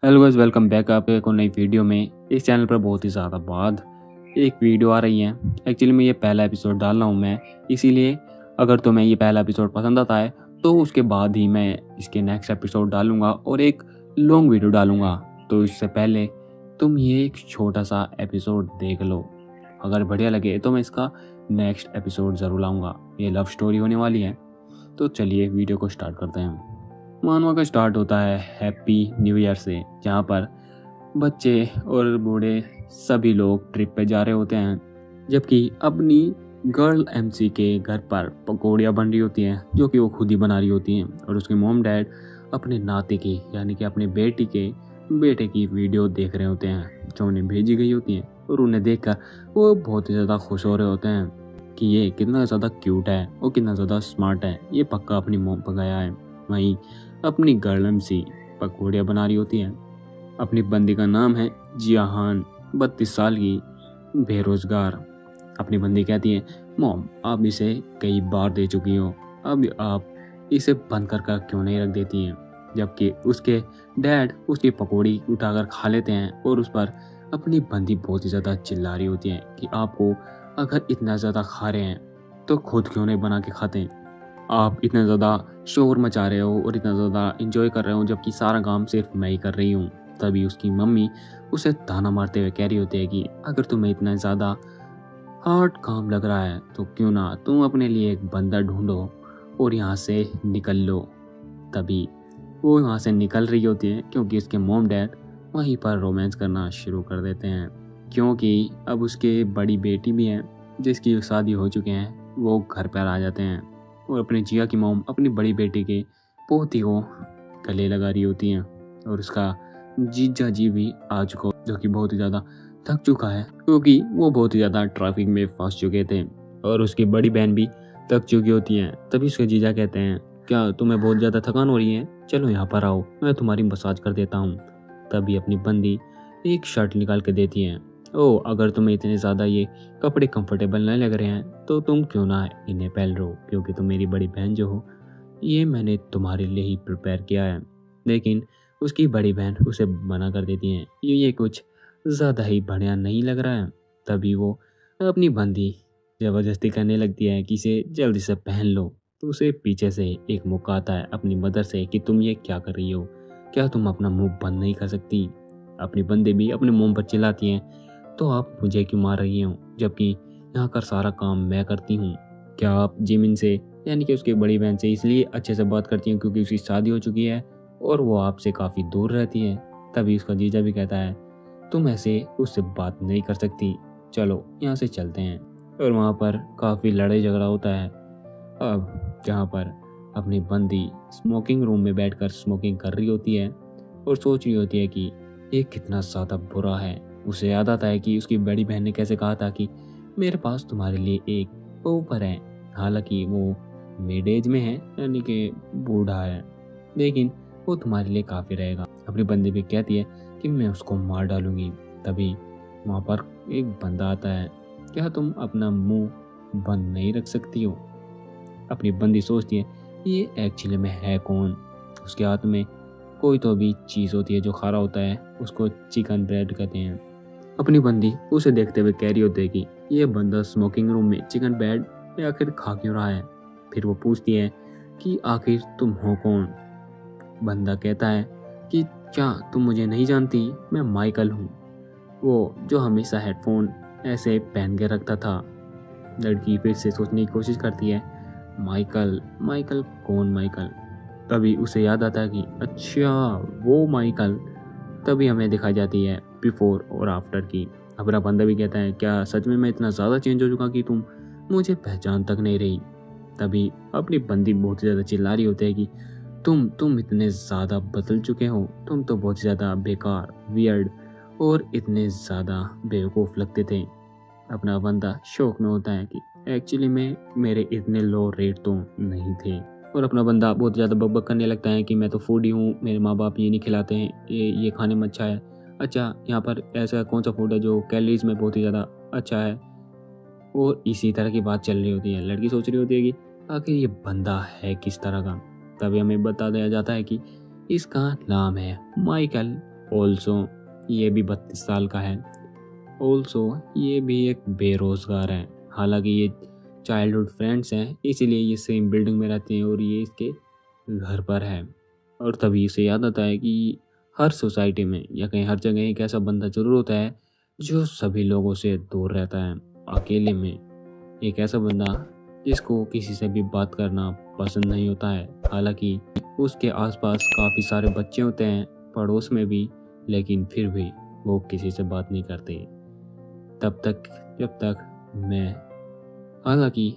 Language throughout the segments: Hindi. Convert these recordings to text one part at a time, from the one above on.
हेलो गाइस, वेलकम बैक आप एक और नई वीडियो में। इस चैनल पर बहुत ही ज़्यादा बाद एक वीडियो आ रही है। एक्चुअली में ये पहला एपिसोड डाल रहा हूँ मैं, इसीलिए अगर तुम्हें ये पहला एपिसोड पसंद आता है तो उसके बाद ही मैं इसके नेक्स्ट एपिसोड डालूँगा और एक लॉन्ग वीडियो डालूँगा। तो इससे पहले तुम ये एक छोटा सा एपिसोड देख लो, अगर बढ़िया लगे तो मैं इसका नेक्स्ट एपिसोड ज़रूर लाऊँगा। ये लव स्टोरी होने वाली है। तो चलिए वीडियो को स्टार्ट करते हैं। मानवा का स्टार्ट होता है हैप्पी न्यू ईयर से, जहाँ पर बच्चे और बूढ़े सभी लोग ट्रिप पे जा रहे होते हैं, जबकि अपनी गर्ल एमसी के घर पर पकौड़ियाँ बन रही होती हैं जो कि वो खुद ही बना रही होती हैं। और उसके मॉम डैड अपने नाते की यानी कि अपने बेटी के बेटे की वीडियो देख रहे होते हैं जो उन्हें भेजी गई होती हैं। और उन्हें देखकर वो बहुत ही ज़्यादा खुश हो रहे होते हैं कि ये कितना ज़्यादा क्यूट है और कितना ज़्यादा स्मार्ट है, ये पक्का अपनी मॉम पर गया है। वहीं अपनी गर्ल एमसी पकौड़ियाँ बना रही होती हैं। अपनी बंदी का नाम है जियाहान, 32 साल की, बेरोजगार। अपनी बंदी कहती है, मॉम आप इसे कई बार दे चुकी हो, अब आप इसे बंद कर क्यों नहीं रख देती हैं। जबकि उसके डैड उसकी पकौड़ी उठाकर खा लेते हैं और उस पर अपनी बंदी बहुत ही ज़्यादा चिल्ला रही होती है कि आपको अगर इतना ज़्यादा खा रहे हैं तो खुद क्यों नहीं बना के खाते हैं। आप इतना ज़्यादा शोर मचा रहे हो और इतना ज़्यादा एंजॉय कर रहे हो, जबकि सारा काम सिर्फ मैं ही कर रही हूँ। तभी उसकी मम्मी उसे ताना मारते हुए कह रही होती है कि अगर तुम्हें इतना ज़्यादा हार्ड काम लग रहा है तो क्यों ना तुम अपने लिए एक बंदा ढूंढो और यहाँ से निकल लो। तभी वो वहाँ से निकल रही होती है क्योंकि उसके मॉम डैड वहीं पर रोमांस करना शुरू कर देते हैं, क्योंकि अब उसके बड़ी बेटी भी है जिसकी शादी हो चुके हैं, वो घर पर आ जाते हैं। और अपनी जिया की मॉम अपनी बड़ी बेटी के पोती को गले लगा रही होती हैं। और उसका जीजा जी भी आ चुका जो कि बहुत ही ज़्यादा थक चुका है क्योंकि वो बहुत ही ज़्यादा ट्रैफिक में फंस चुके थे। और उसकी बड़ी बहन भी थक चुकी होती हैं। तभी उसके जीजा कहते हैं, क्या तुम्हें बहुत ज़्यादा थकान हो रही है, चलो यहाँ पर आओ, मैं तुम्हारी मसाज कर देता हूँ। तभी अपनी बंदी एक शर्ट निकाल के देती है। ओ, अगर तुम्हें इतने ज़्यादा ये कपड़े कंफर्टेबल नहीं लग रहे हैं तो तुम क्यों ना इन्हें पहन लो, क्योंकि तुम मेरी बड़ी बहन जो हो, ये मैंने तुम्हारे लिए ही प्रिपेयर किया है। लेकिन उसकी बड़ी बहन उसे मना कर देती है, ये कुछ ज़्यादा ही बढ़िया नहीं लग रहा है। तभी वो अपनी बंदी ज़बरदस्ती करने लगती है कि इसे जल्दी से पहन लो। तो उसे पीछे से एक मुक्का आता है अपनी मदर से कि तुम ये क्या कर रही हो, क्या तुम अपना मुंह बंद नहीं कर सकती। अपनी बंदी भी अपने मुंह पर चिल्लाती हैं, तो आप मुझे क्यों मार रही हो, जबकि यहाँ का सारा काम मैं करती हूँ। क्या आप जिमिन से यानी कि उसकी बड़ी बहन से इसलिए अच्छे से बात करती हैं क्योंकि उसकी शादी हो चुकी है और वो आपसे काफ़ी दूर रहती है। तभी उसका जीजा भी कहता है, तुम ऐसे उससे बात नहीं कर सकती, चलो यहाँ से चलते हैं। और वहाँ पर काफ़ी लड़ाई झगड़ा होता है। अब जहाँ पर अपनी बंदी स्मोकिंग रूम में बैठकर स्मोकिंग कर रही होती है और सोच रही होती है कि ये कितना ज़्यादा बुरा है। उसे याद आता है कि उसकी बड़ी बहन ने कैसे कहा था कि मेरे पास तुम्हारे लिए एक ऑफर है। हालांकि वो मिड एज में है यानी कि बूढ़ा है, लेकिन वो तुम्हारे लिए काफ़ी रहेगा। अपनी बंदी भी कहती है कि मैं उसको मार डालूंगी। तभी वहाँ पर एक बंदा आता है, क्या तुम अपना मुंह बंद नहीं रख सकती हो। अपनी बंदी सोचती है ये एक्चुअली में है कौन। उसके हाथ में कोई तो भी चीज़ होती है जो खा रहा होता है, उसको चिकन ब्रेड कहते हैं। अपनी बंदी उसे देखते हुए कह रही होती है कि ये बंदा स्मोकिंग रूम में चिकन ब्रेड आखिर खा क्यों रहा है। फिर वो पूछती है कि आखिर तुम हो कौन। बंदा कहता है कि क्या तुम मुझे नहीं जानती, मैं माइकल हूँ, वो जो हमेशा हेडफोन ऐसे पहन के रखता था। लड़की फिर से सोचने की कोशिश करती है, माइकल माइकल कौन माइकल। तभी उसे याद आता है कि अच्छा वो माइकल। तभी हमें दिखाई जाती है बिफोर और आफ्टर की। अपना बंदा भी कहता है, क्या सच में मैं इतना ज़्यादा चेंज हो चुका कि तुम मुझे पहचान तक नहीं रही। तभी अपनी बंदी बहुत ज़्यादा चिल्ला रही होती है कि तुम इतने ज़्यादा बदल चुके हो, तुम तो बहुत ज़्यादा बेकार, वियर्ड और इतने ज़्यादा बेवकूफ़ लगते थे। अपना बंदा शौक में होता है कि एक्चुअली में मेरे इतने लो रेट तो नहीं थे। और अपना बंदा बहुत ज़्यादा बकबक करने लगता है कि मैं तो फूडी हूँ, मेरे माँ बाप ये नहीं खिलाते हैं, ये खाने में अच्छा है। अच्छा यहाँ पर ऐसा कौन सा फूड है जो कैलोरीज में बहुत ही ज़्यादा अच्छा है। और इसी तरह की बात चल रही होती है। लड़की सोच रही होती है कि आखिर ये बंदा है किस तरह का। तभी हमें बता दिया जाता है कि इसका नाम है माइकल ऑल्सो ये भी 32 साल का है। ऑल्सो ये भी एक बेरोज़गार है। हालांकि ये चाइल्डहुड फ्रेंड्स हैं, इसीलिए ये सेम बिल्डिंग में रहते हैं और ये इसके घर पर है। और तभी इसे याद आता है कि हर सोसाइटी में या कहीं हर जगह एक ऐसा बंदा ज़रूर होता है जो सभी लोगों से दूर रहता है, अकेले में। एक ऐसा बंदा जिसको किसी से भी बात करना पसंद नहीं होता है। हालांकि उसके आसपास काफ़ी सारे बच्चे होते हैं, पड़ोस में भी, लेकिन फिर भी वो किसी से बात नहीं करते तब तक जब तक मैं। हालांकि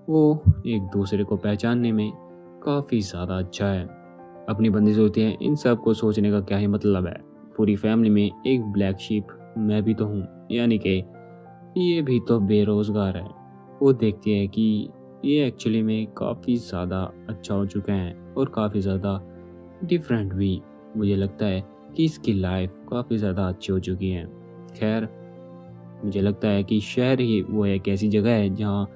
वो एक दूसरे को पहचानने में काफ़ी ज़्यादा अच्छा है। अपनी बंदी होती है, इन सब को सोचने का क्या ही मतलब है। पूरी फैमिली में एक ब्लैक शीप मैं भी तो हूँ, यानी कि ये भी तो बेरोज़गार है। वो देखती है कि ये एक्चुअली में काफ़ी ज़्यादा अच्छा हो चुका है और काफ़ी ज़्यादा डिफरेंट भी। मुझे लगता है कि इसकी लाइफ काफ़ी ज़्यादा अच्छी हो चुकी है। खैर, मुझे लगता है कि शहर ही वो एक ऐसी जगह है जहाँ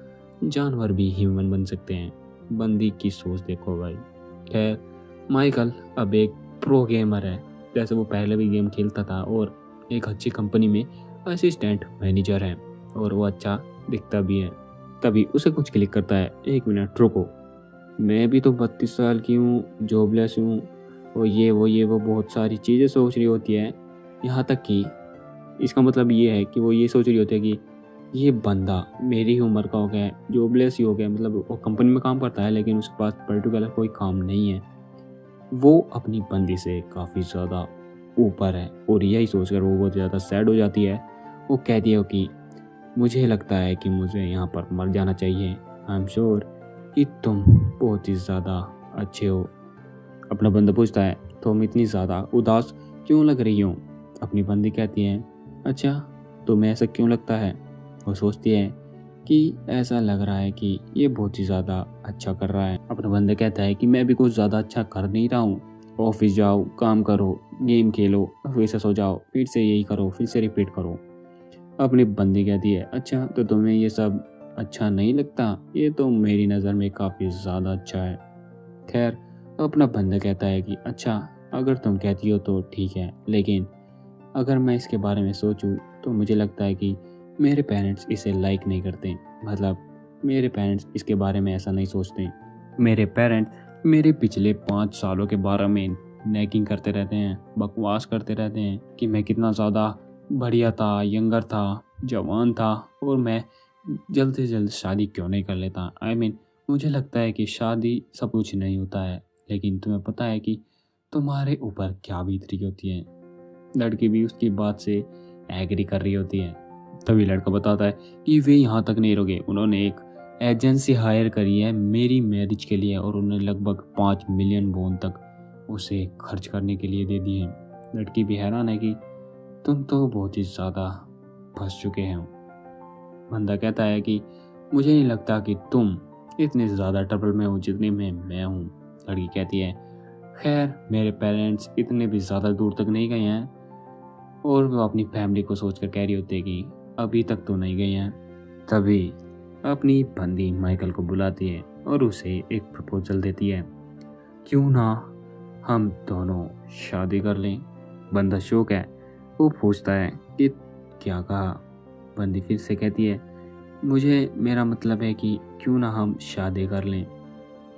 जानवर भी ह्यूमन बन सकते हैं। बंदी की सोच देखो भाई। खैर, माइकल अब एक प्रो गेमर है। जैसे वो पहले भी गेम खेलता था और एक अच्छी कंपनी में असिस्टेंट मैनेजर है और वो अच्छा दिखता भी है। तभी उसे कुछ क्लिक करता है, 1 मिनट रुको, मैं भी तो 32 साल की हूँ, जॉबलेस हूँ, वो बहुत सारी चीज़ें सोच रही होती है। यहाँ तक कि इसका मतलब ये है कि वो ये सोच रही होती है कि ये बंदा मेरी ही उम्र का हो गया है, जॉबलेस ही हो गया, मतलब वो कंपनी में काम करता है लेकिन उसके पास पर्टिकुलर कोई काम नहीं है। वो अपनी बंदी से काफ़ी ज़्यादा ऊपर है और यही सोचकर वो बहुत ज़्यादा सैड हो जाती है। वो कहती है कि मुझे लगता है कि मुझे यहाँ पर मर जाना चाहिए। आई एम श्योर कि तुम बहुत ही ज़्यादा अच्छे हो। अपना बंदा पूछता है, तुम इतनी ज़्यादा उदास क्यों लग रही हो? अपनी बंदी कहती है, अच्छा तुम्हें ऐसा क्यों लगता है? वो सोचती है कि ऐसा लग रहा है कि ये बहुत ही ज़्यादा अच्छा कर रहा है। अपना बंदा कहता है कि मैं भी कुछ ज़्यादा अच्छा कर नहीं रहा हूँ। ऑफिस जाओ, काम करो, गेम खेलो, फिर से सो जाओ, फिर से यही करो, फिर से रिपीट करो। अपनी बंदी कहती है, अच्छा तो तुम्हें ये सब अच्छा नहीं लगता? ये तो मेरी नज़र में काफ़ी ज़्यादा अच्छा है। खैर, अपना बंदा कहता है कि अच्छा अगर तुम कहती हो तो ठीक है, लेकिन अगर मैं इसके बारे में सोचूं तो मुझे लगता है कि मेरे पेरेंट्स इसे लाइक नहीं करते। मतलब मेरे पेरेंट्स इसके बारे में ऐसा नहीं सोचते। मेरे पेरेंट्स मेरे पिछले 5 सालों के बारे में नैगिंग करते रहते हैं, बकवास करते रहते हैं कि मैं कितना ज़्यादा बढ़िया था, यंगर था, जवान था और मैं जल्द से जल्द शादी क्यों नहीं कर लेता। मुझे लगता है कि शादी सब कुछ नहीं होता है, लेकिन तुम्हें पता है कि तुम्हारे ऊपर क्या बीत रही होती है। लड़की भी उसकी बात से एग्री कर रही होती है। तभी लड़का बताता है कि वे यहाँ तक नहीं रुके, उन्होंने एक एजेंसी हायर करी है मेरी मैरिज के लिए और उन्होंने लगभग 5 मिलियन वॉन तक उसे खर्च करने के लिए दे दिए हैं। लड़की भी हैरान है कि तुम तो बहुत ही ज़्यादा फंस चुके हैं। बंदा कहता है कि मुझे नहीं लगता कि तुम इतने ज़्यादा ट्रबल में हो जितने में मैं हूँ। लड़की कहती है, खैर मेरे पेरेंट्स इतने भी ज़्यादा दूर तक नहीं गए हैं। और वो अपनी फैमिली को सोचकर कह रही होती है कि अभी तक तो नहीं गए हैं। तभी अपनी बंदी माइकल को बुलाती है और उसे एक प्रपोजल देती है, क्यों ना हम दोनों शादी कर लें। बंदा शौक है, वो पूछता है कि क्या कहा? बंदी फिर से कहती है, मेरा मतलब है कि क्यों ना हम शादी कर लें।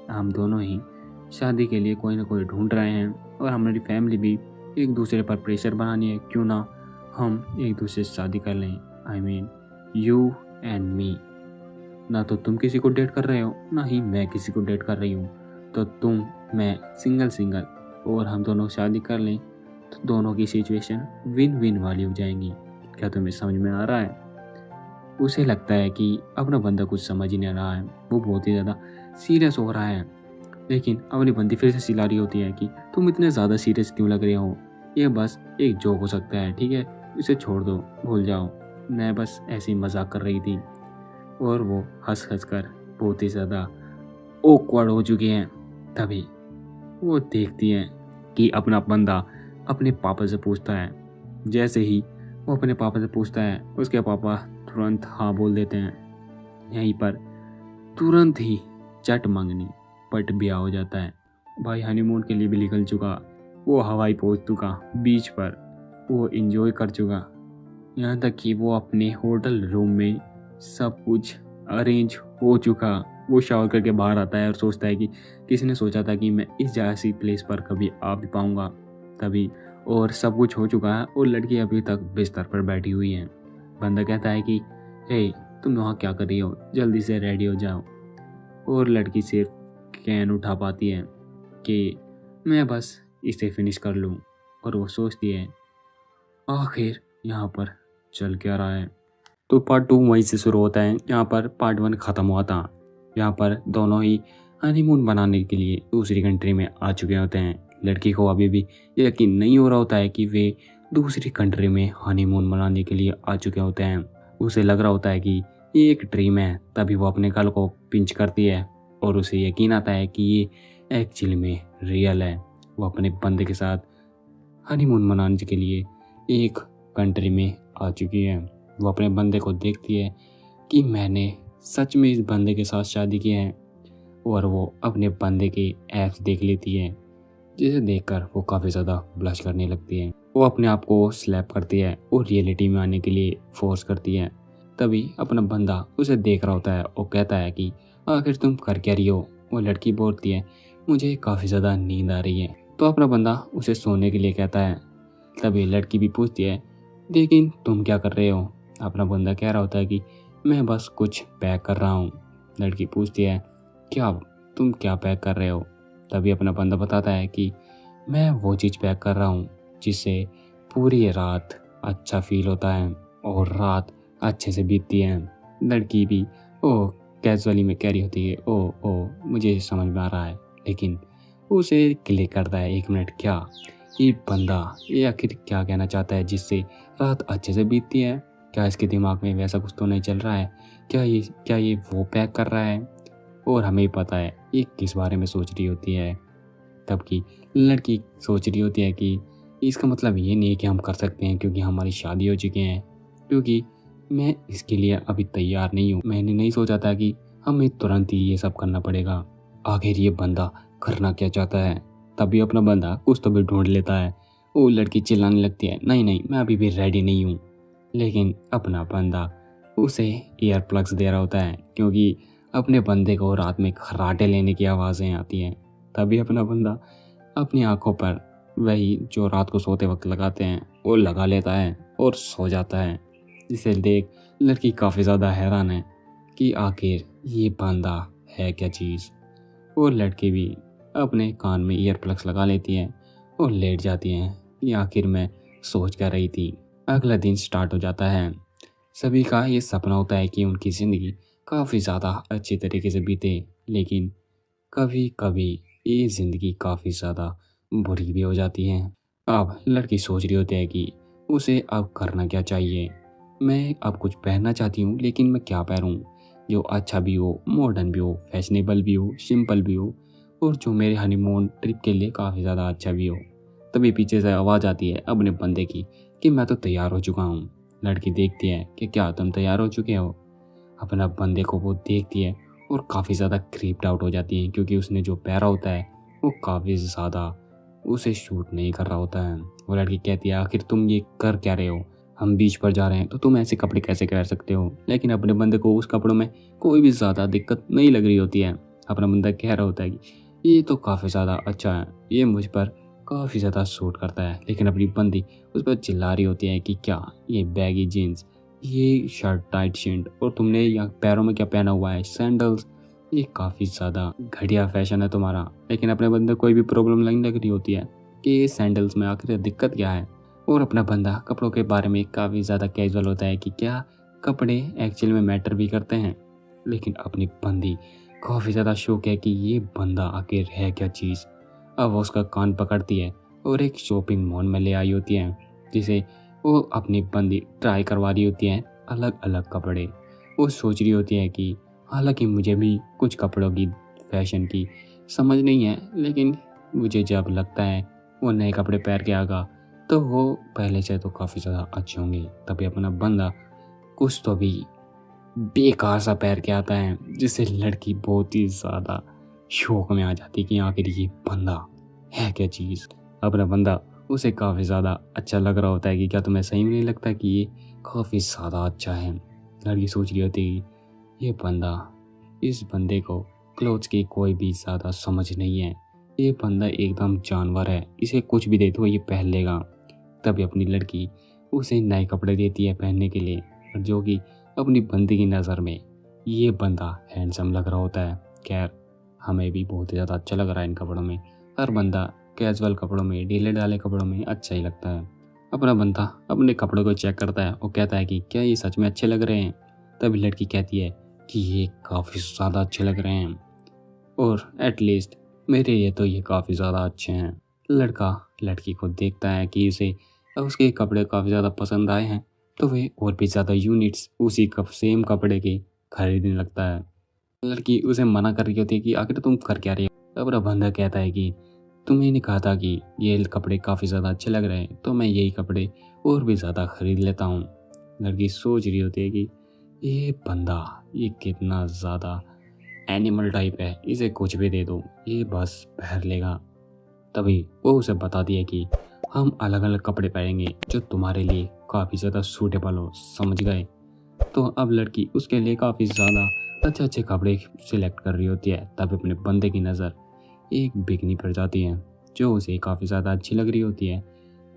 हम दोनों ही शादी के लिए कोई ना कोई ढूंढ रहे हैं और हमारी फैमिली भी एक दूसरे पर प्रेशर बनानी है। क्यों ना हम एक दूसरे से शादी कर लें। You and me. ना तो तुम किसी को डेट कर रहे हो, ना ही मैं किसी को डेट कर रही हूँ। तो तुम, मैं सिंगल और हम दोनों शादी कर लें तो दोनों की सिचुएशन विन विन वाली हो जाएंगी। क्या तुम्हें समझ में आ रहा है? उसे लगता है कि अपना बंदा कुछ समझ ही नहीं रहा है। वो बहुत ही ज़्यादा सीरियस हो रहा है। लेकिन अपनी बंदी फिर से चिल्ला रही होती है कि तुम इतने ज़्यादा सीरियस क्यों लग रहे हो? ये बस एक जोक हो सकता है, ठीक है, इसे छोड़ दो, भूल जाओ, मैं बस ऐसे ही मजाक कर रही थी। और वो हंस कर बहुत ही ज़्यादा ऑकवर्ड हो चुकी हैं। तभी वो देखती हैं कि अपना बंदा अपने पापा से पूछता है। जैसे ही वो अपने पापा से पूछता है, उसके पापा तुरंत हाँ बोल देते हैं। यहीं पर तुरंत ही चट मंगनी पट ब्याह हो जाता है। भाई हनीमून के लिए भी निकल चुका वो हवाई पहुंच चुका बीच पर, वो एंजॉय कर चुका, यहाँ तक कि वो अपने होटल रूम में सब कुछ अरेंज हो चुका। वो शावर करके बाहर आता है और सोचता है कि किसी ने सोचा था कि मैं इस जैसी प्लेस पर कभी आ भी पाऊँगा तभी, और सब कुछ हो चुका है और लड़की अभी तक बिस्तर पर बैठी हुई है। बंदा कहता है कि हे, तुम वहाँ क्या कर रही हो, जल्दी से रेडी हो जाओ। और लड़की सिर्फ कैन उठा पाती है कि मैं बस इसे फिनिश कर लूँ, और वो सोचती है आखिर यहाँ पर चल क्या रहा है। तो पार्ट 2 वहीं से शुरू होता है जहाँ पर पार्ट 1 ख़त्म हुआ था। यहाँ पर दोनों ही हनीमून मनाने के लिए दूसरी कंट्री में आ चुके होते हैं। लड़की को अभी भी यकीन नहीं हो रहा होता है कि वे दूसरी कंट्री में हनीमून मनाने के लिए आ चुके होते हैं। उसे लग रहा होता है कि ये एक ड्रीम है, तभी वो अपने गल को पिंच करती है और उसे यकीन आता है कि ये एक्चुअली में रियल है। वो अपने बंदे के साथ हनीमून मनाने के लिए एक कंट्री में आ चुकी है। वो अपने बंदे को देखती है कि मैंने सच में इस बंदे के साथ शादी की है, और वो अपने बंदे के एप्स देख लेती है, जिसे देखकर वो काफ़ी ज़्यादा ब्लश करने लगती है। वो अपने आप को स्लैप करती है और रियलिटी में आने के लिए फोर्स करती है। तभी अपना बंदा उसे देख रहा होता है और कहता है कि आखिर तुम कर क्या रही हो। वो लड़की बोलती है मुझे काफ़ी ज़्यादा नींद आ रही है। तो अपना बंदा उसे सोने के लिए कहता है। तभी लड़की भी पूछती है लेकिन तुम क्या कर रहे हो। अपना बंदा कह रहा होता है कि मैं बस कुछ पैक कर रहा हूँ। लड़की पूछती है क्या, तुम क्या पैक कर रहे हो। तभी अपना बंदा बताता है कि मैं वो चीज़ पैक कर रहा हूँ जिससे पूरी रात अच्छा फील होता है और रात अच्छे से बीतती है। लड़की भी ओ कैजुअली में कह रही होती है ओ मुझे समझ में आ रहा है, लेकिन उसे क्लिक करता है 1 मिनट, क्या ये बंदा ये आखिर क्या कहना चाहता है जिससे रात अच्छे से बीतती है। क्या इसके दिमाग में वैसा कुछ तो नहीं चल रहा है, क्या ये वो पैक कर रहा है। और हमें ही पता है ये किस बारे में सोच रही होती है। तब की लड़की सोच रही होती है कि इसका मतलब ये नहीं है कि हम कर सकते हैं क्योंकि हमारी शादी हो चुकी है, क्योंकि मैं इसके लिए अभी तैयार नहीं हूँ। मैंने नहीं सोचा था कि हमें तुरंत ही ये सब करना पड़ेगा। आखिर ये बंदा करना क्या चाहता है। तभी अपना बंदा कुछ तो भी ढूंढ लेता है। वो लड़की चिल्लाने लगती है नहीं मैं अभी भी रेडी नहीं हूँ। लेकिन अपना बंदा उसे ईयर प्लग्स दे रहा होता है क्योंकि अपने बंदे को रात में खर्राटे लेने की आवाज़ें आती हैं। तभी अपना बंदा अपनी आंखों पर वही जो रात को सोते वक्त लगाते हैं वो लगा लेता है और सो जाता है, जिसे देख लड़की काफ़ी ज़्यादा हैरान है कि आखिर ये बंदा है क्या चीज़। और लड़की भी अपने कान में ईयर प्लग्स लगा लेती है और लेट जाती हैं कि आखिर मैं सोच कर रही थी। अगला दिन स्टार्ट हो जाता है। सभी का ये सपना होता है कि उनकी ज़िंदगी काफ़ी ज़्यादा अच्छी तरीके से बीते, लेकिन कभी कभी ये ज़िंदगी काफ़ी ज़्यादा बुरी भी हो जाती है। अब लड़की सोच रही होती है कि उसे अब करना क्या चाहिए। मैं अब कुछ पहनना चाहती हूँ, लेकिन मैं क्या पहनूँ जो अच्छा भी हो, मॉडर्न भी हो, फैशनेबल भी हो, सिंपल भी हो, और जो मेरे हनीमून ट्रिप के लिए काफ़ी ज़्यादा अच्छा भी हो। तभी पीछे से आवाज़ आती है अपने बंदे की कि मैं तो तैयार हो चुका हूँ। लड़की देखती है कि क्या तुम तैयार हो चुके हो। अपना बंदे को वो देखती है और काफ़ी ज़्यादा क्रीप्ड आउट हो जाती है क्योंकि उसने जो पहना होता है वो काफ़ी ज़्यादा उसे शूट नहीं कर रहा होता है। वो लड़की कहती है आखिर तुम ये कर क्या रहे हो, हम बीच पर जा रहे हैं तो तुम ऐसे कपड़े कैसे कर सकते हो। लेकिन अपने बंदे को उस कपड़ों में कोई भी ज़्यादा दिक्कत नहीं लग रही होती है। अपना बंदा कह रहा होता है कि ये तो काफ़ी ज़्यादा अच्छा है, ये मुझ पर काफ़ी ज़्यादा सूट करता है। लेकिन अपनी बंदी उस पर चिल्ला रही होती है कि क्या ये बैगी जीन्स, ये शर्ट टाइट शर्ट, और तुमने यहाँ पैरों में क्या पहना हुआ है, सैंडल्स, ये काफ़ी ज़्यादा घटिया फैशन है तुम्हारा। लेकिन अपने बंदे कोई भी प्रॉब्लम नहीं लग रही होती है कि ये सैंडल्स में आखिर दिक्कत क्या है। और अपना बंदा कपड़ों के बारे में काफ़ी ज़्यादा कैजुअल होता है कि क्या कपड़े एक्चुअल में मैटर भी करते हैं। लेकिन अपनी बंदी काफ़ी ज़्यादा शौक है कि ये बंदा आखिर है क्या चीज़। अब वो उसका कान पकड़ती है और एक शॉपिंग मॉल में ले आई होती है, जिसे वो अपनी बंदी ट्राई करवा रही होती है अलग अलग कपड़े। वो सोच रही होती है कि हालांकि मुझे भी कुछ कपड़ों की फैशन की समझ नहीं है, लेकिन मुझे जब लगता है वो नए कपड़े पहन के आएगा तो वो पहले से तो काफ़ी ज़्यादा अच्छे होंगे। तभी अपना बंदा कुछ तो भी बेकार सा पहन के आता है, जिससे लड़की बहुत ही ज़्यादा शौक में आ जाती है कि आखिर ये बंदा है क्या चीज़। अपना बंदा उसे काफ़ी ज़्यादा अच्छा लग रहा होता है कि क्या तुम्हें सही में नहीं लगता कि ये काफ़ी ज़्यादा अच्छा है। लड़की सोच रही होती है कि ये बंदा, इस बंदे को क्लोथ्स की कोई भी ज़्यादा समझ नहीं है। ये बंदा एकदम जानवर है, इसे कुछ भी दे दो ये पहन लेगा। तभी अपनी लड़की उसे नए कपड़े देती है पहनने के लिए, और जो कि अपनी बंदी की नज़र में ये बंदा हैंडसम लग रहा होता है। खैर, हमें भी बहुत ही ज़्यादा अच्छा लग रहा है इन कपड़ों में। हर बंदा कैजुअल कपड़ों में, ढीले ढाले कपड़ों में अच्छा ही लगता है। अपना बंदा अपने कपड़ों को चेक करता है और कहता है कि क्या ये सच में अच्छे लग रहे हैं। तभी लड़की कहती है कि ये काफ़ी ज़्यादा अच्छे लग रहे हैं, और एटलीस्ट मेरे लिए तो ये काफ़ी ज़्यादा अच्छे हैं। लड़का लड़की को देखता है कि उसे उसके कपड़े काफ़ी ज़्यादा पसंद आए हैं, तो वह और भी ज़्यादा यूनिट्स उसी सेम कपड़े के खरीदने लगता है। लड़की उसे मना कर रही होती है कि आखिर तुम कर क्या रही हो। अब बंदा कहता है कि तुम्हें नहीं कहा था कि ये कपड़े काफ़ी ज़्यादा अच्छे लग रहे हैं, तो मैं यही कपड़े और भी ज़्यादा खरीद लेता हूँ। लड़की सोच रही होती है कि ये बंदा, ये कितना ज़्यादा एनिमल टाइप है, इसे कुछ भी दे दो ये बस पहन लेगा। तभी वो उसे बताती है कि हम अलग अलग कपड़े पहनेंगे जो तुम्हारे लिए काफ़ी ज़्यादा सूटेबल हो, समझ गए। तो अब लड़की उसके लिए काफ़ी ज़्यादा अच्छे अच्छे कपड़े सिलेक्ट कर रही होती है। तब अपने बंदे की नज़र एक बिकनी पर जाती है जो उसे काफ़ी ज़्यादा अच्छी लग रही होती है।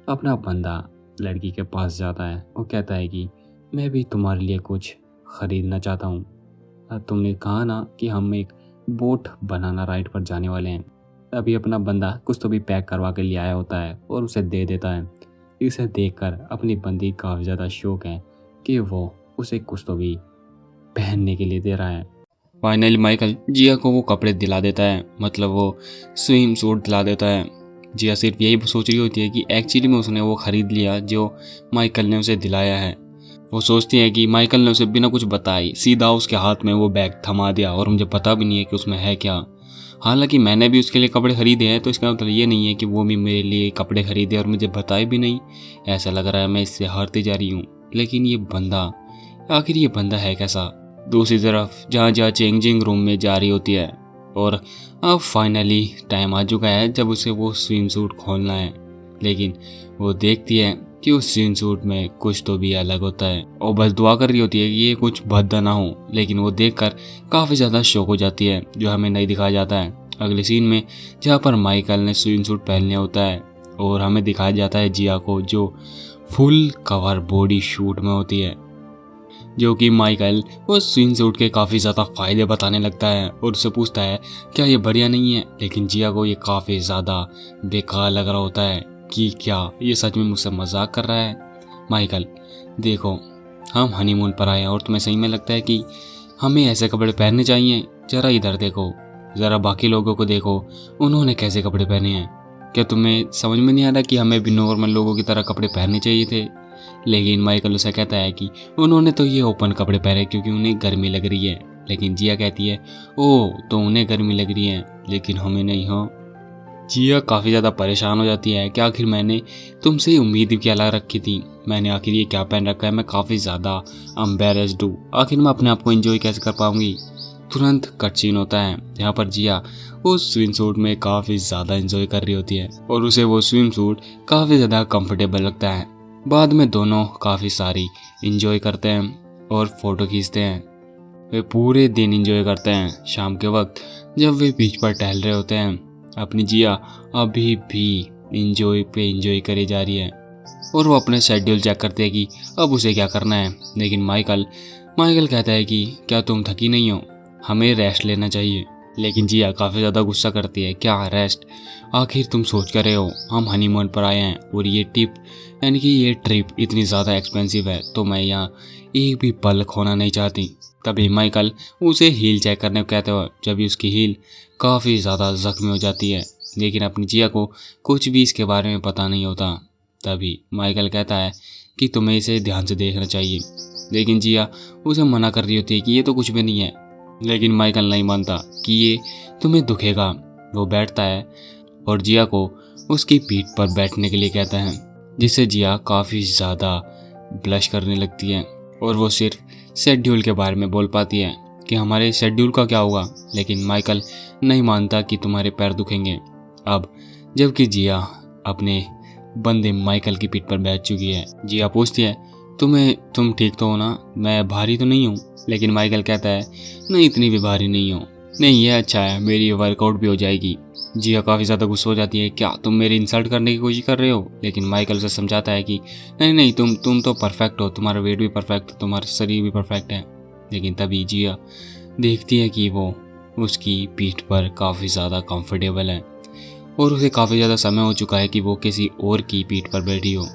अपना बंदा लड़की के पास जाता है और कहता है कि मैं भी तुम्हारे लिए कुछ ख़रीदना चाहता हूँ। तुमने कहा ना कि हम एक बोट बनाना राइड पर जाने वाले हैं। अभी अपना बंदा कुछ तो भी पैक करवा के ले आया होता है और उसे दे देता है। इसे देखकर अपनी बंदी काफ़ी ज़्यादा शौक है कि वो उसे कुछ तो भी पहनने के लिए दे रहा है। फाइनली माइकल जिया को वो कपड़े दिला देता है, मतलब वो स्विम सूट दिला देता है। जिया सिर्फ यही सोच रही होती है कि एक्चुअली में उसने वो ख़रीद लिया जो माइकल ने उसे दिलाया है। वो सोचती है कि माइकल ने उसे बिना कुछ बताए सीधा उसके हाथ में वो बैग थमा दिया और मुझे पता भी नहीं है कि उसमें है क्या। हालांकि मैंने भी उसके लिए कपड़े खरीदे हैं, तो इसका मतलब ये नहीं है कि वो भी मेरे लिए कपड़े खरीदे और मुझे बताए भी नहीं। ऐसा लग रहा है मैं इससे हारती जा रही हूँ। लेकिन ये बंदा, आखिर ये बंदा है कैसा। दूसरी तरफ जहाँ जहाँ चेंजिंग रूम में जा रही होती है और अब फाइनली टाइम आ चुका है जब उसे वो स्विम सूट खोलना है। लेकिन वो देखती है कि उस स्विम सूट में कुछ तो भी अलग होता है और बस दुआ कर रही होती है कि ये कुछ भद्दा ना हो। लेकिन वो देखकर काफ़ी ज़्यादा शौक हो जाती है, जो हमें नहीं दिखाया जाता है अगले सीन में, जहाँ पर माइकल ने स्विम सूट पहन लिया होता है और हमें दिखाया जाता है जिया को जो फुल कवर बॉडी शूट में होती है, जो कि माइकल उस स्विम सूट के काफ़ी ज़्यादा फ़ायदे बताने लगता है और उससे पूछता है क्या ये बढ़िया नहीं है। लेकिन जिया को ये काफ़ी ज़्यादा बेकार लग रहा होता है कि क्या ये सच में मुझसे मजाक कर रहा है। माइकल देखो, हम हनीमून पर आए हैं और तुम्हें सही में लगता है कि हमें ऐसे कपड़े पहनने चाहिए। ज़रा इधर देखो, ज़रा बाकी लोगों को देखो, उन्होंने कैसे कपड़े पहने हैं। क्या तुम्हें समझ में नहीं आ रहा कि हमें भी नॉर्मल लोगों की तरह कपड़े पहनने चाहिए थे। लेकिन माइकल उसे कहता है कि उन्होंने तो ये ओपन कपड़े पहने क्योंकि उन्हें गर्मी लग रही है। लेकिन जिया कहती है ओह तो उन्हें गर्मी लग रही है लेकिन हमें नहीं हो। जिया काफ़ी ज़्यादा परेशान हो जाती है कि आखिर मैंने तुमसे उम्मीद क्या ला रखी थी, मैंने आखिर ये क्या पहन रखा है। मैं काफ़ी ज़्यादा एम्बेरस्ड हूँ, आखिर मैं अपने आप को एंजॉय कैसे कर पाऊंगी। तुरंत कट सीन होता है जहाँ पर जिया उस स्विम सूट में काफ़ी ज़्यादा एंजॉय कर रही होती है और उसे वो स्विम सूट काफ़ी ज़्यादा कंफर्टेबल लगता है। बाद में दोनों काफ़ी सारी इंजॉय करते हैं और फ़ोटो खींचते हैं। वे पूरे दिन इंजॉय करते हैं। शाम के वक्त जब वे बीच पर टहल रहे होते हैं, अपनी जिया अभी भी इंजॉय पे इंजॉय करी जा रही है और वो अपने शेड्यूल चेक करते हैं कि अब उसे क्या करना है। लेकिन माइकल कहता है कि क्या तुम थकी नहीं हो, हमें रेस्ट लेना चाहिए। लेकिन जिया काफ़ी ज़्यादा गुस्सा करती है, क्या रेस्ट, आखिर तुम सोच कर रहे हो हम हनीमून पर आए हैं और ये ट्रिप इतनी ज़्यादा एक्सपेंसिव है, तो मैं यहाँ एक भी पल खोना नहीं चाहती। तभी माइकल उसे हील चेक करने को कहते हो, जब भी उसकी हील काफ़ी ज़्यादा ज़ख्मी हो जाती है। लेकिन अपनी जिया को कुछ भी इसके बारे में पता नहीं होता। तभी माइकल कहता है कि तुम्हें इसे ध्यान से देखना चाहिए। लेकिन जिया उसे मना कर रही होती है कि ये तो कुछ भी नहीं है। लेकिन माइकल नहीं मानता कि ये तुम्हें दुखेगा। वो बैठता है और जिया को उसकी पीठ पर बैठने के लिए कहता है, जिससे जिया काफ़ी ज़्यादा ब्लश करने लगती है और वो सिर्फ शेड्यूल के बारे में बोल पाती है कि हमारे शेड्यूल का क्या होगा। लेकिन माइकल नहीं मानता कि तुम्हारे पैर दुखेंगे। अब जबकि जिया अपने बंदे माइकल की पीठ पर बैठ चुकी है। जिया पूछती है तुम ठीक तो हो ना, मैं भारी तो नहीं हूँ? लेकिन माइकल कहता है नहीं, इतनी भी भारी नहीं हो। नहीं, ये अच्छा है, मेरी वर्कआउट भी हो जाएगी। जिया काफ़ी ज़्यादा गुस्सा हो जाती है, क्या तुम मेरी इंसल्ट करने की कोशिश कर रहे हो? लेकिन माइकल उसे समझाता है कि नहीं नहीं, तुम तो परफेक्ट हो, तुम्हारा वेट भी परफेक्ट है, तुम्हारा शरीर भी परफेक्ट है। लेकिन तभी जिया देखती है कि वो उसकी पीठ पर काफ़ी ज़्यादा कंफर्टेबल है और उसे काफ़ी ज़्यादा समय हो चुका है कि वो किसी और की पीठ पर बैठी हो।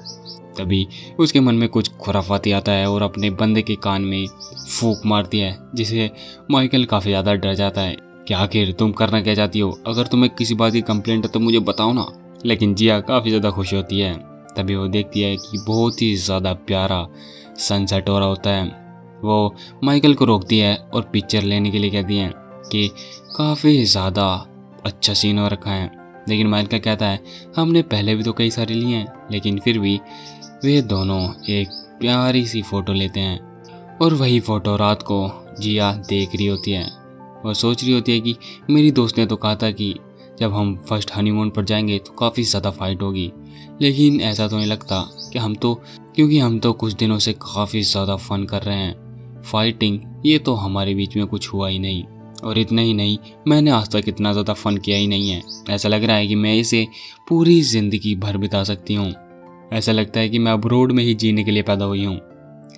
तभी उसके मन में कुछ खुराफाती आता है और अपने बंदे के कान में फूंक मारती है, जिसे माइकल काफ़ी ज़्यादा डर जाता है कि आखिर तुम करना क्या चाहती हो? अगर तुम्हें किसी बात की कंप्लेंट है तो मुझे बताओ ना। लेकिन जिया काफ़ी ज़्यादा खुश होती है। तभी वो देखती है कि बहुत ही ज़्यादा प्यारा सनसेट हो रहा होता है। वो माइकल को रोकती है और पिक्चर लेने के लिए कहती है कि काफ़ी ज़्यादा अच्छा सीन हो रखा है। लेकिन माइकल कहता है हमने पहले भी तो कई सारे लिए हैं। लेकिन फिर भी वे दोनों एक प्यारी सी फ़ोटो लेते हैं और वही फ़ोटो रात को जिया देख रही होती है और सोच रही होती है कि मेरी दोस्त ने तो कहा था कि जब हम फर्स्ट हनीमून पर जाएंगे तो काफ़ी ज़्यादा फाइट होगी, लेकिन ऐसा तो नहीं लगता कि क्योंकि हम तो कुछ दिनों से काफ़ी ज़्यादा फ़न कर रहे हैं। फाइटिंग ये तो हमारे बीच में कुछ हुआ ही नहीं, और इतना ही नहीं, मैंने आज तक इतना ज़्यादा फ़न किया ही नहीं है। ऐसा लग रहा है कि मैं इसे पूरी ज़िंदगी भर बिता सकती हूँ। ऐसा लगता है कि मैं अब्रोड में ही जीने के लिए पैदा हुई हूँ।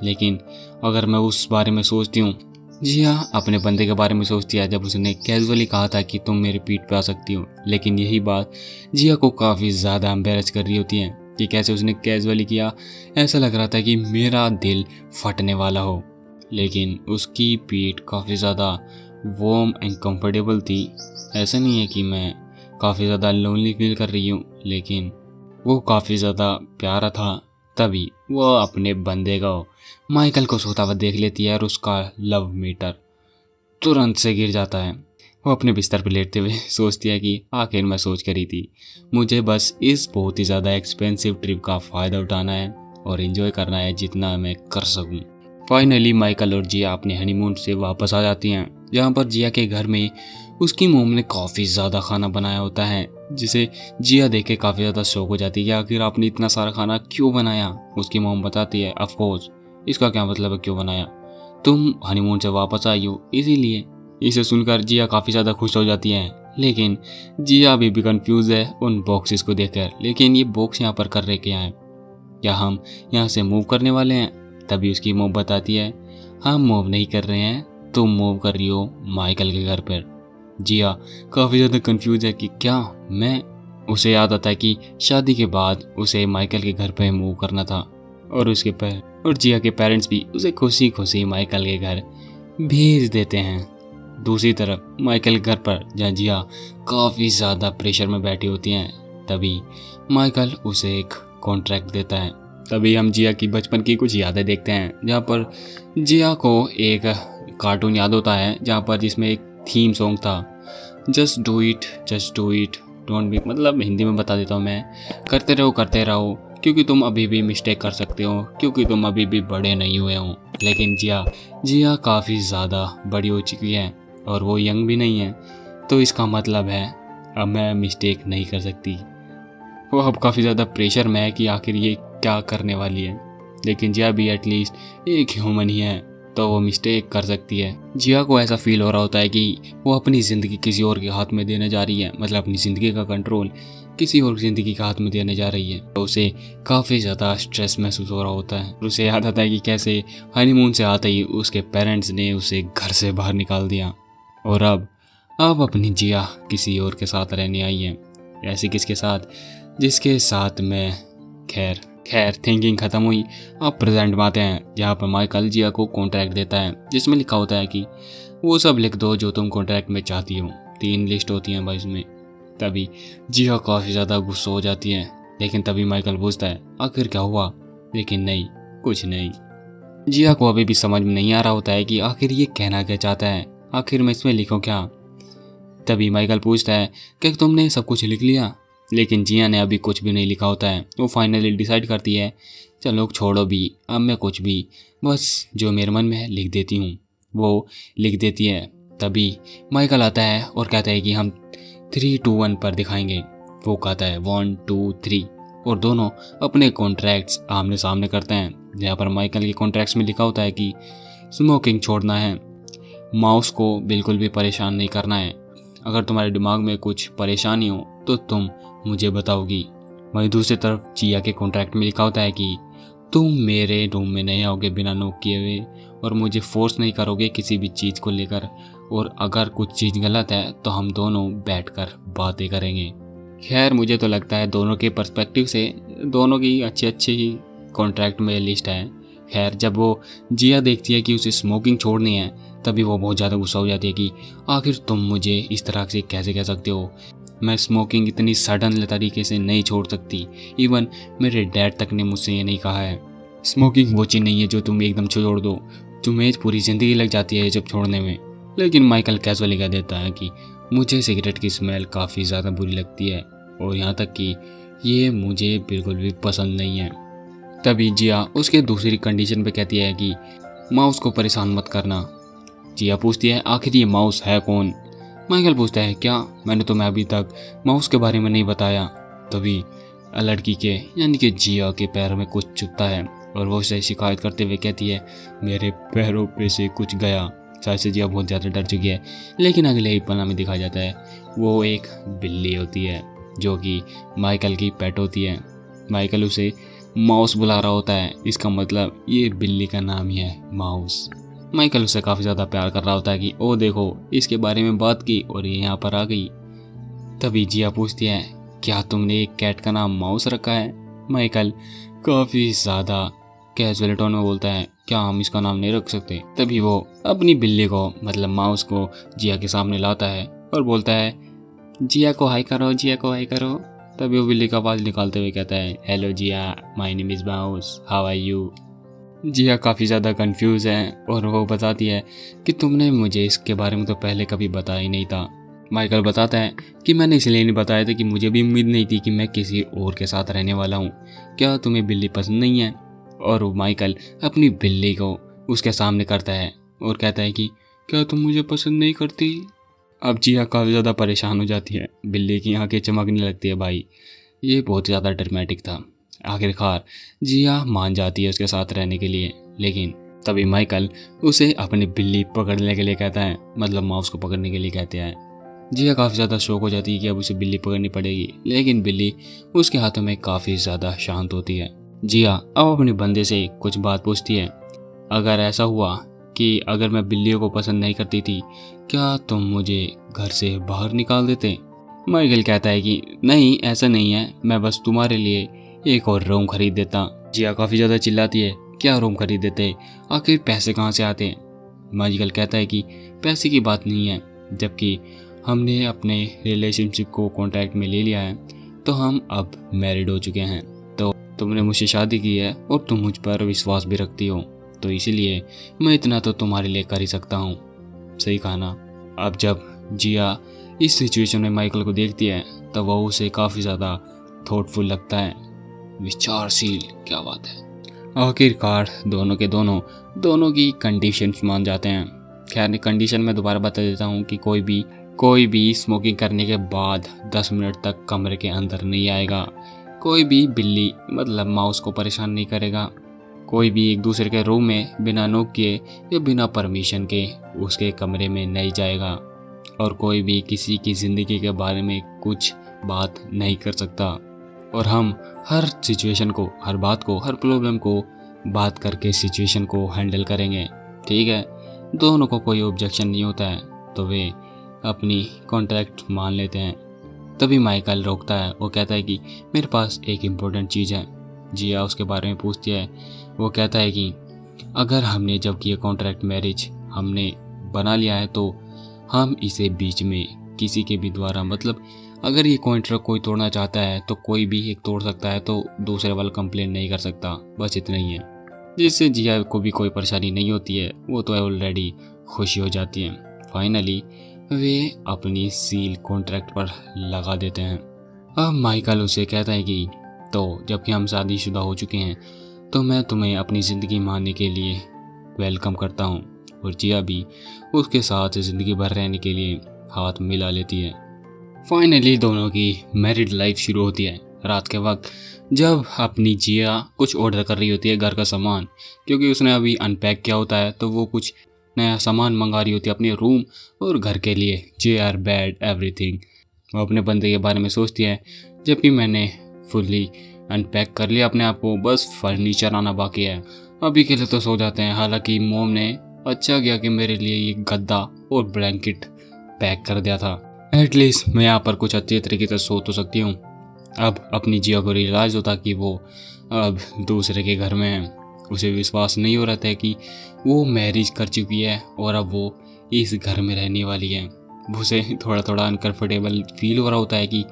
लेकिन अगर मैं उस बारे में सोचती हूँ, जिया अपने बंदे के बारे में सोचती है जब उसने कैजुअली कहा था कि तुम मेरी पीठ पे आ सकती हो। लेकिन यही बात जिया को काफ़ी ज़्यादा एम्बेरस कर रही होती है कि कैसे उसने कैजुअली किया। ऐसा लग रहा था कि मेरा दिल फटने वाला हो। लेकिन उसकी पीठ काफ़ी ज़्यादा वार्म एंड कंफर्टेबल थी। ऐसा नहीं है कि मैं काफ़ी ज़्यादा लोनली फील कर रही हूँ, लेकिन वो काफ़ी ज़्यादा प्यारा था। तभी वो अपने बंदे को माइकल को सोता हुआ देख लेती है और उसका लव मीटर तुरंत से गिर जाता है। वो अपने बिस्तर पर लेटते हुए सोचती है कि आखिर मैं सोच कर रही थी, मुझे बस इस बहुत ही ज़्यादा एक्सपेंसिव ट्रिप का फ़ायदा उठाना है और एंजॉय करना है जितना मैं कर सकूं। फाइनली माइकल और जिया अपने हनीमून से वापस आ जाती हैं, जहाँ पर जिया के घर में उसकी मोम ने काफ़ी ज़्यादा खाना बनाया होता है, जिसे जिया देख के काफ़ी ज़्यादा शौक हो जाती है कि आखिर आपने इतना सारा खाना क्यों बनाया। उसकी मोम बताती है ऑफ कोर्स, इसका क्या मतलब है क्यों बनाया, तुम हनीमून से वापस आई हो इसीलिए। इसे सुनकर जिया काफ़ी ज़्यादा खुश हो जाती है, लेकिन जिया अभी भी कंफ्यूज है उन बॉक्सेस को देखकर। लेकिन ये बॉक्स यहाँ पर कर रहे क्या है? क्या हम यहाँ से मूव करने वाले हैं? तभी उसकी मोम बताती है हम मूव नहीं कर रहे हैं, तुम मूव कर रही हो माइकल के घर पर। जिया काफ़ी ज़्यादा कंफ्यूज है कि क्या मैं। उसे याद आता है कि शादी के बाद उसे माइकल के घर पर मूव करना था और जिया के पेरेंट्स भी उसे खुशी खुशी माइकल के घर भेज देते हैं। दूसरी तरफ माइकल के घर पर जहाँ जिया काफ़ी ज़्यादा प्रेशर में बैठी होती हैं, तभी माइकल उसे एक कॉन्ट्रैक्ट देता है। तभी हम जिया की बचपन की कुछ यादें देखते हैं, जहाँ पर जिया को एक कार्टून याद होता है जहाँ पर जिसमें एक थीम सॉन्ग था, just do it don't be, मतलब हिंदी में बता देता हूँ मैं, करते रहो क्योंकि तुम अभी भी मिस्टेक कर सकते हो, क्योंकि तुम अभी भी बड़े नहीं हुए हो। लेकिन जिया काफ़ी ज़्यादा बड़ी हो चुकी है और वो यंग भी नहीं है, तो इसका मतलब है अब मैं मिस्टेक नहीं कर सकती। वो अब काफ़ी ज़्यादा प्रेशर में है कि आखिर ये क्या करने वाली है। लेकिन जिया भी एटलीस्ट एक ह्यूमन ही है, तो वो मिस्टेक कर सकती है। जिया को ऐसा फील हो रहा होता है कि वो अपनी ज़िंदगी किसी और के हाथ में देने जा रही है, मतलब अपनी ज़िंदगी का कंट्रोल किसी और ज़िंदगी के हाथ में देने जा रही है। तो उसे काफ़ी ज़्यादा स्ट्रेस महसूस हो रहा होता है। उसे याद आता है कि कैसे हनीमून से आते ही उसके पेरेंट्स ने उसे घर से बाहर निकाल दिया और अब अपनी जिया किसी और के साथ रहने आई है। ऐसे किसके साथ? जिसके साथ में खैर थिंकिंग ख़त्म हुई। अब प्रेजेंट में आते हैं, जहाँ पर माइकल जिया को कॉन्ट्रैक्ट देता है जिसमें लिखा होता है कि वो सब लिख दो जो तुम कॉन्ट्रैक्ट में चाहती हो। 3 लिस्ट होती हैं भाई इसमें। तभी जिया काफ़ी ज़्यादा गुस्सा हो जाती है, लेकिन तभी माइकल पूछता है आखिर क्या हुआ? लेकिन नहीं, कुछ नहीं। जिया को अभी भी समझ में नहीं आ रहा होता है कि आखिर ये कहना क्या चाहता है, आखिर मैं इसमें लिखूँ क्या। तभी माइकल पूछता है क्या तुमने सब कुछ लिख लिया? लेकिन जिया ने अभी कुछ भी नहीं लिखा होता है। वो फाइनली डिसाइड करती है चलो छोड़ो भी, अब मैं कुछ भी बस जो मेरे मन में है लिख देती हूँ। वो लिख देती है। तभी माइकल आता है और कहता है कि हम 3, 2, 1 पर दिखाएंगे। वो कहता है 1 2 3 और दोनों अपने कॉन्ट्रैक्ट्स आमने सामने करते हैं। यहाँ पर माइकल के कॉन्ट्रैक्ट्स में लिखा होता है कि स्मोकिंग छोड़ना है, माउस को बिल्कुल भी परेशान नहीं करना है, अगर तुम्हारे दिमाग में कुछ परेशानी हो तो तुम मुझे बताओगी। वहीं दूसरी तरफ जिया के कॉन्ट्रैक्ट में लिखा होता है कि तुम मेरे रूम में नहीं आओगे बिना नॉक किए हुए और मुझे फोर्स नहीं करोगे किसी भी चीज़ को लेकर, और अगर कुछ चीज़ गलत है तो हम दोनों बैठकर बातें करेंगे। खैर मुझे तो लगता है दोनों के पर्सपेक्टिव से दोनों की अच्छी अच्छी कॉन्ट्रैक्ट में लिस्ट है। खैर जब वो जिया देखती है कि उसे स्मोकिंग छोड़नी है तभी वो बहुत ज़्यादा गुस्सा हो जाती है कि आखिर तुम मुझे इस तरह से कैसे कह सकते हो, मैं स्मोकिंग इतनी सडन तरीके से नहीं छोड़ सकती, इवन मेरे डैड तक ने मुझसे ये नहीं कहा है। स्मोकिंग वो चीज़ नहीं है जो तुम एकदम छोड़ दो, तुम्हें पूरी ज़िंदगी लग जाती है जब छोड़ने में। लेकिन माइकल कैजुअली कह देता है कि मुझे सिगरेट की स्मेल काफ़ी ज़्यादा बुरी लगती है और यहाँ तक कि ये मुझे बिल्कुल भी पसंद नहीं है। तभी जिया उसके दूसरी कंडीशन पे कहती है कि माउस को परेशान मत करना। जिया पूछती है आखिर ये माउस है कौन। माइकल पूछता है क्या मैंने तुम्हें अभी तक माउस के बारे में नहीं बताया। तभी लड़की के यानी कि जिया के पैर में कुछ चुभता है और वो उसे शिकायत करते हुए कहती है मेरे पैरों पे से कुछ गया। शायद से जिया बहुत ज़्यादा डर चुकी है, लेकिन अगले ही पल में दिखाया जाता है वो एक बिल्ली होती है जो कि माइकल की पेट होती है। माइकल उसे माउस बुला रहा होता है, इसका मतलब ये बिल्ली का नाम ही है माउस। माइकल उससे काफ़ी ज़्यादा प्यार कर रहा होता है कि ओ देखो इसके बारे में बात की और ये यहाँ पर आ गई। तभी जिया पूछती है क्या तुमने एक कैट का नाम माउस रखा है। माइकल काफ़ी ज़्यादा कैजुअल टोन में बोलता है क्या हम इसका नाम नहीं रख सकते। तभी वो अपनी बिल्ली को मतलब माउस को जिया के सामने लाता है और बोलता है जिया को हाई करो, जिया को हाई करो। तभी वो बिल्ली का आवाज़ निकालते हुए कहता है hello Jiya, my name is mouse, how are you. Jiya काफ़ी ज़्यादा कंफ्यूज है और वो बताती है कि तुमने मुझे इसके बारे में तो पहले कभी बताया ही नहीं था। माइकल बताता है कि मैंने इसलिए नहीं बताया था कि मुझे भी उम्मीद नहीं थी कि मैं किसी और के साथ रहने वाला हूँ, क्या तुम्हें बिल्ली पसंद नहीं है। और वो माइकल अपनी बिल्ली को उसके सामने करता है और कहता है कि क्या तुम मुझे पसंद नहीं करती। अब जिया काफ़ी ज़्यादा परेशान हो जाती है, बिल्ली की आंखें चमकने लगती है। भाई ये बहुत ज़्यादा ड्रामेटिक था। आखिरकार जिया मान जाती है उसके साथ रहने के लिए, लेकिन तभी माइकल उसे अपनी बिल्ली पकड़ने के लिए कहता है, मतलब माउस को पकड़ने के लिए कहते हैं। जिया काफ़ी ज़्यादा शौक हो जाती है कि अब उसे बिल्ली पकड़नी पड़ेगी, लेकिन बिल्ली उसके हाथों में काफ़ी ज़्यादा शांत होती है। जिया अब अपने बंदे से कुछ बात पूछती है, अगर ऐसा हुआ कि अगर मैं बिल्लियों को पसंद नहीं करती थी क्या तुम मुझे घर से बाहर निकाल देते। माइकल कहता है कि नहीं ऐसा नहीं है, मैं बस तुम्हारे लिए एक और रूम खरीद देता। जिया काफ़ी ज़्यादा चिल्लाती है क्या रूम खरीद देते, आखिर पैसे कहाँ से आते। माइकल कहता है कि पैसे की बात नहीं है, जबकि हमने अपने रिलेशनशिप को कॉन्ट्रैक्ट में ले लिया है तो हम अब मैरिड हो चुके हैं, तो तुमने मुझसे शादी की है और तुम मुझ पर विश्वास भी रखती हो, तो इसीलिए मैं इतना तो तुम्हारे लिए कर ही सकता हूँ। सही कहा ना। अब जब जिया इस सिचुएशन में माइकल को देखती है तब वह उसे काफ़ी ज़्यादा थॉटफुल लगता है, विचारशील, क्या बात है। आखिरकार दोनों के दोनों की कंडीशंस मान जाते हैं। खैर कंडीशन में दोबारा बता देता हूँ कि कोई भी स्मोकिंग करने के बाद 10 मिनट तक कमरे के अंदर नहीं आएगा, कोई भी बिल्ली मतलब माउस को परेशान नहीं करेगा, कोई भी एक दूसरे के रूम में बिना नॉक किए या बिना परमिशन के उसके कमरे में नहीं जाएगा, और कोई भी किसी की ज़िंदगी के बारे में कुछ बात नहीं कर सकता। और हम हर सिचुएशन को, हर बात को, हर प्रॉब्लम को बात करके सिचुएशन को हैंडल करेंगे। ठीक है, दोनों को कोई ऑब्जेक्शन नहीं होता है तो वे अपनी कॉन्ट्रैक्ट मान लेते हैं। तभी माइकल रोकता है, वो कहता है कि मेरे पास एक इम्पोर्टेंट चीज़ है। जिया उसके बारे में पूछती है, वो कहता है कि अगर हमने जब किया कॉन्ट्रैक्ट मैरिज हमने बना लिया है तो हम इसे बीच में किसी के भी द्वारा, मतलब अगर ये कॉन्ट्रैक्ट कोई तोड़ना चाहता है तो कोई भी एक तोड़ सकता है, तो दूसरे वाला कंप्लेन नहीं कर सकता, बस इतना ही है। जिससे जिया को भी कोई परेशानी नहीं होती है, वो तो ऑलरेडी खुशी हो जाती है। फाइनली वे अपनी सील कॉन्ट्रैक्ट पर लगा देते हैं। अब माइकल उसे कहता है कि तो जबकि हम शादीशुदा हो चुके हैं तो मैं तुम्हें अपनी ज़िंदगी मानने के लिए वेलकम करता हूँ, और जिया भी उसके साथ ज़िंदगी भर रहने के लिए हाथ मिला लेती है। फाइनली दोनों की मैरिड लाइफ शुरू होती है रात के वक्त, जब अपनी जिया कुछ ऑर्डर कर रही होती है घर का सामान, क्योंकि उसने अभी अनपैक किया होता है तो वो कुछ नया सामान मंगा रही होती है अपने रूम और घर के लिए, चेयर, बेड, एवरीथिंग। वो अपने बंदे के बारे में सोचती है, जबकि मैंने फुल्ली अनपैक कर लिया अपने आप को, बस फर्नीचर आना बाकी है, अभी के लिए तो सो जाते हैं। हालांकि मोम ने अच्छा किया कि मेरे लिए ये गद्दा और ब्लैंकेट पैक कर दिया था, एटलीस्ट मैं यहाँ पर कुछ अच्छे तरीके से सो तो सकती हूँ। अब अपनी जिया को रियलाइज़ होता कि वो अब दूसरे के घर में है। उसे विश्वास नहीं हो रहा था कि वो मैरिज कर चुकी है और अब वो इस घर में रहने वाली है। उसे थोड़ा थोड़ा अनकंफर्टेबल फील हो रहा होता है कि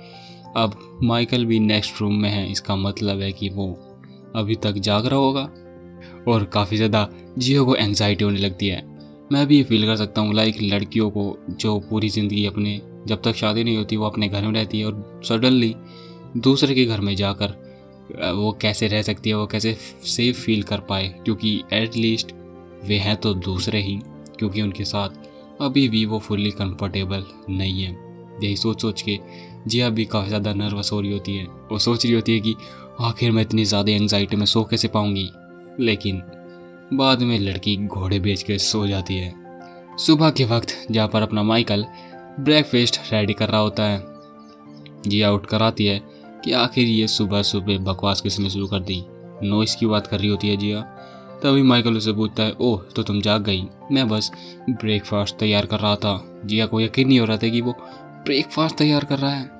अब माइकल भी नेक्स्ट रूम में है, इसका मतलब है कि वो अभी तक जाग रहा होगा। और काफ़ी ज़्यादा जियो को एंग्जाइटी होने लगती है। मैं भी ये फील कर सकता हूँ, लाइक लड़कियों को जो पूरी ज़िंदगी अपने जब तक शादी नहीं होती वो अपने घर में रहती है और सडनली दूसरे के घर में जाकर वो कैसे रह सकती है, वो कैसे सेफ फील कर पाए, क्योंकि एटलीस्ट वे हैं तो दूसरे ही, क्योंकि उनके साथ अभी भी वो फुल्ली कंफर्टेबल नहीं है। यही सोच सोच के जिया भी काफ़ी ज़्यादा नर्वस हो रही होती है। वो सोच रही होती है कि आखिर मैं इतनी ज़्यादा एंग्जाइटी में सो कैसे पाऊँगी, लेकिन बाद में लड़की घोड़े बेच के सो जाती है। सुबह के वक्त जहाँ पर अपना माइकल ब्रेकफास्ट रेडी कर रहा होता है, जिया उठ कर आती है कि आखिर ये सुबह सुबह बकवास किसने शुरू कर दी। नॉइस की बात कर रही होती है जिया। तभी माइकल उसे पूछता है, ओह तो तुम जाग गई, मैं बस ब्रेकफास्ट तैयार कर रहा था। जिया को यकीन नहीं हो रहा था कि वो ब्रेकफास्ट तैयार कर रहा है,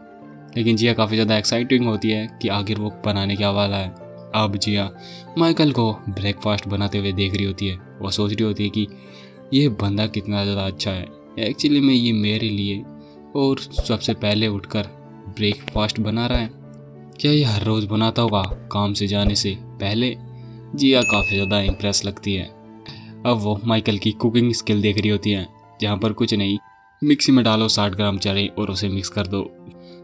लेकिन जिया काफ़ी ज़्यादा एक्साइटिंग होती है कि आखिर वो बनाने क्या वाला है। अब जिया माइकल को ब्रेकफास्ट बनाते हुए देख रही होती है। वो सोच रही होती है कि ये बंदा कितना ज़्यादा अच्छा है, एक्चुअली में ये मेरे लिए और सबसे पहले उठकर ब्रेकफास्ट बना रहा है। क्या ये हर रोज़ बनाता होगा काम से जाने से पहले? जिया काफ़ी ज़्यादा इम्प्रेस लगती है। अब वो माइकल की कुकिंग स्किल देख रही होती है, जहाँ पर कुछ नहीं, मिक्सी में डालो 60 ग्राम चने और उसे मिक्स कर दो।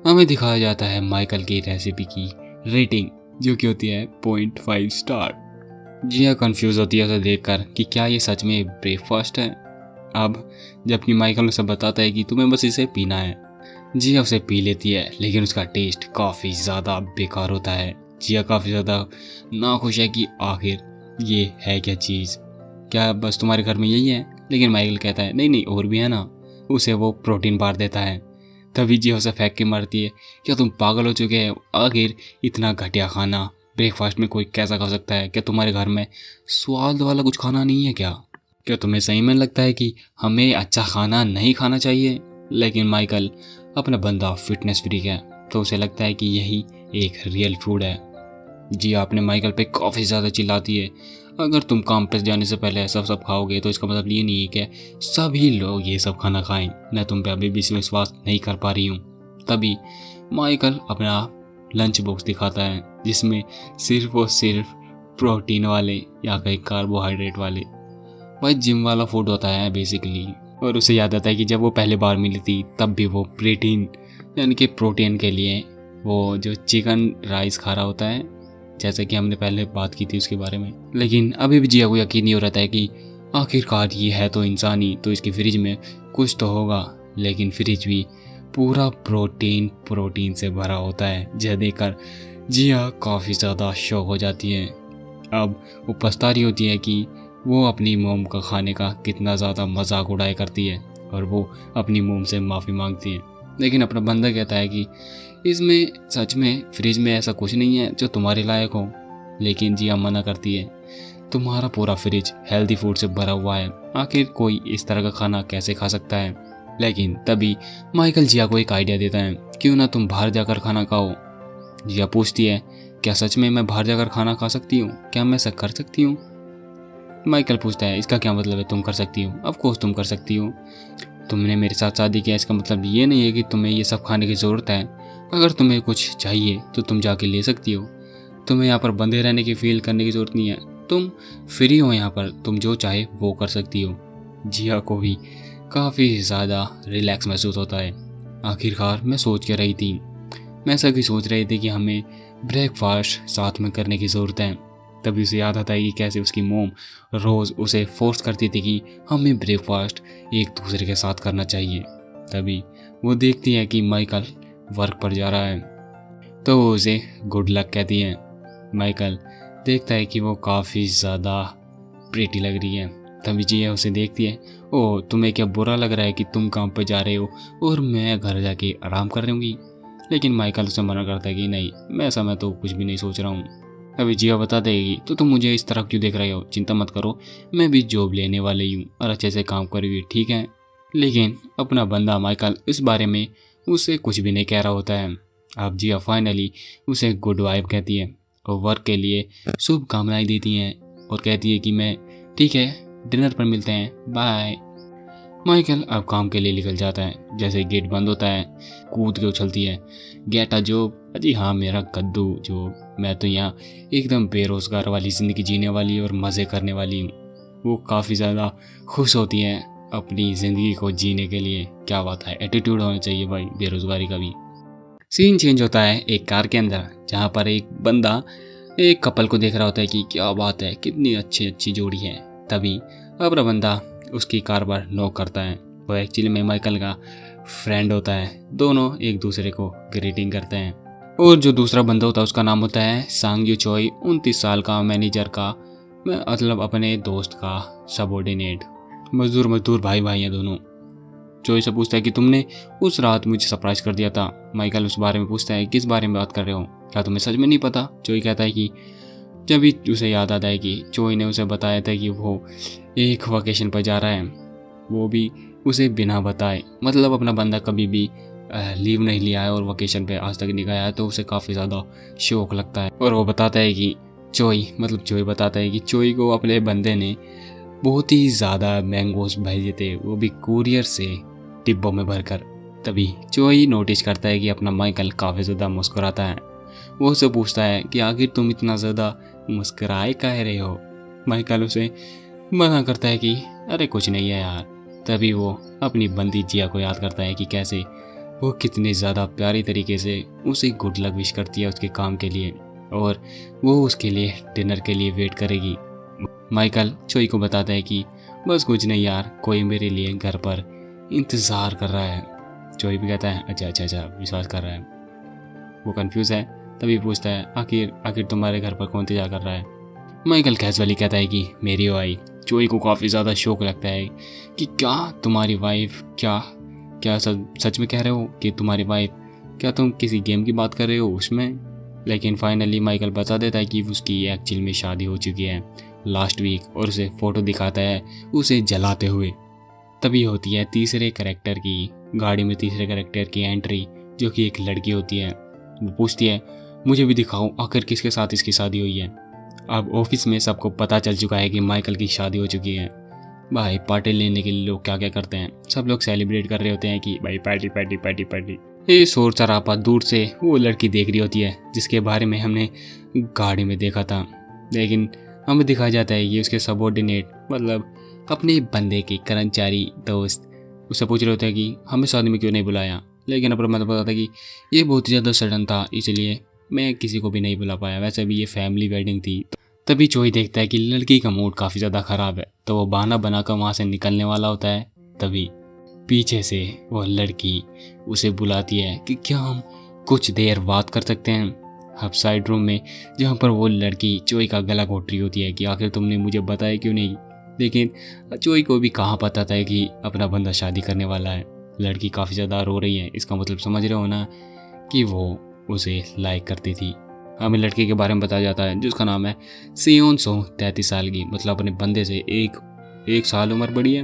हमें दिखाया जाता है माइकल की रेसिपी की रेटिंग, जो कि होती है 0.5 स्टार। जिया कंफ्यूज होती है उसे देखकर कि क्या ये सच में ब्रेकफास्ट है। अब जबकि माइकल उसे बताता है कि तुम्हें बस इसे पीना है, जिया उसे पी लेती है, लेकिन उसका टेस्ट काफ़ी ज़्यादा बेकार होता है। जिया काफ़ी ज़्यादा नाखुश है कि आखिर ये है क्या चीज़, क्या बस तुम्हारे घर में यही है? लेकिन माइकल कहता है नहीं नहीं और भी है ना। उसे वो प्रोटीन बार देता है। तभी जिया उसे फेंक के मारती है, क्या तुम पागल हो चुके हैं? आखिर इतना घटिया खाना ब्रेकफास्ट में कोई कैसा खा सकता है? क्या तुम्हारे घर में स्वाद वाला कुछ खाना नहीं है क्या? क्या तुम्हें सही में लगता है कि हमें अच्छा खाना नहीं खाना चाहिए? लेकिन माइकल अपना बंदा फिटनेस फ्रीक है, तो उसे लगता है कि यही एक रियल फूड है। जिया अपने माइकल पे काफ़ी ज़्यादा चिल्लाती है, अगर तुम काम पर जाने से पहले सब खाओगे तो इसका मतलब ये नहीं है कि सभी लोग ये सब खाना खाएं। मैं तुम पे अभी भी विश्वास नहीं कर पा रही हूँ। तभी माइकल अपना लंच बॉक्स दिखाता है, जिसमें सिर्फ और सिर्फ प्रोटीन वाले या कहीं कार्बोहाइड्रेट वाले, भाई जिम वाला फूड होता है बेसिकली। और उसे याद आता है कि जब वो पहले बार मिली थी तब भी वो प्रोटीन यानी कि प्रोटीन के लिए वो जो चिकन राइस खा रहा होता है, जैसे कि हमने पहले बात की थी उसके बारे में। लेकिन अभी भी जिया को यकीन नहीं हो रहा है कि आखिरकार ये है तो इंसान ही, तो इसकी फ्रिज में कुछ तो होगा। लेकिन फ्रिज भी पूरा प्रोटीन से भरा होता है। यह देखकर जिया काफ़ी ज़्यादा शौक हो जाती है। अब वो पछता रही होती है कि वो अपनी मोम का खाने का कितना ज़्यादा मजाक उड़ाया करती है, और वो अपनी मोम से माफ़ी मांगती है। लेकिन अपना बंदा कहता है कि इसमें सच में फ्रिज में ऐसा कुछ नहीं है जो तुम्हारे लायक हो। लेकिन जिया मना करती है, तुम्हारा पूरा फ्रिज हेल्दी फूड से भरा हुआ है, आखिर कोई इस तरह का खाना कैसे खा सकता है? लेकिन तभी माइकल जिया को एक आइडिया देता है, क्यों ना तुम बाहर जाकर खाना खाओ। जिया पूछती है, क्या सच में मैं बाहर जाकर खाना खा सकती हूँ? क्या मैं ऐसा कर सकती हूँ? माइकल पूछता है, इसका क्या मतलब है तुम कर सकती हो? ऑफ कोर्स तुम कर सकती हो, तुमने मेरे साथ शादी किया, इसका मतलब ये नहीं है कि तुम्हें ये सब खाने की ज़रूरत है। अगर तुम्हें कुछ चाहिए तो तुम जाके ले सकती हो। तुम्हें यहाँ पर बंधे रहने की फील करने की ज़रूरत नहीं है, तुम फ्री हो यहाँ पर, तुम जो चाहे वो कर सकती हो। जिया को भी काफ़ी ज़्यादा रिलैक्स महसूस होता है। आखिरकार मैं सोच के रही थी, मैं ऐसा भी सोच रही थी कि हमें ब्रेकफास्ट साथ में करने की ज़रूरत है। तभी उसे याद आता है कि कैसे उसकी मोम रोज़ उसे फोर्स करती थी कि हमें ब्रेकफास्ट एक दूसरे के साथ करना चाहिए। तभी वो देखती है कि माइकल वर्क पर जा रहा है तो वो उसे गुड लक कहती है। माइकल देखता है कि वो काफ़ी ज़्यादा प्रीटी लग रही है। तभी जिया उसे देखती है, ओह तुम्हें क्या बुरा लग रहा है कि तुम काम पर जा रहे हो और मैं घर जाके आराम कर रहूँगी। लेकिन माइकल उसे मना करता है कि नहीं, मैं ऐसा मैं तो कुछ भी नहीं सोच रहा हूँ। अभी जिया बता देगी तो तुम मुझे इस तरह क्यों देख रहे हो, चिंता मत करो, मैं भी जॉब लेने वाली हूँ और अच्छे से काम करूँगी, ठीक है। लेकिन अपना बंदा माइकल इस बारे में उसे कुछ भी नहीं कह रहा होता है। अब जिया फाइनली उसे गुड वाइब कहती है और वर्क के लिए शुभकामनाएं देती हैं और कहती है कि मैं ठीक है, डिनर पर मिलते हैं, बाय। माइकल अब काम के लिए निकल जाता है। जैसे गेट बंद होता है कूद के उछलती है, गेट अ जॉब, अजी हाँ मेरा कद्दू जॉब, मैं तो यहाँ एकदम बेरोज़गार वाली ज़िंदगी जीने वाली और मज़े करने वाली हूँ। वो काफ़ी ज़्यादा खुश होती है अपनी ज़िंदगी को जीने के लिए। क्या बात है, एटीट्यूड होना चाहिए भाई बेरोज़गारी का भी। सीन चेंज होता है एक कार के अंदर, जहाँ पर एक बंदा एक कपल को देख रहा होता है कि क्या बात है, कितनी अच्छी जोड़ी है। तभी अपना बंदा उसकी कार पर नॉक करता है। वो एक्चुअली में माइकल का फ्रेंड होता है। दोनों एक दूसरे को ग्रीटिंग करते हैं। और जो दूसरा बंदा होता है उसका नाम होता है सांग यू चोई, 29 साल का, मैनेजर का, मतलब अपने दोस्त का सबॉर्डिनेट। मजदूर भाई हैं दोनों। चोई से पूछता है कि तुमने उस रात मुझे सरप्राइज कर दिया था। माइकल उस बारे में पूछता है, किस बारे में बात कर रहे हो, क्या तुम्हें सच में नहीं पता। चोई कहता है कि जब भी उसे याद आता है कि चोई ने उसे बताया था कि वो एक वकेशन पर जा रहा है, वो भी उसे बिना बताए। मतलब अपना बंदा कभी भी लीव नहीं लिया है और वकेशन पे आज तक नहीं गया है, तो उसे काफ़ी ज़्यादा शौक लगता है। और वो बताता है कि चोई बताता है कि चोई को अपने बंदे ने बहुत ही ज़्यादा मैंगोस भेजे थे, वो भी कुरियर से डिब्बों में भरकर। तभी चोई नोटिस करता है कि अपना माइकल काफ़ी ज़्यादा मुस्कुराता है। वो उसे पूछता है कि आखिर तुम इतना ज़्यादा मुस्कुराए कह रहे हो। माइकल उसे मना करता है कि अरे कुछ नहीं है यार। तभी वो अपनी बंदी जिया को याद करता है कि कैसे वो कितने ज़्यादा प्यारी तरीके से उसे गुड लक विश करती है उसके काम के लिए, और वो उसके लिए डिनर के लिए वेट करेगी। माइकल चोई को बताता है कि बस कुछ नहीं यार, कोई मेरे लिए घर पर इंतज़ार कर रहा है। चोई भी कहता है अच्छा विश्वास कर रहा है। वो कंफ्यूज है। तभी पूछता है आखिर तुम्हारे घर पर कौन इंतजार कर रहा है। माइकल कैजुअली कहता है कि मेरी वाइफ। चोई को काफ़ी ज़्यादा शौक लगता है कि क्या तुम्हारी वाइफ, क्या सच में कह रहे हो कि तुम्हारी वाइफ, क्या तुम किसी गेम की बात कर रहे हो उसमें। लेकिन फाइनली माइकल बता देता है कि उसकी एक्चुअल में शादी हो चुकी है लास्ट वीक, और उसे फ़ोटो दिखाता है उसे जलाते हुए। तभी होती है तीसरे कैरेक्टर की गाड़ी में तीसरे कैरेक्टर की एंट्री, जो कि एक लड़की होती है। वो पूछती है मुझे भी दिखाओ आखिर किसके साथ इसकी शादी हुई है। अब ऑफिस में सबको पता चल चुका है कि माइकल की शादी हो चुकी है। भाई पार्टी लेने के लिए लोग क्या क्या करते हैं, सब लोग सेलिब्रेट कर रहे होते हैं कि भाई पार्टी। ये शोर शराबा दूर से वो लड़की देख रही होती है जिसके बारे में हमने गाड़ी में देखा था। लेकिन हमें दिखाया जाता है ये उसके सबॉर्डिनेट, मतलब अपने बंदे के कर्मचारी दोस्त उससे पूछ रहे होते हैं कि हमें शादी में क्यों नहीं बुलाया। लेकिन अपना मतलब बताता कि ये बहुत ही ज़्यादा सडन था, इसलिए मैं किसी को भी नहीं बुला पाया, वैसे भी ये फैमिली वेडिंग थी। तभी चोई देखता है कि लड़की का मूड काफ़ी ज़्यादा ख़राब है, तो वो बहाना बनाकर वहाँ से निकलने वाला होता है। तभी पीछे से वो लड़की उसे बुलाती है कि क्या हम कुछ देर बात कर सकते हैं। अब साइड रूम में जहाँ पर वो लड़की चोई का गला घोट रही होती है कि आखिर तुमने मुझे बताया क्यों नहीं। लेकिन चोई को भी कहाँ पता था कि अपना बंदा शादी करने वाला है। लड़की काफ़ी ज़्यादा रो रही है, इसका मतलब समझ रहे हो ना कि वो उसे लाइक करती थी। हमें लड़के के बारे में बताया जाता है जिसका नाम है सियोन सो, 33 साल की, मतलब अपने बंदे से एक साल उम्र बड़ी है।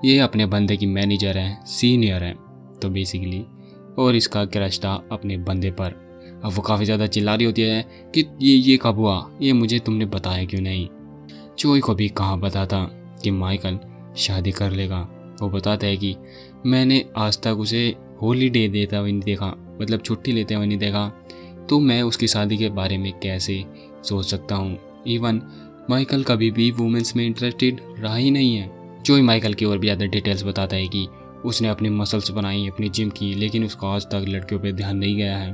ये अपने बंदे की मैनेजर है, सीनियर है तो बेसिकली, और इसका क्रश था अपने बंदे पर। अब वो काफ़ी ज़्यादा चिल्ला रही होती है कि ये कब हुआ, ये मुझे तुमने बताया क्यों नहीं। चोई को भी कहाँ पता था कि माइकल शादी कर लेगा। वो बताता है कि मैंने आज तक उसे हॉलीडे देता हुआ नहीं देखा, मतलब छुट्टी लेते हुए नहीं देखा, तो मैं उसकी शादी के बारे में कैसे सोच सकता हूँ। इवन माइकल कभी भी वुमेंस में इंटरेस्टेड रहा ही नहीं है। चोई माइकल की और भी ज़्यादा डिटेल्स बताता है कि उसने अपनी मसल्स बनाई, अपनी जिम की, लेकिन उसका आज तक लड़कियों पे ध्यान नहीं गया है,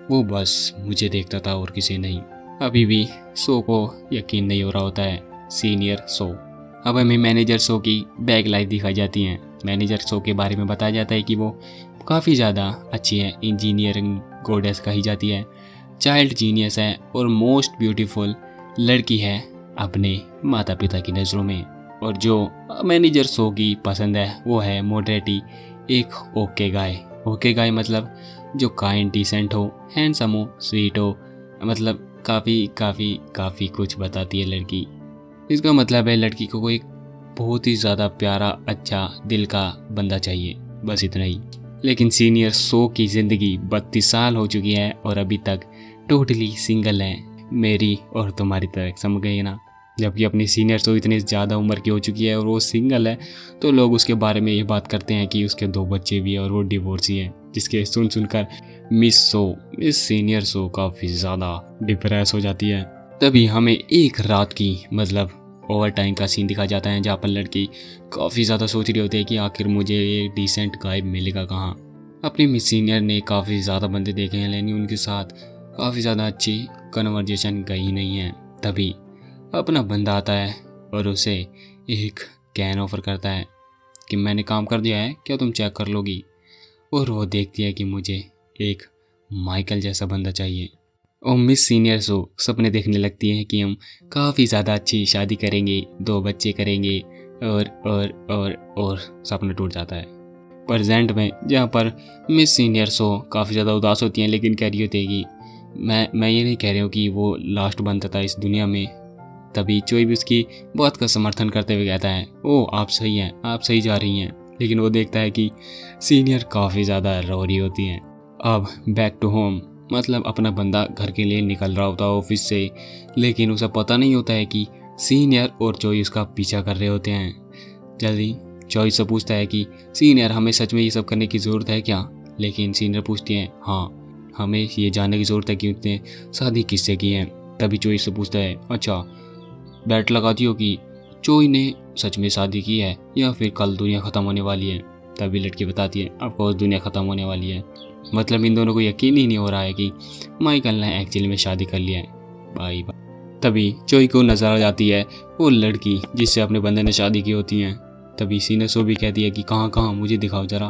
वो बस मुझे देखता था और किसी नहीं। अभी भी सो को यकीन नहीं हो रहा होता है, सीनियर सो। अब हमें मैनेजर सो की बैक लाइफ दिखाई जाती है। मैनेजर सो के बारे में बताया जाता है कि वो काफ़ी ज़्यादा अच्छी है, इंजीनियरिंग गोडेस कही जाती है, चाइल्ड जीनियस है और मोस्ट ब्यूटीफुल लड़की है अपने माता पिता की नज़रों में। और जो मैनेजर सो की पसंद है वो है मॉडरेटी, एक ओके गाय। ओके गाय मतलब जो काइंड डिसेंट हो, हैंडसम हो, स्वीट हो, मतलब काफ़ी काफ़ी काफ़ी कुछ बताती है लड़की। इसका मतलब है लड़की को कोई बहुत ही ज़्यादा प्यारा अच्छा दिल का बंदा चाहिए, बस इतना ही। लेकिन सीनियर सो की ज़िंदगी 32 साल हो चुकी है और अभी तक टोटली सिंगल है, मेरी और तुम्हारी तरह, समझ गए ना। जबकि अपनी सीनियर सो इतनी ज़्यादा उम्र की हो चुकी है और वो सिंगल है, तो लोग उसके बारे में ये बात करते हैं कि उसके 2 बच्चे भी हैं और वो डिवोर्सी है, जिसके सुनकर मिस सीनियर सो काफ़ी ज़्यादा डिप्रेस हो जाती है। तभी हमें एक रात की मतलब ओवर टाइम का सीन दिखा जाता है, जहाँ पर लड़की काफ़ी ज़्यादा सोच रही होती है कि आखिर मुझे एक डिसेंट गाय मिलेगा कहाँ। अपनी मिस सीनियर ने काफ़ी ज़्यादा बंदे देखे हैं, लेकिन उनके साथ काफ़ी ज़्यादा अच्छी कन्वर्जेशन गई नहीं है। तभी अपना बंदा आता है और उसे एक कैन ऑफर करता है कि मैंने काम कर दिया है, क्या तुम चेक कर लोगी। और वो देखती है कि मुझे एक माइकल जैसा बंदा चाहिए। और मिस सीनियर सो सपने देखने लगती है कि हम काफ़ी ज़्यादा अच्छी शादी करेंगे, 2 बच्चे करेंगे और सपना टूट जाता है। प्रेजेंट में जहाँ पर मिस सीनियर सो काफ़ी ज़्यादा उदास होती हैं, लेकिन कह रही होती है कि मैं ये नहीं कह रही हूँ कि वो लास्ट बनता था इस दुनिया में। तभी चोई भी उसकी बात का समर्थन करते हुए कहता है, ओ आप सही हैं, आप सही जा रही हैं। लेकिन वो देखता है कि सीनियर काफ़ी ज़्यादा रो रही होती हैं। अब बैक टू होम मतलब अपना बंदा घर के लिए निकल रहा होता है ऑफिस से, लेकिन उसे पता नहीं होता है कि सीनियर और चोई उसका पीछा कर रहे होते हैं। जल्दी चोई से पूछता है कि सीनियर हमें सच में ये सब करने की ज़रूरत है क्या। लेकिन सीनियर पूछती हैं, हाँ हमें ये जानने की ज़रूरत है कि उसने शादी किससे की है। तभी चोई से पूछता है, अच्छा बैट लगाती हो कि चोई ने सच में शादी की है या फिर कल दुनिया ख़त्म होने वाली है। तभी लड़की बताती है, ऑफकोर्स दुनिया ख़त्म होने वाली है। मतलब इन दोनों को यकीन ही नहीं हो रहा है कि माइकल ने एक्चुअली में शादी कर लिया है। भाई तभी चोई को नजर आ जाती है वो लड़की जिससे अपने बंदे ने शादी की होती है। तभी सीनियर सो भी कहती है कि कहाँ मुझे दिखाओ ज़रा।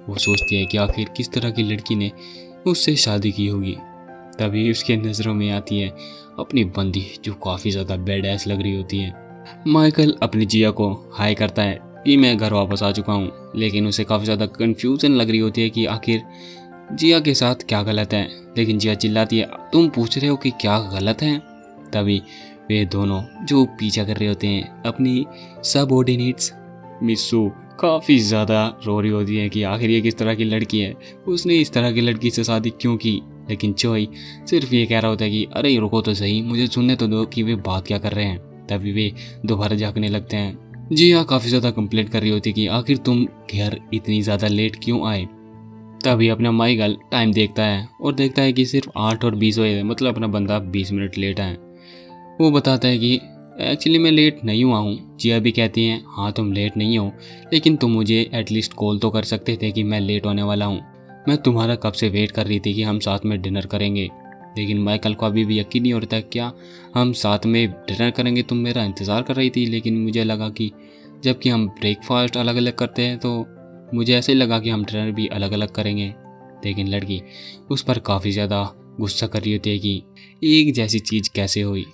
वो सोचती है कि आखिर किस तरह की लड़की ने उससे शादी की होगी। तभी उसके नज़रों में आती है अपनी बंदी जो काफ़ी ज़्यादा बेड एस लग रही होती है। माइकल अपनी जिया को हाई करता है कि मैं घर वापस आ चुका हूँ, लेकिन उसे काफ़ी ज़्यादा कन्फ्यूज़न लग रही होती है कि आखिर जिया के साथ क्या गलत है। लेकिन जिया चिल्लाती है, तुम पूछ रहे हो कि क्या गलत है। तभी वे दोनों जो पीछा कर रहे होते हैं अपनी सबऑर्डिनेट्स, मिस्सू काफ़ी ज़्यादा रो रही होती है कि आखिर ये किस तरह की लड़की है, उसने इस तरह की लड़की से शादी क्यों की। लेकिन चोई सिर्फ ये कह रहा होता है कि अरे रुको तो सही, मुझे सुनने तो दो कि वे बात क्या कर रहे हैं। तभी वे दोबारा झाँकने लगते हैं। जिया काफ़ी ज़्यादा कंप्लेंट कर रही होती है कि आखिर तुम घर इतनी ज़्यादा लेट क्यों आए। तभी अपना माइकल टाइम देखता है और देखता है कि सिर्फ 8 और 20 हुए, मतलब अपना बंदा 20 मिनट लेट है। वो बताता है कि एक्चुअली मैं लेट नहीं हुआ हूँ। जिया भी कहती हैं, हाँ तुम लेट नहीं हो, लेकिन तुम मुझे एटलीस्ट कॉल तो कर सकते थे कि मैं लेट होने वाला हूँ। मैं तुम्हारा कब से वेट कर रही थी कि हम साथ में डिनर करेंगे। लेकिन माइकल को अभी भी यकीन नहीं हो रहा था, क्या हम साथ में डिनर करेंगे, तुम मेरा इंतज़ार कर रही थी। लेकिन मुझे लगा कि जबकि हम ब्रेकफास्ट अलग अलग करते हैं, तो मुझे ऐसे लगा कि हम डिनर भी अलग अलग करेंगे। लेकिन लड़की उस पर काफ़ी ज़्यादा गुस्सा कर रही होती है कि एक जैसी चीज़ कैसे हुई।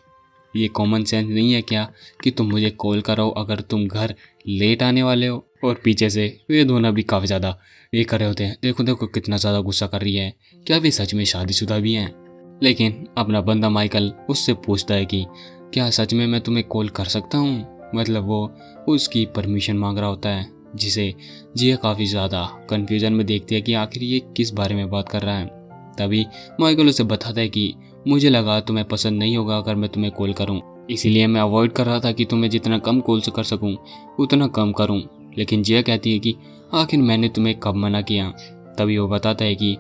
ये कॉमन सेंस नहीं है क्या कि तुम मुझे कॉल करो अगर तुम घर लेट आने वाले हो। और पीछे से वे दोनों भी काफ़ी ज़्यादा ये कर रहे होते हैं, देखो देखो कितना ज़्यादा गुस्सा कर रही है, क्या वे सच में शादीशुदा भी हैं। लेकिन अपना बंदा माइकल उससे पूछता है कि क्या सच में मैं तुम्हें कॉल कर सकता हूँ। मतलब वो उसकी परमिशन मांग रहा होता है, जिसे जिया काफ़ी ज़्यादा कन्फ्यूजन में देखती है कि आखिर ये किस बारे में बात कर रहा है। तभी माइकल उसे बताता है कि मुझे लगा तुम्हें पसंद नहीं होगा अगर मैं तुम्हें कॉल करूं, इसीलिए मैं अवॉइड कर रहा था कि तुम्हें जितना कम कॉल कर सकूं उतना कम करूं। लेकिन जिया कहती है कि आखिर मैंने तुम्हें कब मना किया। तभी वो बताता है कि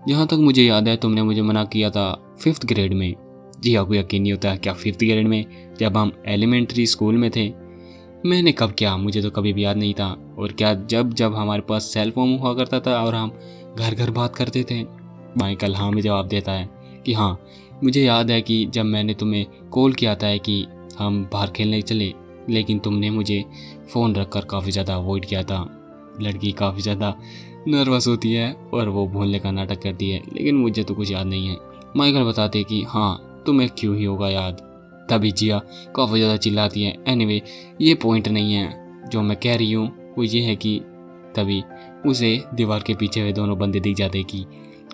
जहाँ तक मुझे याद है तुमने मुझे मना किया था 5th ग्रेड में। जिया को यकीन नहीं होता क्या 5th ग्रेड में, जब हम एलिमेंट्री स्कूल में थे। मैंने कब किया, मुझे तो कभी भी याद नहीं था। और क्या जब जब हमारे पास सेल फोन हुआ करता था और हम घर घर बात करते थे। माइकल हाँ में जवाब देता है कि हाँ मुझे याद है कि जब मैंने तुम्हें कॉल किया था कि हम बाहर खेलने चले, लेकिन तुमने मुझे फ़ोन रखकर काफ़ी ज़्यादा अवॉइड किया था। लड़की काफ़ी ज़्यादा नर्वस होती है और वो भूलने का नाटक करती है, लेकिन मुझे तो कुछ याद नहीं है। माइकल बताते कि हाँ तुम्हें क्यों ही होगा याद। तभी जिया काफ़ी ज़्यादा चिल्लाती है। एनीवे ये पॉइंट नहीं है, जो मैं कह रही हूँ वो ये है कि तभी उसे दीवार के पीछे हुए दोनों बंदे दिख जाते कि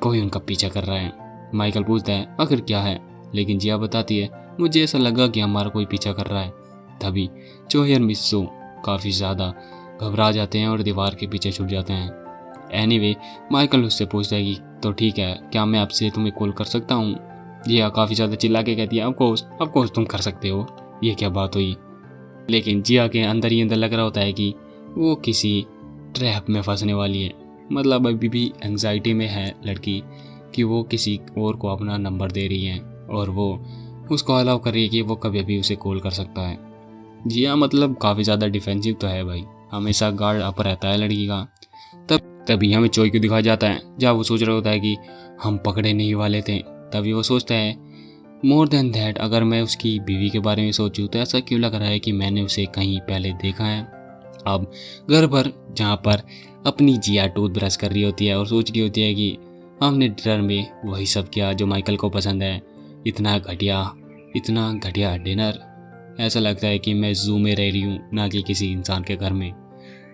कोई उनका पीछा कर रहा है। माइकल पूछता है आखिर क्या है, लेकिन जिया बताती है मुझे ऐसा लगा कि हमारा कोई पीछा कर रहा है। तभी जोही और मित्सु काफ़ी ज़्यादा घबरा जाते हैं और दीवार के पीछे छुप जाते हैं। एनीवे माइकल उससे पूछता है कि तो ठीक है, क्या मैं आपसे तुम्हें कॉल कर सकता हूँ। जिया काफ़ी ज़्यादा चिल्ला के कहती है ऑफ कोर्स तुम कर सकते हो, ये क्या बात हुई। लेकिन जिया के अंदर ही अंदर लग रहा होता है कि वो किसी ट्रैप में फंसने वाली है। मतलब अभी भी एंग्जाइटी में है लड़की कि वो किसी और को अपना नंबर दे रही है और वो उसको अलाउ कर रही है कि वो कभी भी उसे कॉल कर सकता है। जिया मतलब काफ़ी ज़्यादा डिफेंसिव तो है भाई, हमेशा गार्ड अप रहता है लड़की का। तभी हमें चोई को दिखाया जाता है जब वो सोच रहा होता है कि हम पकड़े नहीं वाले थे। तभी वो सोचता है मोर देन दैट, अगर मैं उसकी बीवी के बारे में सोचूं तो ऐसा क्यों लग रहा है कि मैंने उसे कहीं पहले देखा है। अब घर पर जहाँ पर अपनी जिया टूथब्रश कर रही होती है और सोच रही होती है कि हमने डिनर में वही सब किया जो माइकल को पसंद है। इतना घटिया डिनर, ऐसा लगता है कि मैं जू में रह रही हूँ ना कि किसी इंसान के घर में।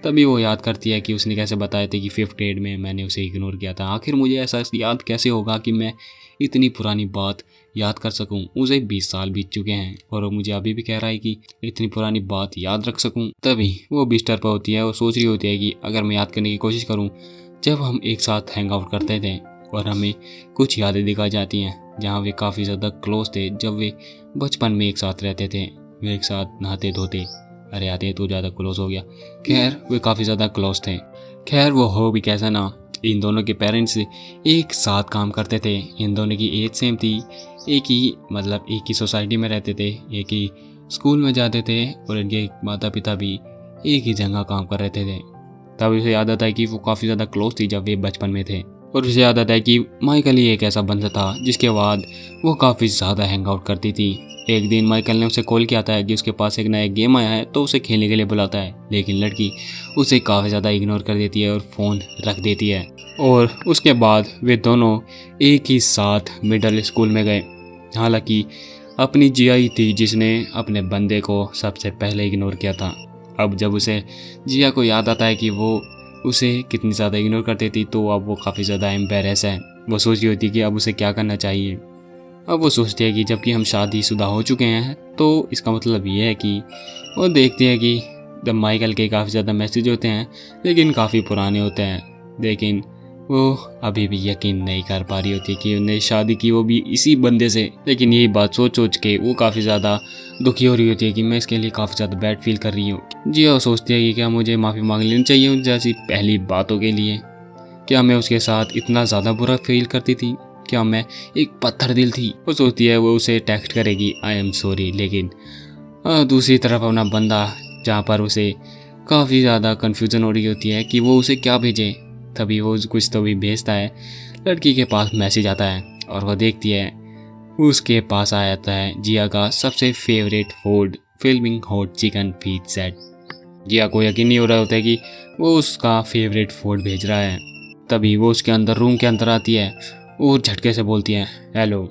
तभी वो याद करती है कि उसने कैसे बताया था कि 5th ग्रेड में मैंने उसे इग्नोर किया था। आखिर मुझे ऐसा याद कैसे होगा कि मैं इतनी पुरानी बात याद कर सकूं। उसे 20 साल बीत चुके हैं और वो मुझे अभी भी कह रहा है कि इतनी पुरानी बात याद रख सकूं। तभी वो बिस्तर पर होती है और सोच रही होती है कि अगर मैं याद करने की कोशिश करूं जब हम एक साथ हैंग आउट करते थे और हमें कुछ यादें दिखा जाती हैं जहाँ वे काफ़ी ज़्यादा क्लोज थे। जब वे बचपन में एक साथ रहते थे, वे एक साथ नहाते धोते, अरे आते तो ज़्यादा क्लोज हो गया। खैर वे काफ़ी ज़्यादा क्लोज थे। खैर वो हो भी कैसा ना, इन दोनों के पेरेंट्स एक साथ काम करते थे, इन दोनों की एज सेम थी, एक ही सोसाइटी में रहते थे, एक ही स्कूल में जाते थे और इनके माता पिता भी एक ही जगह काम कर रहे थे। तब उसे याद आता है कि वो काफ़ी ज़्यादा क्लोज थी जब वे बचपन में थे। और उसे याद आता है कि माइकल ही एक ऐसा बंदा था जिसके बाद वो काफ़ी ज़्यादा हैंग आउट करती थी। एक दिन माइकल ने उसे कॉल किया था कि उसके पास एक नया गेम आया है तो उसे खेलने के लिए बुलाता है, लेकिन लड़की उसे काफ़ी ज़्यादा इग्नोर कर देती है और फ़ोन रख देती है। और उसके बाद वे दोनों एक ही साथ मिडिल स्कूल में गए। हालांकि अपनी जिया ही थी जिसने अपने बंदे को सबसे पहले इग्नोर किया था। अब जब उसे जिया को याद आता है कि वो उसे कितनी ज़्यादा इग्नोर करती थी तो अब वो काफ़ी ज़्यादा एम्बेरस है। वो सोच रही होती कि अब उसे क्या करना चाहिए। अब वो सोचती है कि जबकि हम शादीशुदा हो चुके हैं तो इसका मतलब ये है कि वो देखती है कि जब माइकल के काफ़ी ज़्यादा मैसेज होते हैं लेकिन काफ़ी पुराने होते हैं, लेकिन वो अभी भी यकीन नहीं कर पा रही होती कि उन्हें शादी की वो भी इसी बंदे से। लेकिन यही बात सोच सोच के वो काफ़ी ज़्यादा दुखी हो रही होती है कि मैं इसके लिए काफ़ी ज़्यादा बैड फील कर रही हूँ। जी वो सोचती है कि क्या मुझे माफ़ी मांग लेनी चाहिए उन जैसी पहली बातों के लिए। क्या मैं उसके साथ इतना ज़्यादा बुरा फील करती थी? क्या मैं एक पत्थर दिल थी? वो सोचती है वो उसे टेक्स्ट करेगी आई एम सॉरी, लेकिन दूसरी तरफ अपना बंदा जहाँ पर उसे काफ़ी ज़्यादा कन्फ्यूज़न हो रही होती है कि वो उसे क्या भेजे। तभी वो कुछ तो भी भेजता है। लड़की के पास मैसेज आता है और वह देखती है उसके पास आ जाता है जिया का सबसे favourite food filming hot chicken feet set. Jiya को यकीन नहीं हो रहा होता है कि वो उसका फेवरेट फूड भेज रहा है। तभी वो उसके अंदर रूम के अंदर आती है और झटके से बोलती है हेलो।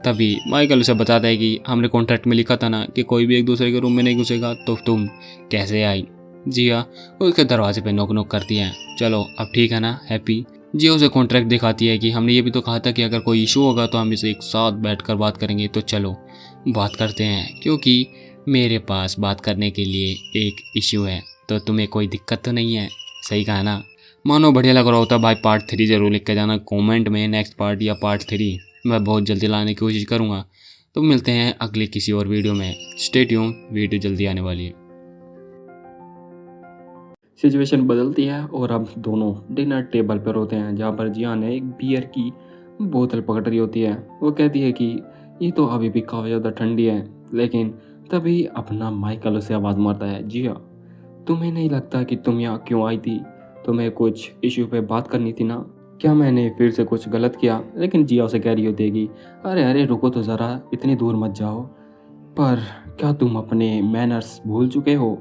तभी माइकल उसे बताता है कि हमने कॉन्ट्रैक्ट में लिखा था ना कि कोई भी एक दूसरे के रूम में नहीं घुसेगा, तो तुम कैसे आई। जिया उसके दरवाजे पे नॉक नॉक करती है। चलो अब ठीक है ना हैप्पी। जिया उसे कॉन्ट्रैक्ट दिखाती है कि हमने ये भी तो कहा था कि अगर कोई इशू होगा तो हम इसे एक साथ बैठकर बात करेंगे, तो चलो बात करते हैं, क्योंकि मेरे पास बात करने के लिए एक इशू है, तो तुम्हें कोई दिक्कत तो नहीं है। सही कहा ना। मानो बढ़िया लग रहा होता भाई। पार्ट 3 जरूर लिख के जाना कमेंट में, नेक्स्ट पार्ट या पार्ट 3 मैं बहुत जल्दी लाने की कोशिश करूँगा। तो मिलते हैं अगले किसी और वीडियो में। स्टे ट्यून, वीडियो जल्दी आने वाली है। सिचुएशन बदलती है और अब दोनों डिनर टेबल पर होते हैं जहाँ पर जिया ने एक बियर की बोतल पकड़ रही होती है। वो कहती है कि ये तो अभी भी काफ़ी ज़्यादा ठंडी है, लेकिन तभी अपना माइकल उसे आवाज़ मारता है जिया तुम्हें नहीं लगता कि तुम यहाँ क्यों आई थी? तुम्हें कुछ इशू पे बात करनी थी ना? क्या मैंने फिर से कुछ गलत किया? लेकिन जिया उसे कह रही होती है कि अरे अरे रुको तो ज़रा, इतनी दूर मत जाओ। पर क्या तुम अपने मैनर्स भूल चुके हो?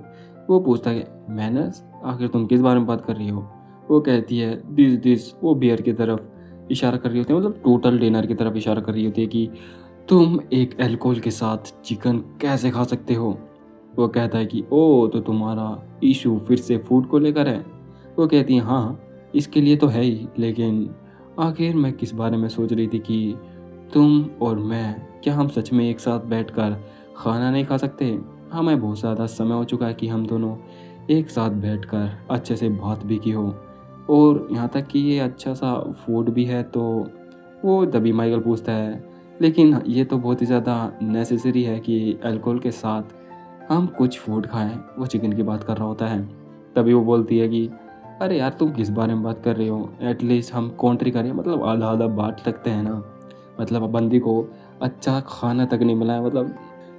वो पूछता है मैनर्स? आखिर तुम किस बारे में बात कर रही हो? वो कहती है दिस वो बियर की तरफ इशारा कर रही होती है, मतलब टोटल डिनर की तरफ इशारा कर रही होती है कि तुम एक अल्कोहल के साथ चिकन कैसे खा सकते हो। वो कहता है कि ओ तो तुम्हारा इशू फिर से फूड को लेकर है। वो कहती है हाँ इसके लिए तो है ही, लेकिन आखिर मैं किस बारे में सोच रही थी कि तुम और मैं, क्या हम सच में एक साथ बैठकर खाना नहीं खा सकते। हमें बहुत ज़्यादा समय हो चुका है कि हम दोनों एक साथ बैठकर अच्छे से बात भी की हो, और यहाँ तक कि ये अच्छा सा फूड भी है। तो वो तभी माइकल पूछता है लेकिन ये तो बहुत ही ज़्यादा नेसेसरी है कि अल्कोहल के साथ हम कुछ फूड खाएं। वो चिकन की बात कर रहा होता है। तभी वो बोलती है कि अरे यार तुम किस बारे में बात कर रहे हो, एटलीस्ट हम कॉन्ट्री करें, मतलब आधा आधा बांट सकते हैं ना। मतलब अब बंदी को अच्छा खाना तक नहीं मिला है, मतलब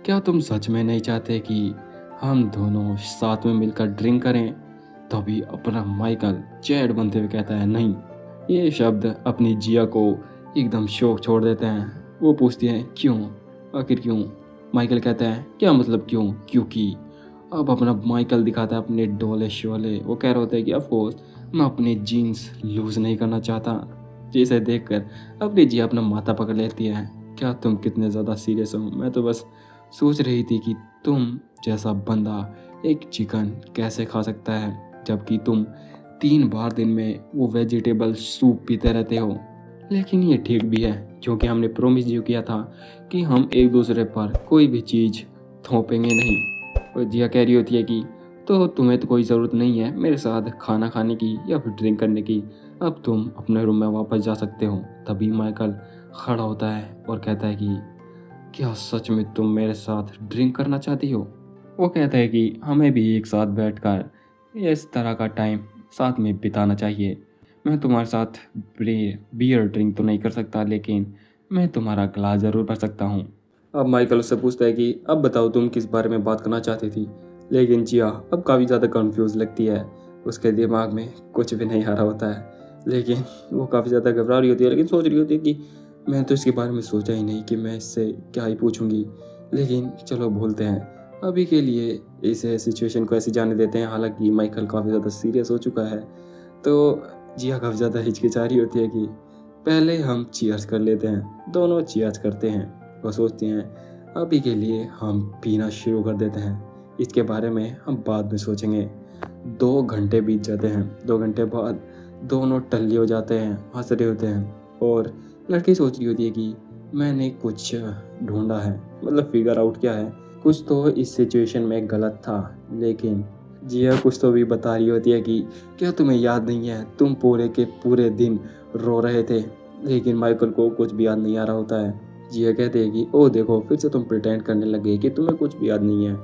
क्या तुम सच में नहीं चाहते कि हम दोनों साथ में मिलकर ड्रिंक करें। तभी अपना माइकल चैड बनते हुए कहता है नहीं। ये शब्द अपनी जिया को एकदम शौक छोड़ देते हैं। वो पूछती है क्यों, आखिर क्यों। माइकल कहता है क्या मतलब क्यों, क्योंकि अब अपना माइकल दिखाता है अपने डोले शोले। वो कह रहे होते हैं कि ऑफकोर्स मैं अपने जीन्स लूज नहीं करना चाहता। जिसे देखकर अपनी जिया अपना माथा पकड़ लेती है। क्या तुम कितने ज़्यादा सीरियस हो, मैं तो बस सोच रही थी कि तुम जैसा बंदा एक चिकन कैसे खा सकता है, जबकि तुम 3 बार दिन में वो वेजिटेबल सूप पीते रहते हो। लेकिन ये ठीक भी है क्योंकि हमने प्रॉमिस जो किया था कि हम एक दूसरे पर कोई भी चीज़ थोपेंगे नहीं। और जिया कह रही होती है कि तो तुम्हें तो कोई ज़रूरत नहीं है मेरे साथ खाना खाने की या फिर ड्रिंक करने की, अब तुम अपने रूम में वापस जा सकते हो। तभी माइकल खड़ा होता है और कहता है कि क्या सच में तुम मेरे साथ ड्रिंक करना चाहती हो। वो कहता है कि हमें भी एक साथ बैठकर इस तरह का टाइम साथ में बिताना चाहिए। मैं तुम्हारे साथ बियर ड्रिंक तो नहीं कर सकता, लेकिन मैं तुम्हारा ग्लास ज़रूर भर सकता हूँ। अब माइकल उससे पूछता है कि अब बताओ तुम किस बारे में बात करना चाहती थी। लेकिन जिया अब काफ़ी ज़्यादा कंफ्यूज लगती है, उसके दिमाग में कुछ भी नहीं आ रहा होता है। लेकिन वो काफ़ी ज़्यादा घबरा रही होती है, लेकिन सोच रही होती है कि मैं तो इसके बारे में सोचा ही नहीं कि मैं इससे क्या ही पूछूंगी। लेकिन चलो भूलते हैं, अभी के लिए इस सिचुएशन को ऐसे जाने देते हैं। हालांकि माइकल काफ़ी ज़्यादा सीरियस हो चुका है, तो जिया काफ़ी ज़्यादा हिचकिचा रही होती है कि पहले हम चीयर्स कर लेते हैं। दोनों चीयर्स करते हैं। वो सोचती हैं अभी के लिए हम पीना शुरू कर देते हैं, इसके बारे में हम बाद में सोचेंगे। 2 घंटे बीत जाते हैं। 2 घंटे बाद दोनों टल्ली हो जाते हैं, हंस रहे होते हैं, और लड़की सोच रही होती है कि मैंने कुछ ढूंढा है, मतलब फिगर आउट किया है, कुछ तो इस सिचुएशन में गलत था। लेकिन जिया कुछ तो भी बता रही होती है कि क्या तुम्हें याद नहीं है तुम पूरे के पूरे दिन रो रहे थे। लेकिन माइकल को कुछ भी याद नहीं आ रहा होता है। जिया कहते हैं कि ओ देखो फिर से तुम प्रिटेंड करने लगे कि तुम्हें कुछ भी याद नहीं है।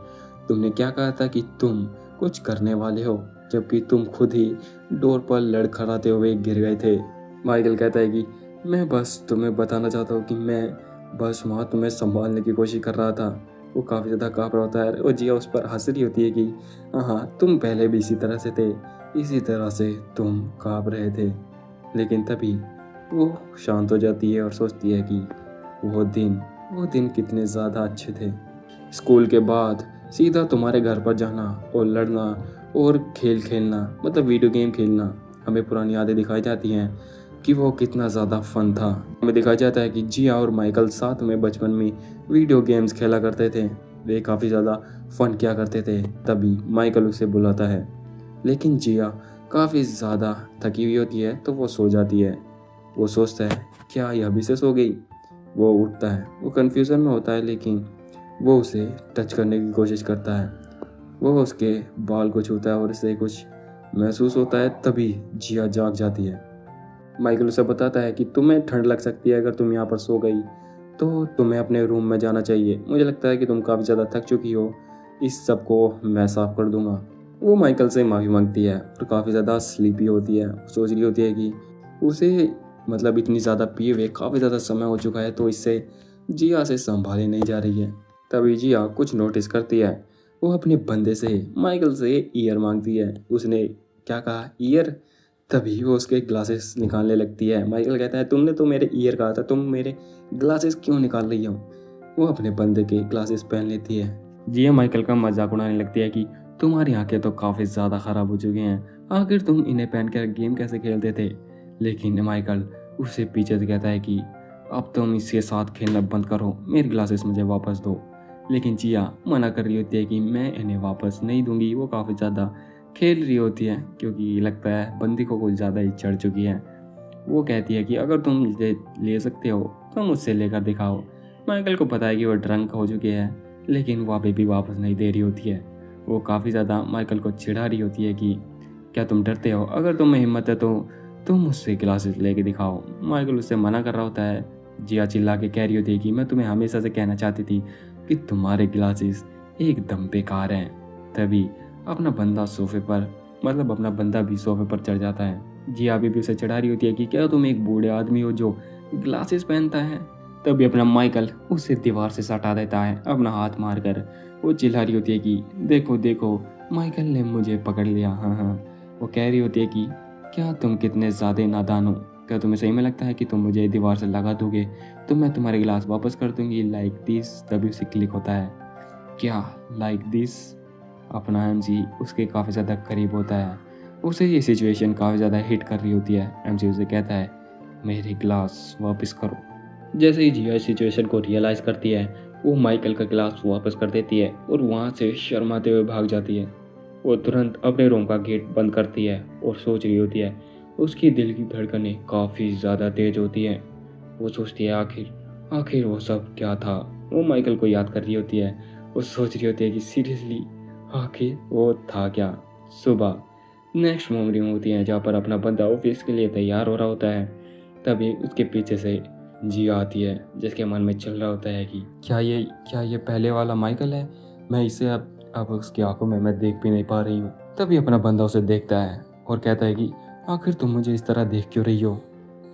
तुमने क्या कहा था कि तुम कुछ करने वाले हो, जबकि तुम खुद ही डोर पर लड़खड़ाते हुए गिर गए थे। माइकल कहता है कि मैं बस तुम्हें बताना चाहता हूँ कि मैं बस वहाँ तुम्हें संभालने की कोशिश कर रहा था। वो काफ़ी ज़्यादा काँप रहा होता है और जिया उस पर हंस रही होती है कि हाँ तुम पहले भी इसी तरह से थे, इसी तरह से तुम काँप रहे थे। लेकिन तभी वो शांत हो जाती है और सोचती है कि वो दिन कितने ज़्यादा अच्छे थे। स्कूल के बाद सीधा तुम्हारे घर पर जाना और लड़ना और खेल खेलना, मतलब वीडियो गेम खेलना, हमें पुरानी यादें दिखाई जाती हैं कि वो कितना ज़्यादा फन था। हमें दिखाया जाता है कि जिया और माइकल साथ में बचपन में वीडियो गेम्स खेला करते थे। वे काफ़ी ज़्यादा फन किया करते थे। तभी माइकल उसे बुलाता है, लेकिन जिया काफ़ी ज़्यादा थकी हुई होती है तो वो सो जाती है। वो सोचता है क्या यह अभी से सो गई। वो उठता है, वो कन्फ्यूज़न में होता है, लेकिन वो उसे टच करने की कोशिश करता है। वो उसके बाल को छूता है और उसे कुछ महसूस होता है। तभी जिया जाग जाती है। माइकल उसे बताता है कि तुम्हें ठंड लग सकती है, अगर तुम यहाँ पर सो गई तो तुम्हें अपने रूम में जाना चाहिए। मुझे लगता है कि तुम काफ़ी ज़्यादा थक चुकी हो, इस सब को मैं साफ़ कर दूंगा। वो माइकल से माफ़ी मांगती है और काफ़ी ज़्यादा स्लीपी होती है। सोच रही होती है कि उसे मतलब इतनी ज़्यादा पिए हुए काफ़ी ज़्यादा समय हो चुका है, तो इससे जिया से संभाली नहीं जा रही है। तभी जिया कुछ नोटिस करती है। वो अपने बंदे से माइकल से ईयर मांगती है। उसने क्या कहा, ईयर। तभी वो उसके ग्लासेस निकालने लगती है। माइकल कहता है तुमने तो मेरे ईयर कहा था, तुम मेरे ग्लासेस क्यों निकाल रही हो। वो अपने बंदे के ग्लासेस पहन लेती है। जिया माइकल का मजाक उड़ाने लगती है कि तुम्हारी आंखें तो काफ़ी ज़्यादा ख़राब हो चुकी हैं, आखिर तुम इन्हें पहनकर गेम कैसे खेलते थे? लेकिन माइकल उससे पीछे से कहता है कि अब तुम इसके साथ खेलना बंद करो, मेरी ग्लासेस मुझे वापस दो। लेकिन जिया मना कर रही होती है कि मैं इन्हें वापस नहीं दूंगी। वो काफ़ी ज़्यादा खेल रही होती है क्योंकि लगता है बंदी को कुछ ज़्यादा ही चढ़ चुकी है। वो कहती है कि अगर तुम इसे ले सकते हो तो मुझसे लेकर दिखाओ। माइकल को पता है कि वो ड्रंक हो चुके हैं, लेकिन वो अभी भी वापस नहीं दे रही होती है। वो काफ़ी ज़्यादा माइकल को चिढ़ा रही होती है कि क्या तुम डरते हो? अगर तुम्हें हिम्मत है तो तुम मुझसे ग्लासेस लेके दिखाओ। माइकल उससे मना कर रहा होता है। जिया चिल्ला के कह रही होती है कि मैं तुम्हें हमेशा से कहना चाहती थी कि तुम्हारे ग्लासेस एकदम बेकार हैं। तभी अपना बंदा सोफे पर अपना बंदा भी सोफे पर चढ़ जाता है। जिया भी उसे चढ़ा रही होती है कि क्या तुम एक बूढ़े आदमी हो जो ग्लासेस पहनता है? तभी अपना माइकल उसे दीवार से सटा देता है अपना हाथ मारकर। वो चिल्ला रही होती है कि देखो देखो, माइकल ने मुझे पकड़ लिया। हाँ हाँ। वो कह रही होती है कि क्या तुम कितने ज़्यादा नादान हो? क्या तुम्हें सही में लगता है कि तुम मुझे दीवार से लगा दोगे तो मैं तुम्हारे गिलास वापस कर दूंगी लाइक दिस? तभी उसे क्लिक होता है, क्या लाइक दिस? अपना एमसी उसके काफ़ी ज़्यादा करीब होता है। उसे ये सिचुएशन काफ़ी ज़्यादा हिट कर रही होती है। एमसी उसे कहता है मेरे गिलास वापस करो। जैसे ही जिया इस सिचुएशन को रियलाइज़ करती है, वो माइकल का गिलास वापस कर देती है और वहाँ से शर्माते हुए भाग जाती है। वो तुरंत अपने रूम का गेट बंद करती है और सोच रही होती है। उसकी दिल की धड़कनें काफ़ी ज़्यादा तेज होती हैं। वो सोचती है आखिर वो सब क्या था। वो माइकल को याद कर रही होती है। वो सोच रही होती है कि सीरियसली आखिर वो था क्या। सुबह नेक्स्ट मॉर्निंग होती है जहाँ पर अपना बंदा ऑफिस के लिए तैयार हो रहा होता है। तभी उसके पीछे से जिया आती है जिसके मन में चल रहा होता है कि क्या ये पहले वाला माइकल है? मैं इसे अब उसकी आंखों में मैं देख भी नहीं पा रही हूँ। तभी अपना बंदा उसे देखता है और कहता है कि आखिर तुम मुझे इस तरह देख क्यों रही हो?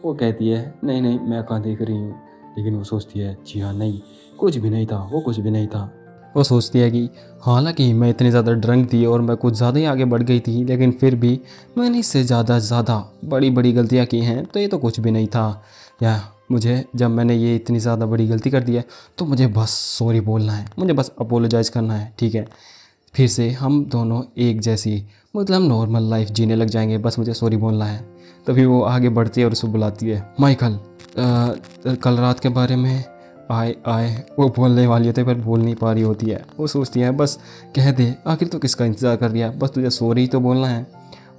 वो कहती है नहीं नहीं, मैं कहाँ देख रही हूँ। लेकिन वो सोचती है जी हाँ, नहीं, कुछ भी नहीं था, वो कुछ भी नहीं था। वो सोचती है कि हालांकि मैं इतनी ज़्यादा ड्रंक थी और मैं कुछ ज़्यादा ही आगे बढ़ गई थी, लेकिन फिर भी मैंने इससे ज़्यादा बड़ी बड़ी गलतियाँ की हैं, तो ये तो कुछ भी नहीं था। या मुझे जब मैंने ये इतनी ज़्यादा बड़ी गलती कर दी है तो मुझे बस सॉरी बोलना है, मुझे बस अपोलोजाइज़ करना है, ठीक है? फिर से हम दोनों एक जैसी नॉर्मल लाइफ जीने लग जाएंगे, बस मुझे सॉरी बोलना है। तभी वो आगे बढ़ती है और उसको बुलाती है, माइकल कल रात के बारे में आए। वो बोलने वाली होती है पर बोल नहीं पा रही होती है। वो सोचती है बस कह दे, आखिर तो किसका इंतज़ार कर रही है, बस तुझे सॉरी तो बोलना है।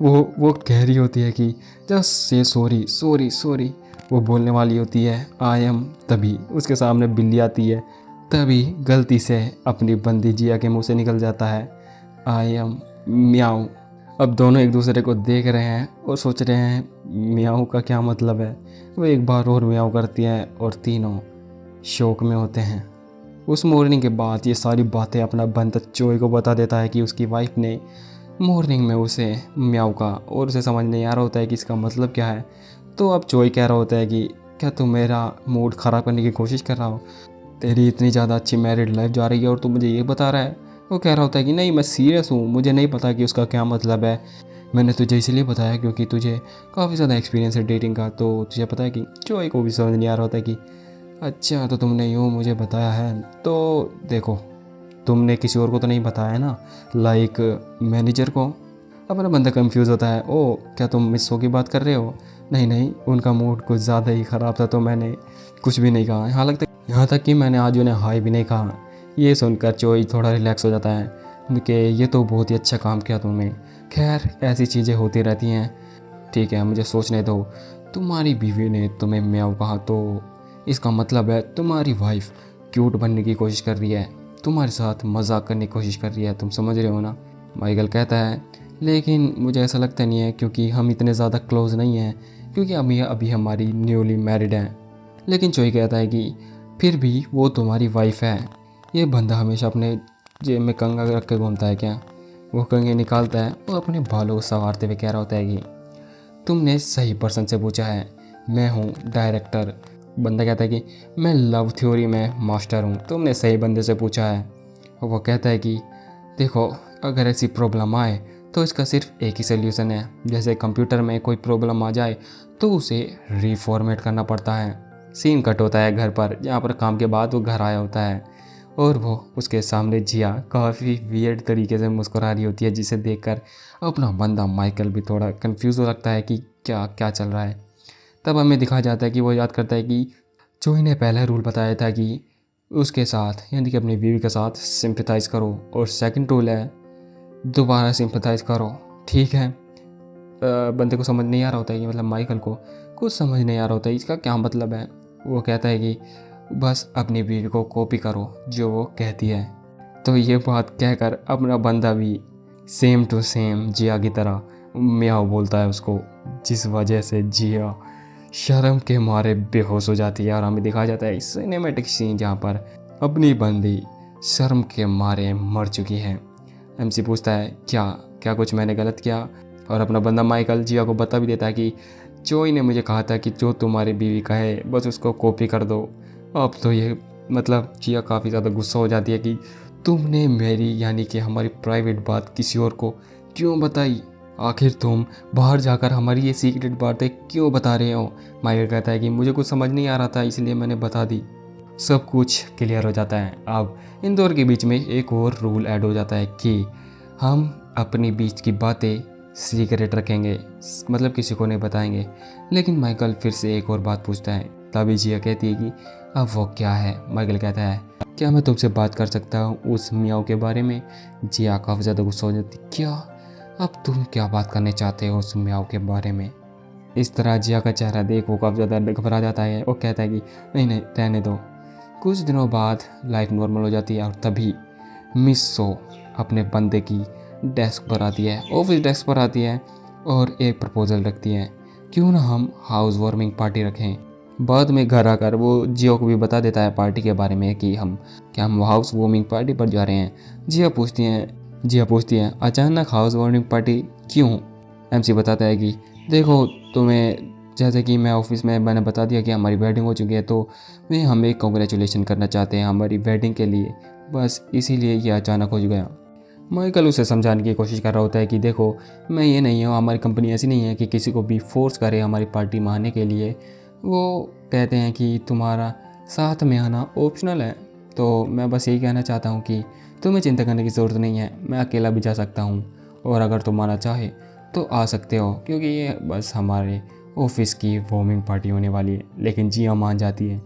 वो कह रही होती है कि just say sorry sorry sorry. वो बोलने वाली होती है आई एम, तभी उसके सामने बिल्ली आती है। तभी गलती से अपनी बंदी जिया के मुंह से निकल जाता है आई एम म्याऊ। अब दोनों एक दूसरे को देख रहे हैं और सोच रहे हैं म्याऊ का क्या मतलब है। वो एक बार और म्याऊ करती है और तीनों शौक में होते हैं। उस मॉर्निंग के बाद ये सारी बातें अपना बंदा चोई को बता देता है कि उसकी वाइफ ने मॉर्निंग में उसे म्याऊ का, और उसे समझ नहीं आ रहा होता है कि इसका मतलब क्या है। तो अब चोई कह रहा होता है कि क्या तू मेरा मूड ख़राब करने की कोशिश कर रहा हो? तेरी इतनी ज़्यादा अच्छी मैरिड लाइफ जा रही है और तू मुझे ये बता रहा है। वो कह रहा होता है कि नहीं, मैं सीरियस हूँ, मुझे नहीं पता कि उसका क्या मतलब है। मैंने तुझे इसलिए बताया क्योंकि तुझे काफ़ी ज़्यादा एक्सपीरियंस है डेटिंग का, तो तुझे पता है कि चोई को भी समझ नहीं आ रहा होता है कि अच्छा तो तुमने यूँ मुझे बताया है, तो देखो तुमने किसी और को तो नहीं बताया है ना, लाइक मैनेजर को। अपना बंदा कंफ्यूज होता है, ओ क्या तुम मिसो की बात कर रहे हो? नहीं नहीं, उनका मूड कुछ ज़्यादा ही ख़राब था तो मैंने कुछ भी नहीं कहा। यहाँ तक कि मैंने आज उन्हें हाई भी नहीं कहा। ये सुनकर चोई थोड़ा रिलैक्स हो जाता है कि ये तो बहुत ही अच्छा काम किया तुमने। खैर ऐसी चीज़ें होती रहती हैं, ठीक है, मुझे सोचने दो। तुम्हारी बीवी ने तुम्हें म्याऊ कहा तो इसका मतलब है तुम्हारी वाइफ क्यूट बनने की कोशिश कर रही है, तुम्हारे साथ मजाक करने की कोशिश कर रही है, तुम समझ रहे हो ना? माइकल कहता है लेकिन मुझे ऐसा लगता नहीं है क्योंकि हम इतने ज़्यादा क्लोज नहीं हैं, क्योंकि अभी हमारी न्यूली मैरिड हैं। लेकिन चोई कहता है कि फिर भी वो तुम्हारी वाइफ है। ये बंदा हमेशा अपने जेब में कंघा रख के घूमता है क्या? वो कंघे निकालता है और अपने बालों को संवारते हुए कह रहा होता है कि तुमने सही पर्सन से पूछा है, मैं हूँ डायरेक्टर। बंदा कहता है कि मैं लव थ्योरी में मास्टर हूँ, तुमने सही बंदे से पूछा है। और वो कहता है कि देखो अगर ऐसी प्रॉब्लम आए तो इसका सिर्फ एक ही सल्यूशन है, जैसे कंप्यूटर में कोई प्रॉब्लम आ जाए तो उसे रीफॉर्मेट करना पड़ता है। सीन कट होता है घर पर, जहाँ पर काम के बाद वो घर आया होता है और वो उसके सामने जिया काफ़ी वियर्ड तरीके से मुस्कुरा रही होती है, जिसे देखकर अपना बंदा माइकल भी थोड़ा कंफ्यूज हो लगता है कि क्या क्या चल रहा है। तब हमें दिखाया जाता है कि वो याद करता है कि जोई ने पहला रूल बताया था कि उसके साथ यानी कि अपनी बीवी के साथ सिंपथाइज़ करो, और सेकंड रूल है दोबारा सिंपथाइज़ करो। ठीक है, बंदे को समझ नहीं आ रहा होता है कि मतलब माइकल को कुछ समझ नहीं आ रहा होता है इसका क्या मतलब है। वो कहता है कि बस अपनी बीवी को कॉपी करो जो वो कहती है। तो ये बात कहकर अपना बंदा भी सेम टू सेम जिया की तरह म्याऊ बोलता है उसको, जिस वजह से जिया शर्म के मारे बेहोश हो जाती है। और हमें दिखाया जाता है सिनेमैटिक सीन जहाँ पर अपनी बंदी शर्म के मारे मर चुकी है। एमसी पूछता है क्या क्या कुछ मैंने गलत किया, और अपना बंदा माइकल जिया को बता भी देता है कि जोई ने मुझे कहा था कि जो तुम्हारी बीवी कहे बस उसको कॉपी कर दो। अब तो ये मतलब जिया काफ़ी ज़्यादा गुस्सा हो जाती है कि तुमने मेरी यानी कि हमारी प्राइवेट बात किसी और को क्यों बताई, आखिर तुम बाहर जाकर हमारी ये सीक्रेट बातें क्यों बता रहे हो। माइकल कहता है कि मुझे कुछ समझ नहीं आ रहा था इसलिए मैंने बता दी। सब कुछ क्लियर हो जाता है। अब इन दोनों के बीच में एक और रूल ऐड हो जाता है कि हम अपनी बीच की बातें सीक्रेट रखेंगे, मतलब किसी को नहीं बताएंगे। लेकिन माइकल फिर से एक और बात पूछता है। तभी जिया कहती है कि अब वो क्या है। माइकल कहता है क्या मैं तुमसे बात कर सकता हूँ उस मियाओ के बारे में। जिया काफ़ी ज़्यादा गुस्सा हो जाती, क्या अब तुम क्या बात करने चाहते हो उस मियाओ के बारे में। इस तरह जिया का चेहरा देख वो काफ़ी ज़्यादा घबरा जाता है और कहता है कि नहीं नहीं रहने दो। कुछ दिनों बाद लाइफ नॉर्मल हो जाती है और तभी मिस सो अपने बंदे की डेस्क पर आती है, ऑफिस डेस्क पर आती है और एक प्रपोजल रखती है, क्यों ना हम हाउस वार्मिंग पार्टी रखें। बाद में घर आकर वो जियो को भी बता देता है पार्टी के बारे में कि हम हाउस वार्मिंग पार्टी पर जा रहे हैं। जिया पूछती है अचानक हाउस वार्मिंग पार्टी क्यों। एमसी बताता है कि देखो तुम्हें जैसे कि मैं ऑफिस में मैंने बता दिया कि हमारी वेडिंग हो चुकी है, तो वे हमें कॉन्ग्रेचुलेशन करना चाहते हैं हमारी वेडिंग के लिए, बस इसीलिए ये अचानक हो गया। माइकल उसे समझाने की कोशिश कर रहा होता है कि देखो मैं ये नहीं हूँ, हमारी कंपनी ऐसी नहीं है कि किसी को भी फोर्स करे हमारी पार्टी में आने के लिए। वो कहते हैं कि तुम्हारा साथ में आना ऑप्शनल है, तो मैं बस यही कहना चाहता हूँ कि तुम्हें चिंता करने की ज़रूरत नहीं है, मैं अकेला भी जा सकता हूँ और अगर तुम आना चाहे तो आ सकते हो, क्योंकि ये बस हमारे ऑफिस की वार्मिंग पार्टी होने वाली है। लेकिन जिया मान जाती है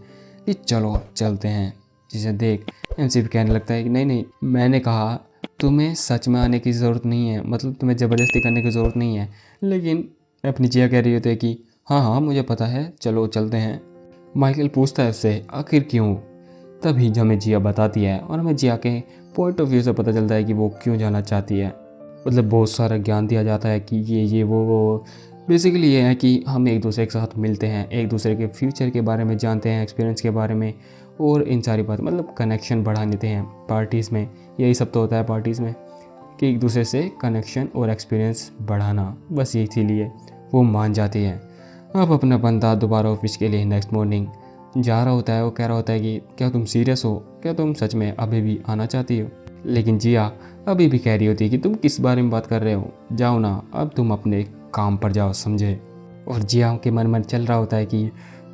कि चलो चलते हैं, जिसे देख एमसी भी कहने लगता है कि नहीं नहीं मैंने कहा तुम्हें सच में आने की ज़रूरत नहीं है, मतलब तुम्हें ज़बरदस्ती करने की ज़रूरत नहीं है। लेकिन अपनी जिया कह रही होती है कि हाँ हाँ मुझे पता है, चलो चलते हैं। माइकल पूछता है उससे आखिर क्यों। तभी हमें जिया बताती है और हमें जिया के पॉइंट ऑफ व्यू से पता चलता है कि वो क्यों जाना चाहती है। मतलब बहुत सारा ज्ञान दिया जाता है कि ये वो बेसिकली ये है कि हम एक दूसरे के साथ मिलते हैं, एक दूसरे के फ्यूचर के बारे में जानते हैं, एक्सपीरियंस के बारे में, और इन सारी बात मतलब कनेक्शन बढ़ा लेते हैं पार्टीज़ में। यही सब तो होता है पार्टीज़ में कि एक दूसरे से कनेक्शन और एक्सपीरियंस बढ़ाना, बस इसीलिए वो मान जाती है। अब अपना बंदा दोबारा ऑफिस के लिए नेक्स्ट मॉर्निंग जा रहा होता है। वो कह रहा होता है कि क्या तुम सीरियस हो, क्या तुम सच में अभी भी आना चाहती हो। लेकिन जिया अभी भी कह रही होती है कि तुम किस बारे में बात कर रहे हो, जाओ ना अब तुम अपने काम पर जाओ, समझे। और जिया के मन में चल रहा होता है कि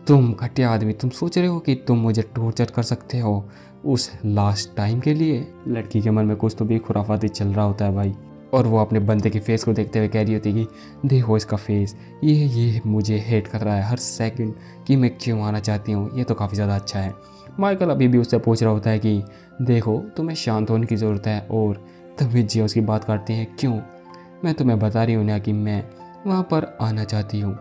तुम घटिया आदमी, तुम सोच रहे हो कि तुम मुझे टॉर्चर कर सकते हो उस लास्ट टाइम के लिए। लड़की के मन में कुछ तो भी खुराफाती चल रहा होता है भाई। और वो अपने बंदे के फेस को देखते हुए कह रही होती है कि देखो इसका फेस, ये मुझे हेट कर रहा है हर सेकंड कि मैं क्यों आना चाहती हूँ, ये तो काफ़ी ज़्यादा अच्छा है। माइकल अभी भी उससे पूछ रहा होता है कि देखो तुम्हें शांत होने की ज़रूरत है, और तभी जिया उसकी बात करती हैं क्यों, मैं तुम्हें बता रही हूँ ना कि मैं वहाँ पर आना चाहती हूँ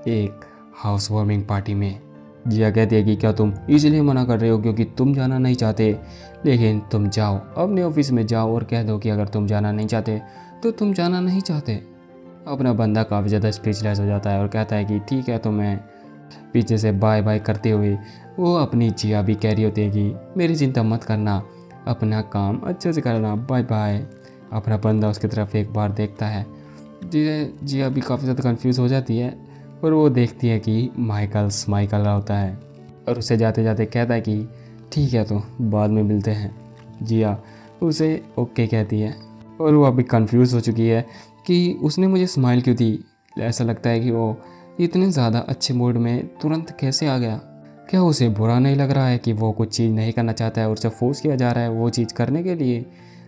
एक हाउस वार्मिंग पार्टी में। जिया कहती है कि क्या तुम इसलिए मना कर रहे हो क्योंकि तुम जाना नहीं चाहते, लेकिन तुम जाओ अपने ऑफिस में जाओ और कह दो कि अगर तुम जाना नहीं चाहते तो तुम जाना नहीं चाहते। अपना बंदा काफ़ी ज़्यादा स्पीचलेस हो जाता है और कहता है कि ठीक है। तो मैं पीछे से बाय बाय करते हुए वो अपनी जिया भी कह रही होती है कि मेरी चिंता मत करना, अपना काम अच्छे से करना, बाय बाय। अपना बंदा उसकी तरफ एक बार देखता है, जिया भी काफ़ी ज़्यादा कंफ्यूज हो जाती है और वो देखती है कि माइकल स्माइल कर रहा होता है और उसे जाते जाते कहता है कि ठीक है तो बाद में मिलते हैं। जिया उसे ओके कहती है और वो अभी कंफ्यूज हो चुकी है कि उसने मुझे स्माइल क्यों दी। ऐसा लगता है कि वो इतने ज़्यादा अच्छे मूड में तुरंत कैसे आ गया। क्या उसे बुरा नहीं लग रहा है कि वो कुछ चीज़ नहीं करना चाहता है और उसे फोर्स किया जा रहा है वो चीज़ करने के लिए।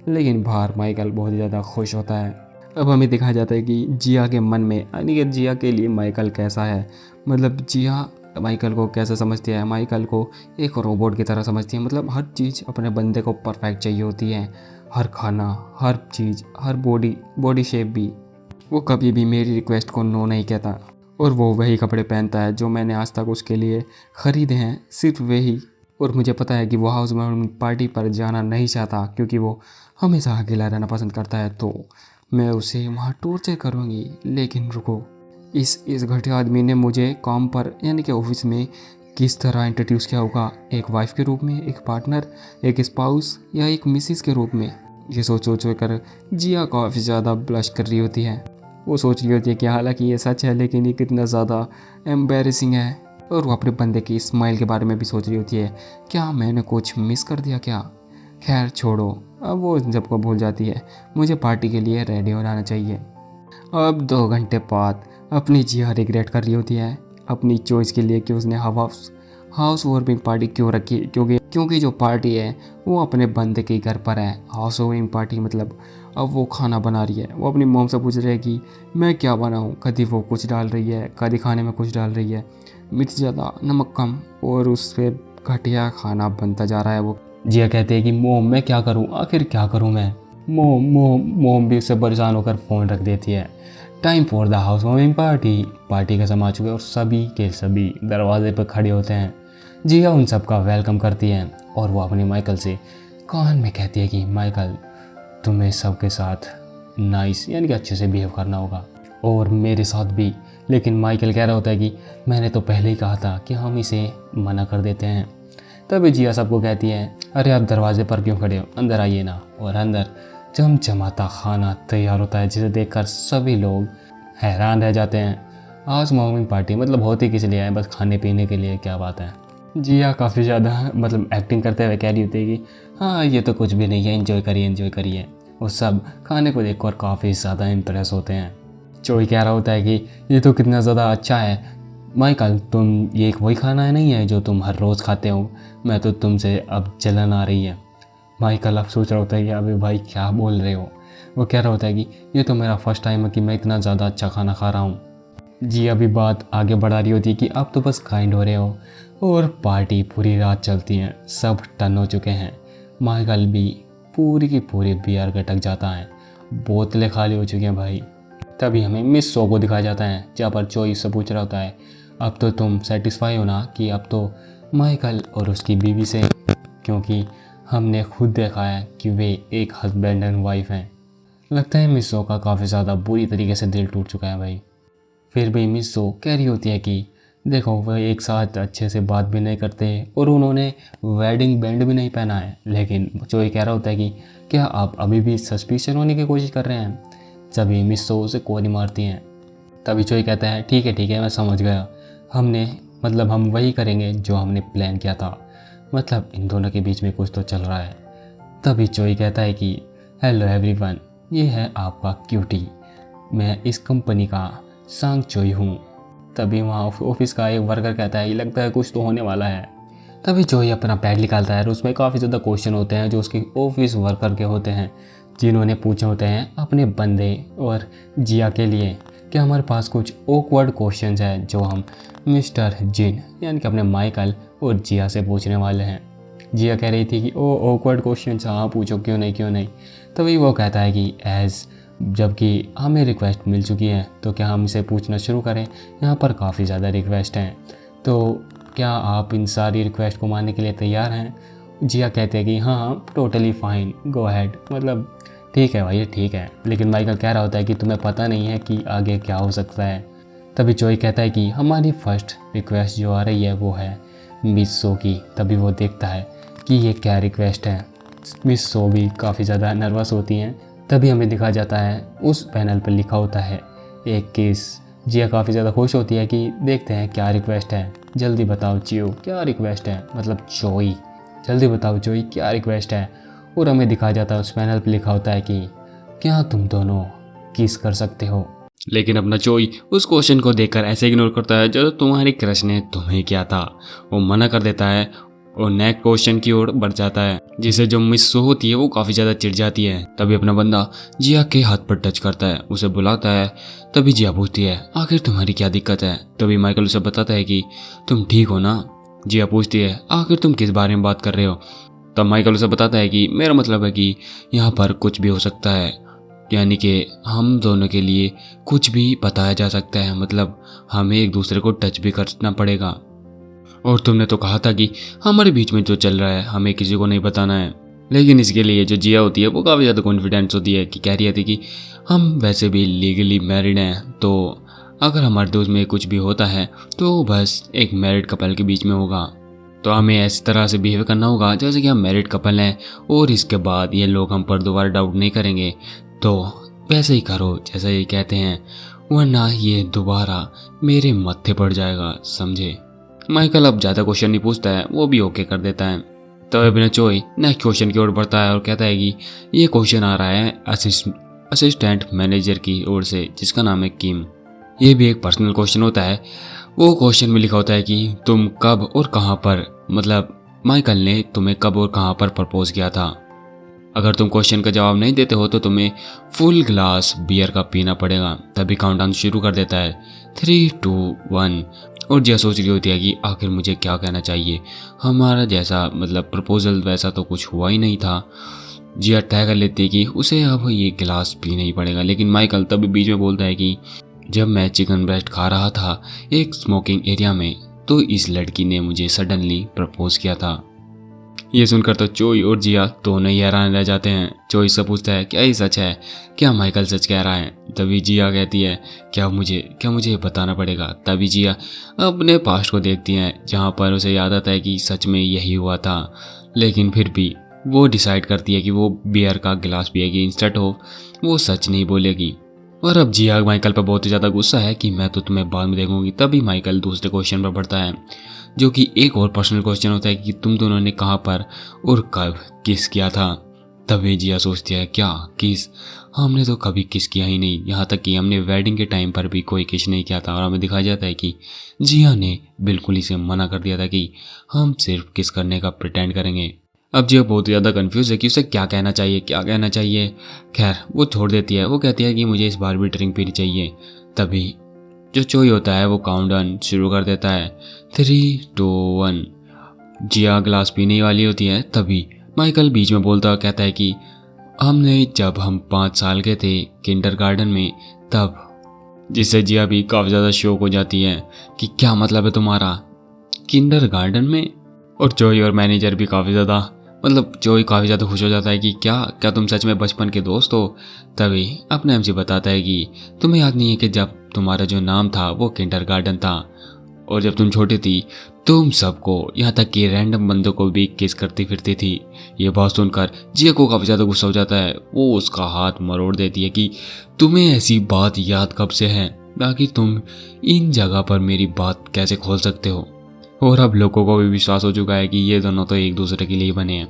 लेकिन बाहर माइकल बहुत ही ज़्यादा खुश होता है। अब हमें दिखाया जाता है कि जिया के मन में, यानी कि जिया के लिए माइकल कैसा है। मतलब जिया माइकल को कैसे समझती है, माइकल को एक रोबोट की तरह समझती है। मतलब हर चीज़ अपने बंदे को परफेक्ट चाहिए होती है, हर खाना, हर चीज़, हर बॉडी शेप भी। वो कभी भी मेरी रिक्वेस्ट को नो नहीं कहता और वो वही कपड़े पहनता है जो मैंने आज तक उसके लिए ख़रीदे हैं, सिर्फ वही। और मुझे पता है कि वो हाउस वार्मिंग पार्टी पर जाना नहीं चाहता क्योंकि वो हमेशा अकेला रहना पसंद करता है, तो मैं उसे वहाँ टॉर्चर करूँगी। लेकिन रुको, इस घटिया आदमी ने मुझे काम पर, यानी कि ऑफिस में, किस तरह इंट्रोड्यूस किया होगा? एक वाइफ के रूप में, एक पार्टनर, एक स्पाउस, या एक मिसिस के रूप में? ये सोच कर जिया काफ़ी ज़्यादा ब्लश कर रही होती है। वो सोच रही होती है कि हालांकि ये सच है लेकिन ये कितना ज़्यादा एम्बेरसिंग है। और वो अपने बंदे की स्माइल के बारे में भी सोच रही होती है, क्या मैंने कुछ मिस कर दिया क्या? खैर छोड़ो, अब वो इन सबको भूल जाती है। मुझे पार्टी के लिए रेडी हो जाना चाहिए। अब 2 घंटे बाद अपनी जिया रिग्रेट कर रही होती है अपनी चॉइस के लिए कि उसने हाउस वार्मिंग पार्टी क्यों रखी, क्योंकि जो पार्टी है वो अपने बंदे के घर पर है। हाउस वार्मिंग पार्टी मतलब अब वो खाना बना रही है। वो अपनी मॉम से पूछ रही है कि मैं क्या बनाऊँ। कभी वो कुछ डाल रही है, कभी खाने में कुछ डाल रही है, मिर्च ज़्यादा, नमक कम, और उस पर घटिया खाना बनता जा रहा है। वो जिया कहती है कि मोम मैं क्या करूँ, आखिर क्या करूँ मैं। मोम भी उससे परेशान होकर फ़ोन रख देती है। Time for the house warming party का समय आ चुका है और सभी के सभी दरवाजे पर खड़े होते हैं। जिया उन सब का वेलकम करती है और वो अपने माइकल से कान में कहती है कि माइकल, तुम्हें सबके साथ नाइस, यानी कि अच्छे से बिहेव करना होगा, और मेरे साथ भी। लेकिन माइकल कह रहा होता है कि मैंने तो पहले ही कहा था कि हम इसे मना कर देते हैं। तभी जिया सबको कहती है, अरे आप दरवाजे पर क्यों खड़े हो, अंदर आइए ना। और अंदर चमचमाता खाना तैयार होता है जिसे देखकर सभी लोग हैरान रह जाते हैं। हाउस वार्मिंग पार्टी मतलब होती किस लिए है, बस खाने पीने के लिए, क्या बात है। जिया काफ़ी ज़्यादा मतलब एक्टिंग करते हुए कह रही होती है कि हाँ ये तो कुछ भी नहीं है, एंजॉय करिए। वो सब खाने को देखकर काफ़ी ज़्यादा इम्प्रेस होते हैं। चोई कह रहा होता है कि ये तो कितना ज़्यादा अच्छा है माइकल, तुम ये वही खाना है नहीं है जो तुम हर रोज़ खाते हो, मैं तो तुमसे अब जलन आ रही है। माइकल अब सोच रहा होता है कि अबे भाई क्या बोल रहे हो। वो कह रहा होता है कि ये तो मेरा फर्स्ट टाइम है कि मैं इतना ज़्यादा अच्छा खाना खा रहा हूँ। जी अभी बात आगे बढ़ा रही होती है कि अब तो बस काइंड हो रहे हो। और पार्टी पूरी रात चलती है, सब टन हो चुके हैं। माइकल भी पूरी की पूरी बियर गटक जाता है, बोतलें खाली हो चुकी हैं भाई। तभी हमें मिस सो को दिखाया जाता है जहाँ पर चोई से पूछ रहा होता है, अब तो तुम सेटिस्फाई हो ना कि अब तो माइकल और उसकी बीवी से, क्योंकि हमने खुद देखा है कि वे एक हस्बैंड एंड वाइफ हैं। लगता है मिस सो का काफ़ी ज़्यादा बुरी तरीके से दिल टूट चुका है भाई। फिर भी मिस सो कह रही होती है कि देखो वह एक साथ अच्छे से बात भी नहीं करते और उन्होंने वेडिंग बैंड भी नहीं पहना है। लेकिन चोई कह रहा होता है कि क्या आप अभी भी सस्पिशियस होने की कोशिश कर रहे हैं। सभी मिस सो उसे कोरी मारती हैं। तभी चोई कहता है ठीक है मैं समझ गया, हम वही करेंगे जो हमने प्लान किया था। मतलब इन दोनों के बीच में कुछ तो चल रहा है। तभी चोई कहता है कि हेलो एवरीवन, ये है आपका क्यूटी, मैं इस कंपनी का सांग चोई हूँ। तभी वहाँ ऑफिस का एक वर्कर कहता है, ये लगता है कुछ तो होने वाला है। तभी चोई अपना पैड निकालता है और उसमें काफ़ी ज़्यादा क्वेश्चन होते हैं जो उसके ऑफिस वर्कर के होते हैं, जिन्होंने पूछे होते हैं अपने बंदे और जिया के लिए। कि हमारे पास कुछ ऑकवर्ड क्वेश्चंस हैं जो हम मिस्टर जिन, यानी कि अपने माइकल और जिया से पूछने वाले हैं। जिया कह रही थी कि ओ ऑकवर्ड क्वेश्चंस, हाँ पूछो, क्यों नहीं। तभी वो कहता है कि जबकि हमें रिक्वेस्ट मिल चुकी है तो क्या हम इसे पूछना शुरू करें। यहाँ पर काफ़ी ज़्यादा रिक्वेस्ट हैं, तो क्या आप इन सारी रिक्वेस्ट को मानने के लिए तैयार हैं। जिया कहते हैं कि हाँ टोटली फाइन, गो अहेड, मतलब ठीक है भाई ठीक है। लेकिन माइकल कह रहा होता है कि तुम्हें पता नहीं है कि आगे क्या हो सकता है। तभी चोई कहता है कि हमारी फर्स्ट रिक्वेस्ट जो आ रही है वो है मिस सो की। तभी वो देखता है कि ये क्या रिक्वेस्ट है। मिस सो भी काफ़ी ज़्यादा नर्वस होती हैं। तभी हमें दिखा जाता है उस पैनल पर लिखा होता है एक किस। जिया काफ़ी ज़्यादा खुश होती है कि देखते हैं क्या रिक्वेस्ट है, जल्दी बताओ चियो क्या रिक्वेस्ट है, मतलब चोई जल्दी बताओ चोई क्या रिक्वेस्ट है। और हमें दिखाया जाता है उस पैनल पर लिखा होता है कि क्या तुम दोनों किस कर सकते हो। लेकिन अपना चोई उस क्वेश्चन को देखकर ऐसे इग्नोर करता है जो तुम्हारी क्रश ने तुम्हें किया था। वो मना कर देता है और नेक्स्ट क्वेश्चन की ओर बढ़ जाता है, जिसे जो मिस सो होती है वो काफ़ी ज़्यादा चिढ़ जाती है। तभी अपना बंदा जिया के हाथ पर टच करता है, उसे बुलाता है। तभी जिया पूछती है आखिर तुम्हारी क्या दिक्कत है। तभी माइकल उसे बताता है कि तुम ठीक हो ना। जिया पूछती है आखिर तुम किस बारे में बात कर रहे हो। तब माइकल उसे बताता है कि मेरा मतलब है कि यहाँ पर कुछ भी हो सकता है, यानी कि हम दोनों के लिए कुछ भी बताया जा सकता है, मतलब हमें एक दूसरे को टच भी करना पड़ेगा। और तुमने तो कहा था कि हमारे बीच में जो चल रहा है हमें किसी को नहीं बताना है। लेकिन इसके लिए जो जिया होती है वो काफ़ी ज़्यादा कॉन्फिडेंस होती है कि कह रही थी कि हम वैसे भी लीगली मैरिड हैं, तो अगर हमारे दोस्त में कुछ भी होता है तो बस एक मैरिड कपल के बीच में होगा। तो हमें इस तरह से बिहेव करना होगा जैसे कि हम मैरिड कपल हैं, और इसके बाद ये लोग हम पर दोबारा डाउट नहीं करेंगे। तो वैसे ही करो जैसा ये कहते हैं, वरना ये दोबारा मेरे मत्थे पड़ जाएगा, समझे। माइकल अब ज़्यादा क्वेश्चन नहीं पूछता है, वो भी ओके कर देता है। तो अभिनव चोई नेक्स्ट क्वेश्चन की ओर बढ़ता है और कहता है कि ये क्वेश्चन आ रहा है असिस्टेंट मैनेजर की ओर से, जिसका नाम है किम। ये भी एक पर्सनल क्वेश्चन होता है। वो क्वेश्चन में लिखा होता है कि तुम कब और कहाँ पर, मतलब माइकल ने तुम्हें कब और कहाँ पर प्रपोज किया था। अगर तुम क्वेश्चन का जवाब नहीं देते हो तो तुम्हें फुल ग्लास बियर का पीना पड़ेगा। तभी काउंटडाउन शुरू कर देता है 3, 2, 1। और जिया सोच रही होती है कि आखिर मुझे क्या कहना चाहिए, हमारा जैसा मतलब प्रपोजल वैसा तो कुछ हुआ ही नहीं था। जिया तय कर लेती है कि उसे अब ये गिलास पीना ही पड़ेगा। लेकिन माइकल तभी बीच में बोलता है कि जब मैं चिकन ब्रेस्ट खा रहा था एक स्मोकिंग एरिया में, तो इस लड़की ने मुझे सडनली प्रपोज किया था। ये सुनकर तो चोई और जिया दोनों ही हैरान रह जाते हैं। चोई से पूछता है क्या ये सच है, क्या माइकल सच कह रहा है। तभी जिया कहती है क्या मुझे बताना पड़ेगा। तभी जिया अपने पास्ट को देखती है, जहाँ पर उसे याद आता है कि सच में यही हुआ था। लेकिन फिर भी वो डिसाइड करती है कि वो बियर का गिलास पिएगी इंस्टेड ऑफ वो सच नहीं बोलेगी। और अब जिया माइकल पर बहुत ही ज़्यादा गुस्सा है कि मैं तो तुम्हें बाद में देखूंगी। तभी माइकल दूसरे क्वेश्चन पर बढ़ता है, जो कि एक और पर्सनल क्वेश्चन होता है कि तुम दोनों ने कहाँ पर और कब किस किया था। तभी जिया सोचती है क्या किस, हमने तो कभी किस किया ही नहीं, यहाँ तक कि हमने वेडिंग के टाइम पर भी कोई किस नहीं किया था। और हमें दिखाया जाता है कि जिया ने बिल्कुल इसे मना कर दिया था कि हम सिर्फ किस करने का प्रिटेंड करेंगे। अब जिया बहुत ही ज़्यादा कंफ्यूज है कि उसे क्या कहना चाहिए। खैर वो छोड़ देती है। वो कहती है कि मुझे इस बार भी ड्रिंक पीनी चाहिए। तभी जो चोई होता है वो काउंटडाउन शुरू कर देता है 3, 2, 1। जिया ग्लास पीने वाली होती है। तभी माइकल बीच में बोलता कहता है कि जब हम 5 साल के थे किंडरगार्टन में तब, जिससे जिया भी काफ़ी ज़्यादा शॉक हो जाती है कि क्या मतलब है तुम्हारा किंडरगार्टन में। और चोई और मैनेजर भी काफ़ी ज़्यादा चोई काफ़ी ज़्यादा खुश हो जाता है कि क्या तुम सच में बचपन के दोस्त हो। तभी अपने एमसी बताता है कि तुम्हें याद नहीं है कि जब तुम्हारा जो नाम था वो किंडरगार्टन था, और जब तुम छोटी थी तुम सबको यहाँ तक कि रैंडम बंदों को भी किस करती फिरती थी। ये बात सुनकर जिया को काफ़ी ज़्यादा गुस्सा हो जाता है। वो उसका हाथ मरोड़ देती है कि तुम्हें ऐसी बात याद कब से है, बाकी तुम इन जगह पर मेरी बात कैसे खोल सकते हो। और अब लोगों को भी विश्वास हो चुका है कि ये दोनों तो एक दूसरे के लिए बने हैं।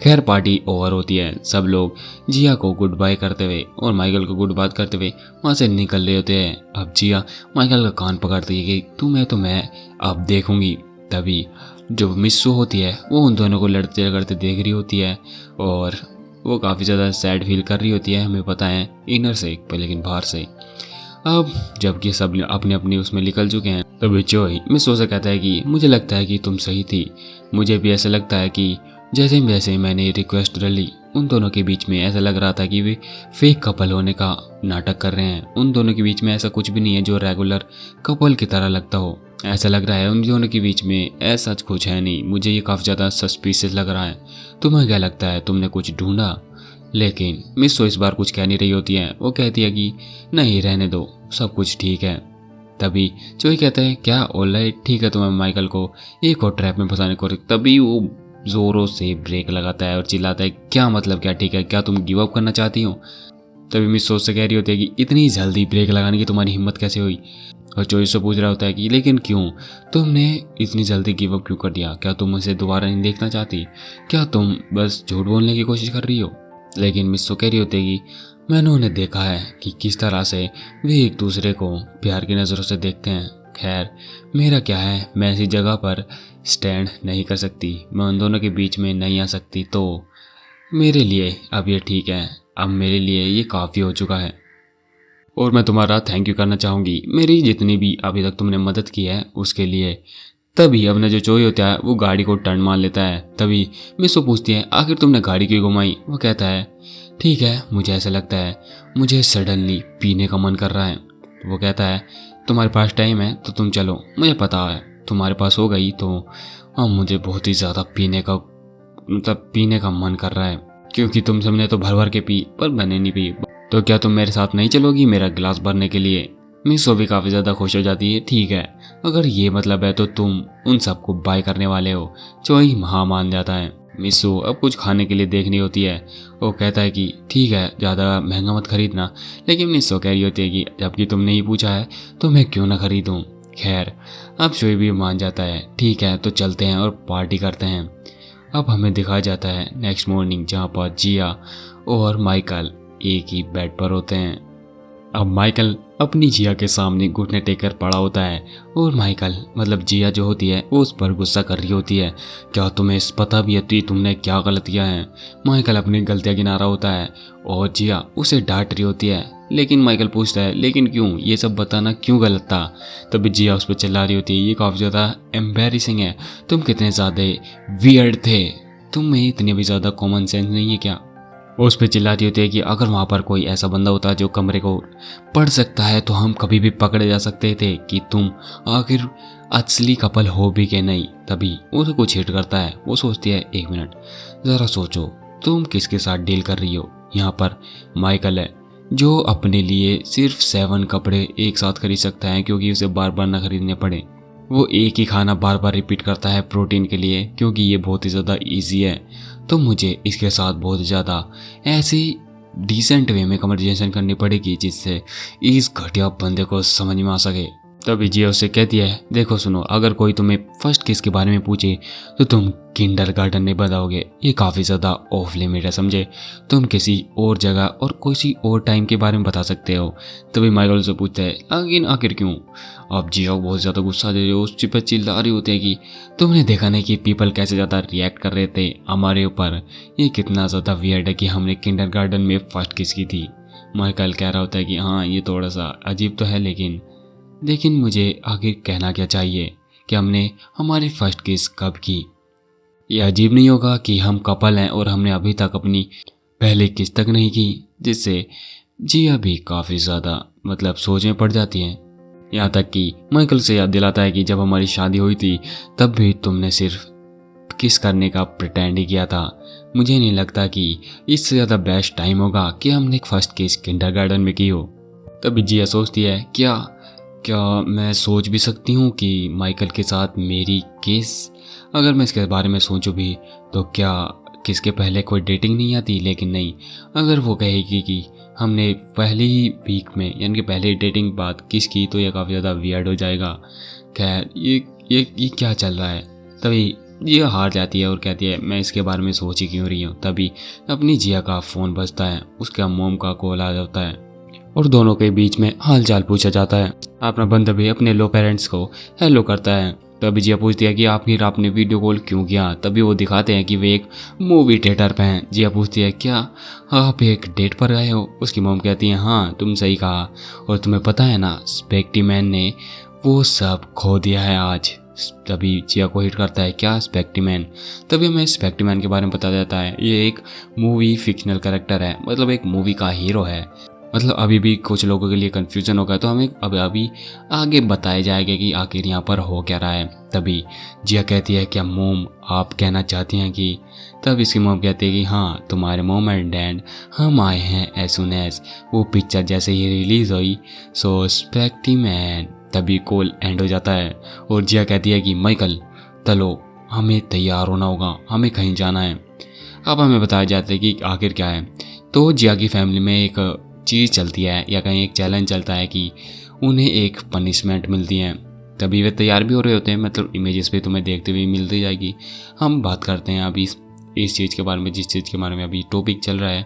खैर पार्टी ओवर होती है। सब लोग जिया को गुड बाय करते हुए और माइकल को गुड बात करते हुए वहाँ से निकल रहे होते हैं। अब जिया माइकल का कान पकड़ती है कि तुम्हें तो मैं अब देखूंगी। तभी जो मिस्सू होती है वो उन दोनों को लड़ते झगड़ते देख रही होती है और वो काफ़ी ज़्यादा सैड फील कर रही होती है, हमें पता है इनर से लेकिन बाहर से। अब जबकि सब अपने अपने उसमें निकल चुके हैं, तभी चोई मिस्सू से कहता है कि मुझे लगता है कि तुम सही थी। मुझे भी ऐसा लगता है कि जैसे मैंने रिक्वेस्ट डाली उन दोनों के बीच में ऐसा लग रहा था कि वे फेक कपल होने का नाटक कर रहे हैं। उन दोनों के बीच में ऐसा कुछ भी नहीं है जो रेगुलर कपल की तरह लगता हो। ऐसा लग रहा है उन दोनों के बीच में ऐसा कुछ है नहीं। मुझे ये काफ़ी ज़्यादा सस्पिशियस लग रहा है। तुम्हें क्या लगता है, तुमने कुछ ढूंढा? लेकिन मिस्सू इस बार कुछ कह नहीं रही होती है। वो कहती है कि नहीं रहने दो, सब कुछ ठीक है। तभी चोई कहता है क्या ऑलराइट ठीक है, तुम्हें माइकल को एक और ट्रैप में फंसाने को। तभी वो ज़ोरों से ब्रेक लगाता है और चिल्लाता है क्या मतलब क्या ठीक है, क्या तुम गिव अप करना चाहती हो? तभी मिस्सू से कह रही होती है कि इतनी जल्दी ब्रेक लगाने की तुम्हारी हिम्मत कैसे हुई? और चोई से पूछ रहा होता है कि लेकिन क्यों, तुमने इतनी जल्दी गिव अप क्यों कर दिया? क्या तुम उसे दोबारा नहीं देखना चाहती? क्या तुम बस झूठ बोलने की कोशिश कर रही हो? लेकिन मिस्सू कह रही होती है कि मैंने उन्हें देखा है कि किस तरह से वे एक दूसरे को प्यार की नज़रों से देखते हैं। खैर मेरा क्या है, मैं ऐसी जगह पर स्टैंड नहीं कर सकती, मैं उन दोनों के बीच में नहीं आ सकती। तो मेरे लिए अब ये ठीक है, अब मेरे लिए ये काफ़ी हो चुका है और मैं तुम्हारा थैंक यू करना चाहूँगी, मेरी जितनी भी अभी तक तुमने मदद की है उसके लिए। तभी अपना जो चोई होता है वो गाड़ी को टर्न मार लेता है। तभी मिसो पूछती है आखिर तुमने गाड़ी क्यों घुमाई। वो कहता है ठीक है, मुझे ऐसा लगता है, मुझे सडनली पीने का मन कर रहा है। वो कहता है तुम्हारे पास टाइम है तो तुम चलो, मुझे पता है तुम्हारे पास हो गई तो हाँ, मुझे बहुत ही ज़्यादा पीने का मन कर रहा है, क्योंकि तुम सबने तो भर भर के पी पर मैंने नहीं पी। तो क्या तुम मेरे साथ नहीं चलोगी मेरा गिलास भरने के लिए। मिसो भी काफ़ी ज़्यादा खुश हो जाती है। ठीक है, अगर ये मतलब है तो तुम उन सबको बाय करने वाले हो। चोई हाँ मान जाता है। मिसो अब कुछ खाने के लिए देखनी होती है। वो कहता है कि ठीक है, ज़्यादा महंगा मत खरीदना, लेकिन मिसो कह रही होती है कि जबकि तुमने ही पूछा है तो मैं क्यों ना खरीदूँ। खैर अब चोई भी मान जाता है। ठीक है तो चलते हैं और पार्टी करते हैं। अब हमें दिखाया जाता है नेक्स्ट मॉर्निंग, जहाँ पर जिया और माइकल एक ही बेड पर होते हैं। अब माइकल अपनी जिया के सामने घुटने टेक कर पड़ा होता है और माइकल मतलब जिया जो होती है वो उस पर गुस्सा कर रही होती है। क्या तुम्हें पता भी है कि तुमने क्या गलत किया है। माइकल अपनी गलतियां गिना रहा होता है और जिया उसे डांट रही होती है। लेकिन माइकल पूछता है लेकिन क्यों, ये सब बताना क्यों गलत था। तभी जिया उस पर चिल्ला रही होती है ये काफ़ी ज़्यादा एम्बेरसिंग है, तुम कितने ज़्यादा वियर्ड थे, तुम्हें इतनी भी ज़्यादा कॉमन सेंस नहीं है क्या। वो उस पर चिल्लाती होती है कि अगर वहाँ पर कोई ऐसा बंदा होता जो कमरे को पढ़ सकता है तो हम कभी भी पकड़े जा सकते थे कि तुम आखिर असली कपल हो भी कि नहीं। तभी उसे कुछ हिट करता है। वो सोचती है एक मिनट ज़रा सोचो, तुम किसके साथ डील कर रही हो। यहाँ पर माइकल है जो अपने लिए सिर्फ 7 कपड़े एक साथ खरीद सकता है क्योंकि उसे बार बार ना खरीदने पड़े। वो एक ही खाना बार बार रिपीट करता है प्रोटीन के लिए क्योंकि ये बहुत ही ज़्यादा इजी है। तो मुझे इसके साथ बहुत ज़्यादा ऐसी डिसेंट वे में कन्वर्सेशन करनी पड़ेगी जिससे इस घटिया बंदे को समझ में आ सके। तभी जिया उससे कहती है देखो सुनो, अगर कोई तुम्हें फर्स्ट किस के बारे में पूछे तो तुम किंडरगार्टन नहीं बताओगे, ये काफ़ी ज़्यादा ऑफ लिमिट है समझे। तुम किसी और जगह और किसी और टाइम के बारे में बता सकते हो। तभी माइकल से पूछता है आखिर आखिर क्यों। अब जिया बहुत ज़्यादा गुस्सा दे रही हो, उस पर चिल्ला रही होती है कि तुमने देखा नहीं कि पीपल कैसे ज़्यादा रिएक्ट कर रहे थे हमारे ऊपर, ये कितना ज़्यादा वियर्ड है कि हमने किंडरगार्टन में फर्स्ट किस की थी। माइकल कह रहा होता है कि हाँ ये थोड़ा सा अजीब तो है, लेकिन मुझे आखिर कहना क्या चाहिए कि हमने हमारी फर्स्ट किस कब की। ये अजीब नहीं होगा कि हम कपल हैं और हमने अभी तक अपनी पहली किस तक नहीं की, जिससे जिया भी काफ़ी ज़्यादा मतलब सोच में पड़ जाती हैं। यहाँ तक कि माइकल से याद दिलाता है कि जब हमारी शादी हुई थी तब भी तुमने सिर्फ किस करने का प्रिटेंड ही किया था। मुझे नहीं लगता कि इससे ज़्यादा बेस्ट टाइम होगा कि हमने फर्स्ट किस किंडरगार्टन में की हो। तभी जिया सोचती है क्या मैं सोच भी सकती हूँ कि माइकल के साथ मेरी किस, अगर मैं इसके बारे में सोचूं भी तो क्या किसके पहले कोई डेटिंग नहीं आती। लेकिन नहीं, अगर वो कहेगी कि हमने पहले ही वीक में यानी कि पहले डेटिंग बात किस की तो यह काफ़ी ज़्यादा वियर्ड हो जाएगा। खैर ये क्या चल रहा है। तभी ये हार जाती है और कहती है मैं इसके बारे में सोच ही क्यों रही हूँ। तभी अपनी जिया का फ़ोन बजता है, उसका मोम का कॉल आ जाता है और दोनों के बीच में हाल चाल पूछा जाता है। अपना बंदा भी अपने लो पेरेंट्स को हेलो करता है। तभी जिया पूछती है कि आखिर आपने वीडियो कॉल क्यों किया। तभी वो दिखाते हैं कि वे एक मूवी थिएटर पे हैं। जिया पूछती है क्या आप एक डेट पर गए हो। उसकी मॉम कहती है हाँ तुम सही कहा, और तुम्हें पता है ना स्पेक्टीमैन ने वो सब खो दिया है आज। तभी जिया को हिट करता है क्या स्पेक्टीमैन। तभी हमें स्पेक्टीमैन के बारे में बताया जाता है ये एक मूवी फिक्शनल कैरेक्टर है, मतलब एक मूवी का हीरो है। मतलब अभी भी कुछ लोगों के लिए कन्फ्यूज़न होगा तो हमें अभी आगे बताया जाएगा कि आखिर यहाँ पर हो क्या रहा है। तभी जिया कहती है क्या मोम आप कहना चाहती हैं कि, तब इसकी मोम कहती है कि हाँ तुम्हारे मोम एंड डैड हम आए हैं एज सुन एज वो पिक्चर जैसे ही रिलीज़ हुई, सो स्पेक्टीमैन। तभी कॉल एंड हो जाता है और जिया कहती है कि माइकल चलो हमें तैयार होना होगा, हमें कहीं जाना है। अब हमें बताया जाता है कि आखिर क्या है। तो जिया की फैमिली में एक चीज़ चलती है या कहीं एक चैलेंज चलता है कि उन्हें एक पनिशमेंट मिलती है। तभी वे तैयार भी हो रहे होते हैं, मतलब इमेजेस पे तुम्हें देखते हुए मिलती जाएगी। हम बात करते हैं अभी इस चीज़ के बारे में, जिस चीज़ के बारे में अभी टॉपिक चल रहा है।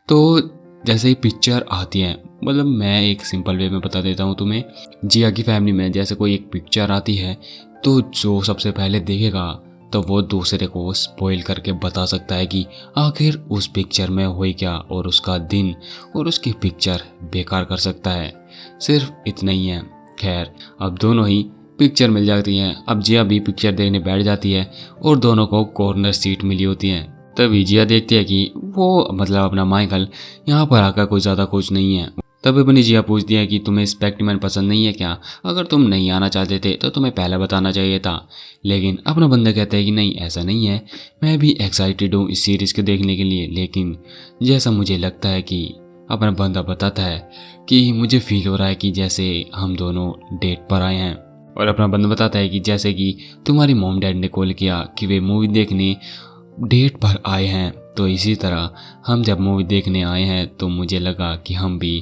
तो जैसे ही पिक्चर आती है, मतलब मैं एक सिंपल वे में बता देता हूँ तुम्हें। जिया की फैमिली में जैसे कोई एक पिक्चर आती है तो जो सबसे पहले देखेगा तो वो दूसरे को स्पॉइल करके बता सकता है कि आखिर उस पिक्चर में हुई क्या, और उसका दिन और उसकी पिक्चर बेकार कर सकता है। सिर्फ इतना ही है। खैर, अब दोनों ही पिक्चर मिल जाती हैं। अब जिया भी पिक्चर देखने बैठ जाती है और दोनों को कॉर्नर सीट मिली होती है। तभी जिया देखती है कि वो मतलब अपना माइकल यहाँ पर आकर कोई ज़्यादा खुश नहीं है। तभी अपनी जिया पूछती है कि तुम्हें स्पाइडरमैन पसंद नहीं है क्या? अगर तुम नहीं आना चाहते थे तो तुम्हें पहले बताना चाहिए था। लेकिन अपना बंदा कहता है कि नहीं, ऐसा नहीं है, मैं भी एक्साइटेड हूँ इस सीरीज़ को देखने के लिए। लेकिन जैसा मुझे लगता है कि अपना बंदा बताता है कि मुझे फील हो रहा है कि जैसे हम दोनों डेट पर आए हैं। और अपना बंदा बताता है कि जैसे कि तुम्हारी मॉम डैड ने कॉल किया कि वे मूवी देखने डेट पर आए हैं, तो इसी तरह हम जब मूवी देखने आए हैं तो मुझे लगा कि हम भी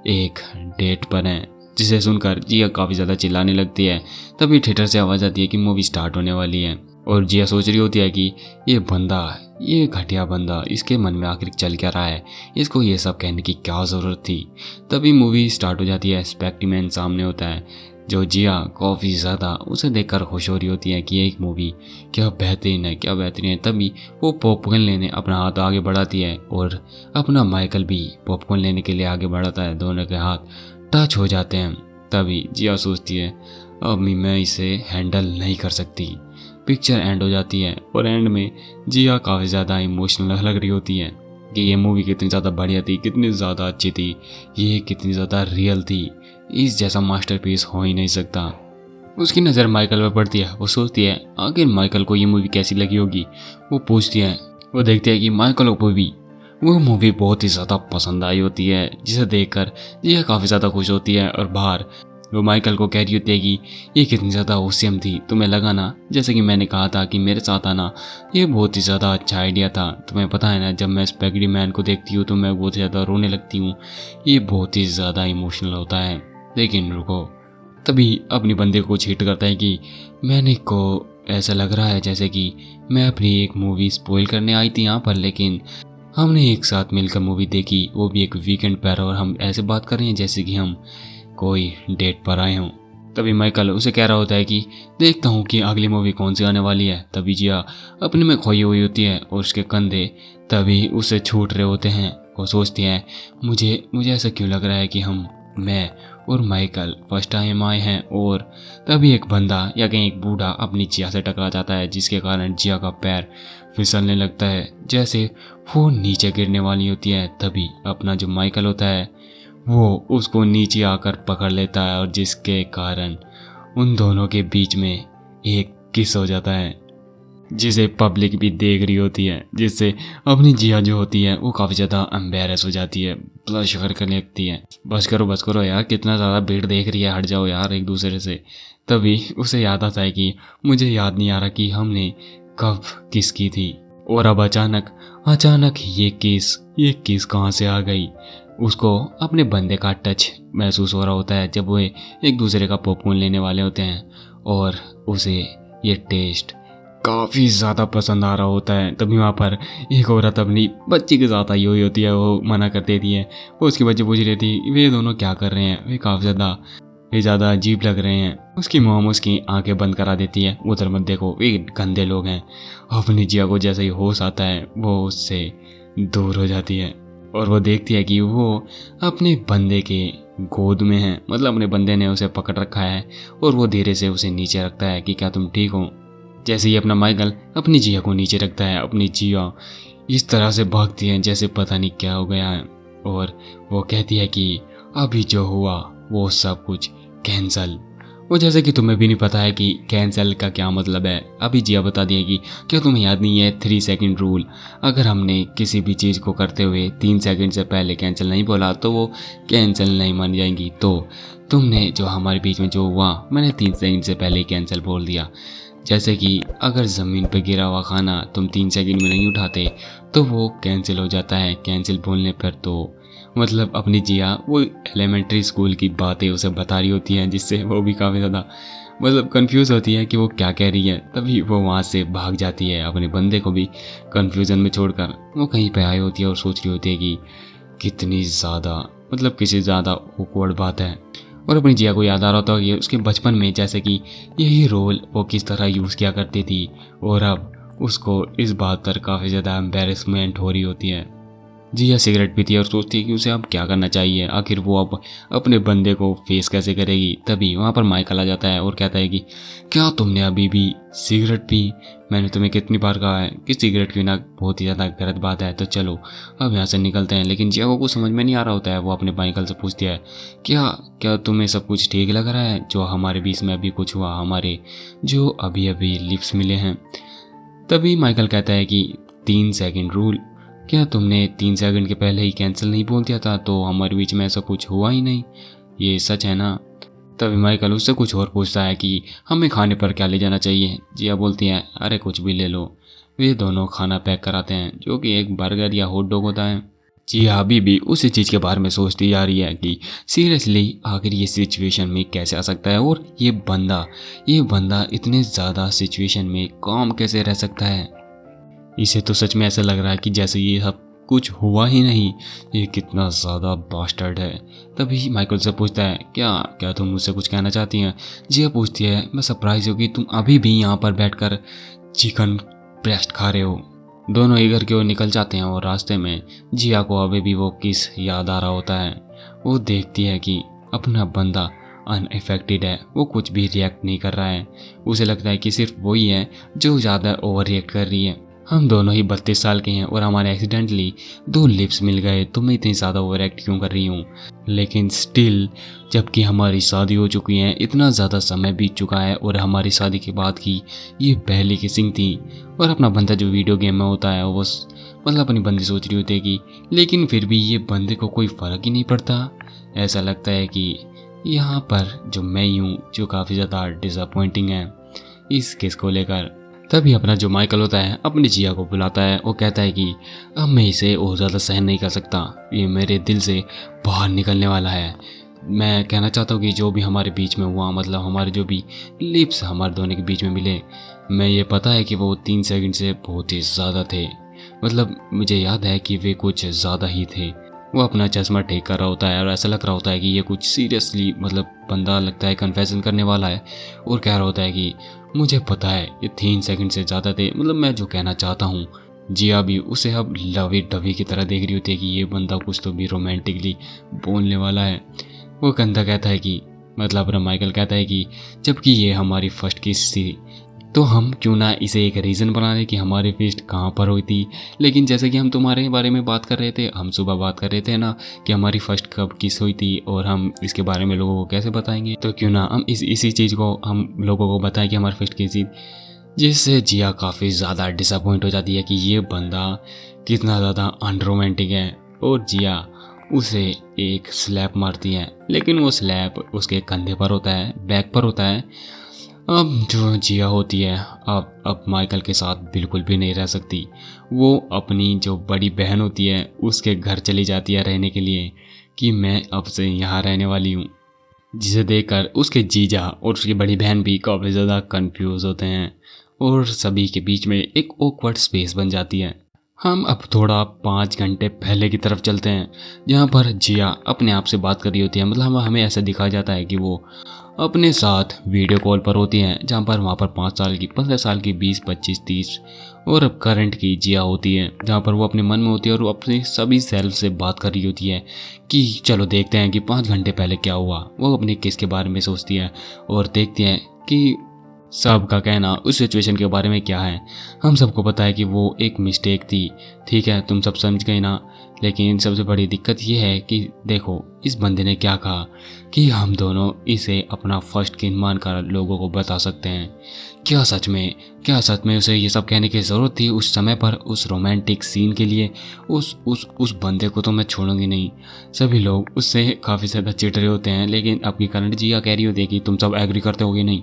एक डेट पर हैं। जिसे सुनकर जिया काफ़ी ज़्यादा चिल्लाने लगती है। तभी थिएटर से आवाज़ आती है कि मूवी स्टार्ट होने वाली है। और जिया सोच रही होती है कि ये बंदा, ये घटिया बंदा, इसके मन में आखिर चल क्या रहा है, इसको ये सब कहने की क्या ज़रूरत थी। तभी मूवी स्टार्ट हो जाती है। स्पाइडरमैन सामने होता है, जो जिया काफ़ी ज़्यादा उसे देखकर खुश हो रही होती है कि एक मूवी क्या बेहतरीन है, क्या बेहतरीन है। तभी वो पॉपकॉर्न लेने अपना हाथ आगे बढ़ाती है और अपना माइकल भी पॉपकॉर्न लेने के लिए आगे बढ़ाता है। दोनों के हाथ टच हो जाते हैं। तभी जिया सोचती है अब मैं इसे हैंडल नहीं कर सकती। पिक्चर एंड हो जाती है और एंड में जिया काफ़ी ज़्यादा इमोशनल लग रही होती है कि ये मूवी कितनी ज़्यादा बढ़िया थी, कितनी ज़्यादा अच्छी थी, ये कितनी ज़्यादा रियल थी, इस जैसा मास्टरपीस हो ही नहीं सकता। उसकी नज़र माइकल पर पड़ती है। वो सोचती है आखिर माइकल को ये मूवी कैसी लगी होगी। वो पूछती है, वो देखती है कि माइकल को भी वो मूवी बहुत ही ज़्यादा पसंद आई होती है, जिसे देखकर जिया काफ़ी ज़्यादा खुश होती है। और बाहर वो माइकल को कह रही होती है कि ये कितनी ज़्यादा औसम थी, तुम्हें लगा ना जैसे कि मैंने कहा था कि मेरे साथ आना, ये बहुत ही ज़्यादा अच्छा आइडिया था। तुम्हें पता है ना, जब मैं स्पाइडरमैन को देखती हूँ तो मैं बहुत ज़्यादा रोने लगती हूँ, ये बहुत ही ज़्यादा इमोशनल होता है। लेकिन रुको, तभी अपनी बंदे को चीट करता है कि मैंने को ऐसा लग रहा है जैसे कि मैं अपनी एक मूवी स्पॉइल करने आई थी यहाँ पर, लेकिन हमने एक साथ मिलकर मूवी देखी, वो भी एक वीकेंड पर, और हम ऐसे बात कर रहे हैं जैसे कि हम कोई डेट पर आए हों। तभी माइकल उसे कह रहा होता है कि देखता हूँ कि अगली मूवी कौन सी आने वाली है। तभी जिया अपने में खोई हुई होती है और उसके कंधे तभी उसे छूट रहे होते हैं। वो सोचती है मुझे ऐसा क्यों लग रहा है कि मैं और माइकल फर्स्ट टाइम आए हैं। और तभी एक बंदा या कहीं एक बूढ़ा अपनी जिया से टकरा जाता है, जिसके कारण जिया का पैर फिसलने लगता है जैसे वो नीचे गिरने वाली होती है। तभी अपना जो माइकल होता है वो उसको नीचे आकर पकड़ लेता है, और जिसके कारण उन दोनों के बीच में एक किस हो जाता है, जिसे पब्लिक भी देख रही होती है। जिससे अपनी जिया जो होती है वो काफ़ी ज़्यादा एम्बेरस हो जाती है, ब्लश करने लगती है। बस करो यार, कितना ज़्यादा भीड़ देख रही है, हट जाओ यार एक दूसरे से। तभी उसे याद आता है कि मुझे याद नहीं आ रहा कि हमने कब किस की थी। और अब अचानक ये किस कहाँ से आ गई। उसको अपने बंदे का टच महसूस हो रहा होता है जब वे एक दूसरे का पॉपकॉर्न लेने वाले होते हैं, और उसे ये टेस्ट काफ़ी ज़्यादा पसंद आ रहा होता है। तभी वहाँ पर एक औरत अपनी बच्ची के साथ आई हुई होती है, वो मना कर देती है। वो उसकी बच्ची पूछ रही थी वे दोनों क्या कर रहे हैं, वे काफ़ी ज़्यादा अजीब लग रहे हैं। उसकी मॉम उसकी आंखें बंद करा देती है, उधर मत देखो, वे गंदे लोग हैं। अपनी जिया को जैसे ही होश आता है वो उससे दूर हो जाती है, और वो देखती है कि वो अपने बंदे के गोद में है, मतलब अपने बंदे ने उसे पकड़ रखा है। और वो धीरे से उसे नीचे रखता है कि क्या तुम ठीक हो। जैसे ही अपना माइकल अपनी जिया को नीचे रखता है, अपनी जिया इस तरह से भागती है जैसे पता नहीं क्या हो गया है। और वो कहती है कि अभी जो हुआ वो सब कुछ कैंसल। वो जैसे कि तुम्हें भी नहीं पता है कि कैंसिल का क्या मतलब है। अभी जिया बता दिया कि क्या तुम्हें याद नहीं है 3 सेकंड रूल। अगर हमने किसी भी चीज़ को करते हुए 3 सेकंड से पहले कैंसिल नहीं बोला तो वो कैंसिल नहीं मान जाएंगी। तो तुमने जो हमारे बीच में जो हुआ, मैंने 3 सेकंड से पहले ही कैंसिल बोल दिया। जैसे कि अगर ज़मीन पर गिरा हुआ खाना तुम 3 सेकंड में नहीं उठाते तो वो कैंसिल हो जाता है कैंसिल बोलने पर। तो मतलब अपनी जिया वो एलिमेंट्री स्कूल की बातें उसे बता रही होती हैं, जिससे वो भी काफ़ी ज़्यादा मतलब कंफ्यूज होती है कि वो क्या कह रही है। तभी वो वहाँ से भाग जाती है, अपने बंदे को भी कंफ्यूजन में छोड़कर। वो कहीं पे आई होती है और सोच रही होती है कि कितनी ज़्यादा मतलब किसी ज़्यादा awkward बात है। और अपनी जिया को याद आ रहा होता है कि उसके बचपन में जैसे कि यही रोल वो किस तरह यूज़ किया करती थी और अब उसको इस बात पर काफ़ी ज़्यादा एम्बेरसमेंट हो रही होती है। जिया सिगरेट पीती है और सोचती है कि उसे अब क्या करना चाहिए, आखिर वो अब अपने बंदे को फेस कैसे करेगी। तभी वहाँ पर माइकल आ जाता है और कहता है कि क्या तुमने अभी भी सिगरेट पी? मैंने तुम्हें कितनी बार कहा है कि सिगरेट पीना बहुत ही ज़्यादा गलत बात है, तो चलो अब यहाँ से निकलते हैं। लेकिन जिया को कुछ समझ में नहीं आ रहा होता है। वो अपने माइकल से पूछती है क्या क्या तुम्हें सब कुछ ठीक लग रहा है जो हमारे बीच में अभी कुछ हुआ, हमारे जो अभी अभी लिप्स मिले हैं? तभी माइकल कहता है कि 3 सेकंड रूल, क्या तुमने 3 सेकंड के पहले ही कैंसिल नहीं बोल दिया था तो हमारे बीच में ऐसा कुछ हुआ ही नहीं, ये सच है ना? तभी माइकल उससे कुछ और पूछता है कि हमें खाने पर क्या ले जाना चाहिए। जिया बोलती है अरे कुछ भी ले लो। वे दोनों खाना पैक कराते हैं जो कि एक बर्गर या हॉट डॉग होता है। जिया अभी भी उसी चीज़ के बारे में सोचती जा रही है कि सीरियसली आखिर ये सिचुएशन में कैसे आ सकता है और ये बंदा इतने ज़्यादा सिचुएशन में काम कैसे रह सकता है। इसे तो सच में ऐसा लग रहा है कि जैसे ये सब कुछ हुआ ही नहीं। ये कितना ज़्यादा बास्टर्ड है। तभी माइकल से पूछता है क्या क्या तुम मुझसे कुछ कहना चाहती हैं? जिया पूछती है मैं सरप्राइज हूँ कि तुम अभी भी यहाँ पर बैठकर चिकन ब्रेस्ट खा रहे हो। दोनों ही घर की ओर निकल जाते हैं और रास्ते में जिया को अभी भी वो किस याद आ रहा होता है। वो देखती है कि अपना बंदा अनइफेक्टेड है, वो कुछ भी रिएक्ट नहीं कर रहा है। उसे लगता है कि सिर्फ वही है जो ज़्यादा ओवर रिएक्ट कर रही है। हम दोनों ही 32 साल के हैं और हमारे एक्सीडेंटली 2 लिप्स मिल गए, तो मैं इतनी ज़्यादा ओवर एक्ट क्यों कर रही हूँ? लेकिन स्टिल जबकि हमारी शादी हो चुकी है, इतना ज़्यादा समय बीत चुका है और हमारी शादी के बाद की ये पहली किसिंग थी और अपना बंदा जो वीडियो गेम में होता है वो मतलब अपनी बंदी सोच रही होती है कि, लेकिन फिर भी ये बंदे को कोई फ़र्क ही नहीं पड़ता। ऐसा लगता है कि यहाँ पर जो मैं ही हूँ जो काफ़ी ज़्यादा डिसअपॉइंटिंग है इस केस को लेकर। तभी अपना जो माइकल होता है अपनी जिया को बुलाता है और कहता है कि अब मैं इसे और ज़्यादा सहन नहीं कर सकता, ये मेरे दिल से बाहर निकलने वाला है। मैं कहना चाहता हूँ कि जो भी हमारे बीच में हुआ, मतलब हमारे जो भी लिप्स हमारे दोनों के बीच में मिले, मैं ये पता है कि वो 3 सेकंड से बहुत ही ज़्यादा थे। मतलब मुझे याद है कि वे कुछ ज़्यादा ही थे। वो अपना चश्मा ठीक कर रहा होता है और ऐसा लग रहा होता है कि ये कुछ सीरियसली मतलब बंदा लगता है कन्फेशन करने वाला है और कह रहा होता है कि मुझे पता है ये 3 सेकंड से ज़्यादा थे, मतलब मैं जो कहना चाहता हूँ। जिया भी उसे अब लवी डवी की तरह देख रही होती है कि ये बंदा कुछ तो भी रोमांटिकली बोलने वाला है। वो कंधा कहता है कि मतलब माइकल कहता है कि जबकि ये हमारी फर्स्ट किस थी तो हम क्यों ना इसे एक रीज़न बना लें कि हमारी फेस्ट कहाँ पर हुई थी। लेकिन जैसे कि हम तुम्हारे बारे में बात कर रहे थे, हम सुबह बात कर रहे थे ना कि हमारी फर्स्ट कब किस हुई थी और हम इसके बारे में लोगों को कैसे बताएंगे, तो क्यों ना हम इसी चीज़ को हम लोगों को बताएं कि हमारी फर्स्ट किस थी। जिससे जिया काफ़ी ज़्यादा डिसअपॉइंट हो जाती है कि ये बंदा कितना ज़्यादा अनरोमांटिक है और जिया उसे एक स्लैप मारती है, लेकिन वो स्लैप उसके कंधे पर होता है, बैक पर होता है। अब जो जिया होती है अब माइकल के साथ बिल्कुल भी नहीं रह सकती। वो अपनी जो बड़ी बहन होती है उसके घर चली जाती है रहने के लिए कि मैं अब से यहाँ रहने वाली हूँ। जिसे देखकर उसके जीजा और उसकी बड़ी बहन भी काफ़ी ज़्यादा कंफ्यूज होते हैं और सभी के बीच में एक ऑकवर्ड स्पेस बन जाती है। हम अब थोड़ा 5 घंटे पहले की तरफ चलते हैं जहाँ पर जिया अपने आप से बात कर रही होती है। मतलब हमें ऐसा दिखाया जाता है कि वो अपने साथ वीडियो कॉल पर होती हैं, जहाँ पर वहाँ पर 5 साल की, 15 साल की, 20, 25, 30 और अब करंट की जिया होती है, जहाँ पर वो अपने मन में होती है और वो अपने सभी सेल्फ से बात कर रही होती है कि चलो देखते हैं कि 5 घंटे पहले क्या हुआ। वो अपने केस के बारे में सोचती है और देखती हैं कि सब का कहना उस सिचुएशन के बारे में क्या है। हम सबको पता है कि वो एक मिस्टेक थी, ठीक है, तुम सब समझ गए ना। लेकिन सबसे बड़ी दिक्कत ये है कि देखो इस बंदे ने क्या कहा कि हम दोनों इसे अपना फर्स्ट किन मानकर लोगों को बता सकते हैं। क्या सच में उसे ये सब कहने की ज़रूरत थी उस समय पर, उस रोमांटिक सीन के लिए? उस बंदे को तो मैं छोड़ूंगी नहीं। सभी लोग उससे काफ़ी ज़्यादा चिढ़ रहे होते हैं, लेकिन आपकी करंट जिया कह रही होती है कि तुम सब एग्री करते होगे नहीं।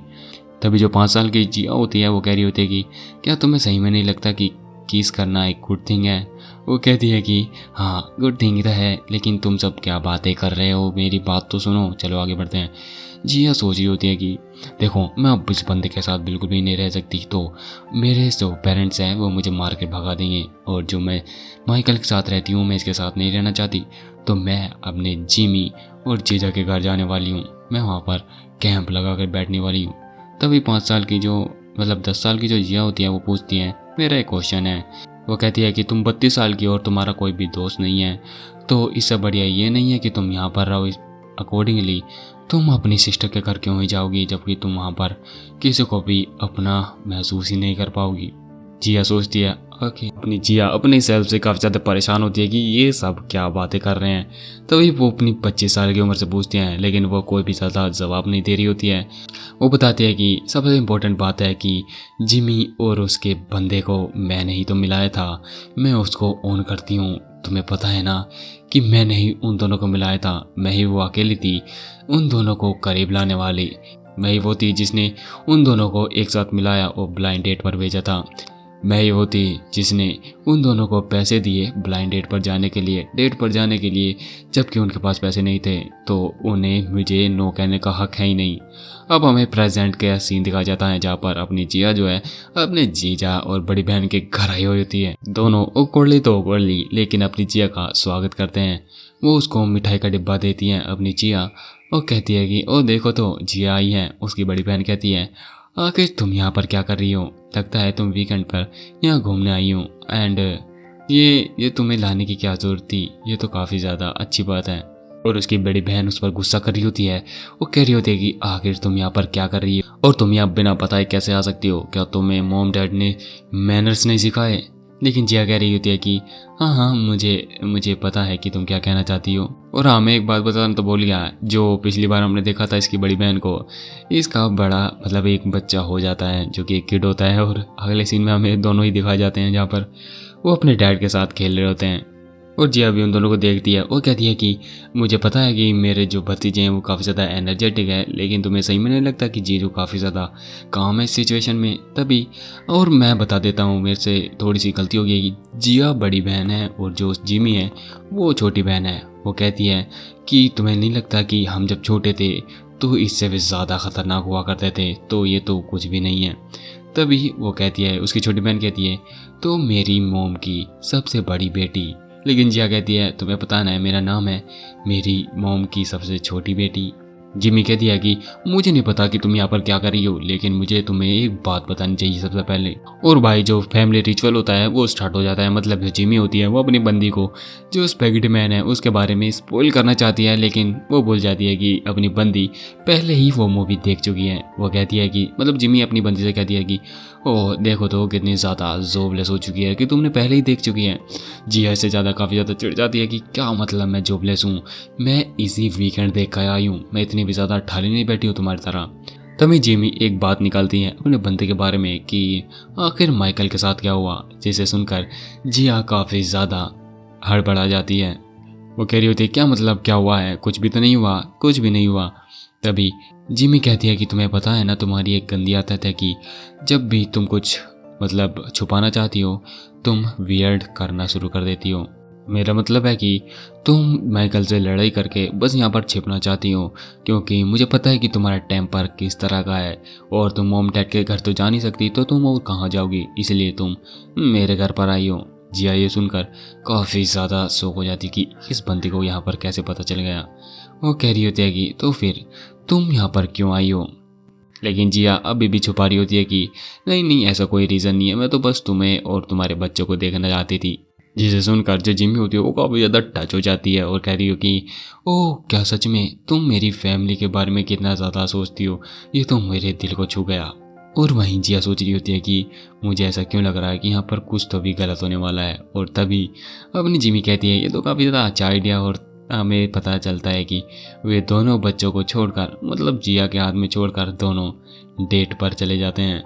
तभी जो 5 साल की जिया होती है वो कह रही होती है कि क्या तुम्हें सही में नहीं लगता कि किस करना एक गुड थिंग है? वो कहती है कि हाँ गुड थिंग तो है, लेकिन तुम सब क्या बातें कर रहे हो, मेरी बात तो सुनो, चलो आगे बढ़ते हैं। जिया सोच रही होती है कि देखो मैं अब इस बंदे के साथ बिल्कुल भी नहीं रह सकती, तो मेरे जो पेरेंट्स हैं वो मुझे मार के भगा देंगे, और जो मैं माइकल के साथ रहती हूँ मैं इसके साथ नहीं रहना चाहती, तो मैं अपने जिमी और जीजा के घर जाने वाली हूँ। मैं वहाँ पर कैंप लगा कर बैठने वाली हूँ। तभी 5 साल की जो 10 साल की जो जिया होती है वो पूछती है मेरा एक क्वेश्चन है। वो कहती है कि तुम 32 साल की और तुम्हारा कोई भी दोस्त नहीं है, तो इससे बढ़िया ये नहीं है कि तुम यहाँ पर रहो। अकॉर्डिंगली तुम अपनी सिस्टर के घर क्यों ही जाओगी, जबकि तुम वहाँ पर किसी को भी अपना महसूस ही नहीं कर पाओगी। जिया सोचती है जिया अपनी सेल्फ से काफ़ी ज़्यादा परेशान होती है कि ये सब क्या बातें कर रहे हैं। तभी वो अपनी 25 साल की उम्र से पूछती हैं, लेकिन वो कोई भी ज़्यादा जवाब नहीं दे रही होती है। वो बताती है कि सबसे इम्पोर्टेंट बात है कि जिमी और उसके बंदे को मैंने ही तो मिलाया था, मैं उसको ऑन करती हूँ। तुम्हें पता है ना कि मैंने ही उन दोनों को मिलाया था, मैं ही वो अकेली थी उन दोनों को करीब लाने वाली, मैं ही वो थी जिसने उन दोनों को एक साथ मिलाया और ब्लाइंड डेट पर भेजा था, मैं ही वो थी जिसने उन दोनों को पैसे दिए ब्लाइंड डेट पर जाने के लिए, जबकि उनके पास पैसे नहीं थे, तो उन्हें मुझे नो कहने का हक है ही नहीं। अब हमें प्रेजेंट का सीन दिखाया जाता है जहाँ पर अपनी जिया जो है अपने जीजा और बड़ी बहन के घर आई हुई होती है। दोनों उकड़ली लेकिन अपनी जिया का स्वागत करते हैं। वो उसको मिठाई का डिब्बा देती हैं अपनी जिया और कहती है कि ओ देखो तो जिया आई है। उसकी बड़ी बहन कहती है आखिर तुम यहाँ पर क्या कर रही हो, लगता है तुम वीकेंड पर यहाँ घूमने आई हो, एंड ये तुम्हें लाने की क्या ज़रूरत थी, ये तो काफ़ी ज़्यादा अच्छी बात है। और उसकी बड़ी बहन उस पर गुस्सा कर रही होती है। वो कह रही होती है कि आखिर तुम यहाँ पर क्या कर रही हो और तुम यहाँ बिना बताए कैसे आ सकती हो, क्या तुम्हें मॉम डैड ने मैनर्स नहीं सिखाए? लेकिन जिया कह रही होती है कि हाँ मुझे पता है कि तुम क्या कहना चाहती हो, और हाँ मैं एक बात बताना तो भूल गया, जो पिछली बार हमने देखा था इसकी बड़ी बहन को, इसका बड़ा एक बच्चा हो जाता है जो कि एक किड होता है, और अगले सीन में हमें दोनों ही दिखाए जाते हैं जहाँ पर वो अपने डैड के साथ खेल रहे होते हैं। और जिया भी उन दोनों को देखती है। वो कहती है कि मुझे पता है कि मेरे जो भतीजे हैं वो काफ़ी ज़्यादा एनर्जेटिक है, लेकिन तुम्हें सही में नहीं लगता कि जीजू काफ़ी ज़्यादा काम है इस सिचुएशन में? तभी और मैं बता देता हूँ, मेरे से थोड़ी सी गलती हो गई कि जिया बड़ी बहन है और जो जिमी है वो छोटी बहन है। वो कहती है कि तुम्हें नहीं लगता कि हम जब छोटे थे तो इससे भी ज़्यादा ख़तरनाक हुआ करते थे, तो ये तो कुछ भी नहीं है। तभी वो कहती है, उसकी छोटी बहन कहती है तो मेरी मोम की सबसे बड़ी बेटी, लेकिन जिया कहती है तुम्हें पता ना है मेरा नाम है मेरी मोम की सबसे छोटी बेटी। जिमी कहती है कि मुझे नहीं पता कि तुम यहाँ पर क्या कर रही हो, लेकिन मुझे तुम्हें एक बात बतानी चाहिए सबसे पहले। और भाई जो फैमिली रिचुअल होता है वो स्टार्ट हो जाता है। मतलब जो जिमी होती है वो अपनी बंदी को जो स्पैगेटी मैन है उसके बारे में स्पॉइल करना चाहती है, लेकिन वो भूल जाती है कि अपनी बंदी पहले ही वो मूवी देख चुकी है। वो कहती है कि जिमी अपनी बंदी से कहती है कि ओह देखो तो कितनी ज़्यादा जोबलेस हो चुकी है कि तुमने पहले ही देख चुकी है। जिया इससे ज़्यादा काफ़ी ज़्यादा चिढ़ जाती है कि क्या मतलब मैं जोबलेस हूँ, मैं इसी वीकेंड देख कर आई हूँ, मैं इतनी भी ज़्यादा ठाली नहीं बैठी हूँ तुम्हारी तरह। तभी जिमी एक बात निकालती है अपने बंदे के बारे में कि आखिर माइकल के साथ क्या हुआ, जिसे सुनकर जिया काफ़ी ज़्यादा हड़बड़ा जाती है। वो कह रही होती है क्या मतलब क्या हुआ है, कुछ भी तो नहीं हुआ, कुछ भी नहीं हुआ। तभी जिमी कहती है कि तुम्हें पता है ना तुम्हारी एक गंदी आदत है कि जब भी तुम कुछ छुपाना चाहती हो तुम वियर्ड करना शुरू कर देती हो। मेरा मतलब है कि तुम माइकल से लड़ाई करके बस यहाँ पर छिपना चाहती हो, क्योंकि मुझे पता है कि तुम्हारा टेम्पर किस तरह का है और तुम मॉम डैड के घर तो जा नहीं सकती, तो तुम और कहाँ जाओगी, इसलिए तुम मेरे घर पर आई हो। जिया ये सुनकर काफ़ी ज़्यादा शौक हो जाती कि इस बंदी को यहाँ पर कैसे पता चल गया। वो कह रही होती है कि तो फिर तुम यहाँ पर क्यों आई हो, लेकिन जिया अभी भी छुपा रही होती है कि नहीं ऐसा कोई रीज़न नहीं है, मैं तो बस तुम्हें और तुम्हारे बच्चों को देखना चाहती थी। जिसे सुनकर जो जिमी होती है वो काफ़ी ज़्यादा टच हो जाती है और कह रही हो कि ओह क्या सच में तुम मेरी फैमिली के बारे में कितना ज़्यादा सोचती हो, ये तो मेरे दिल को छू गया। और वहीं जिया सोच रही होती है कि मुझे ऐसा क्यों लग रहा है कि यहाँ पर कुछ तो भी गलत होने वाला है। और तभी अपनी जिमी कहती है ये तो काफ़ी ज़्यादा अच्छा आइडिया, और हमें पता चलता है कि वे दोनों बच्चों को छोड़कर जिया के हाथ में छोड़कर दोनों डेट पर चले जाते हैं।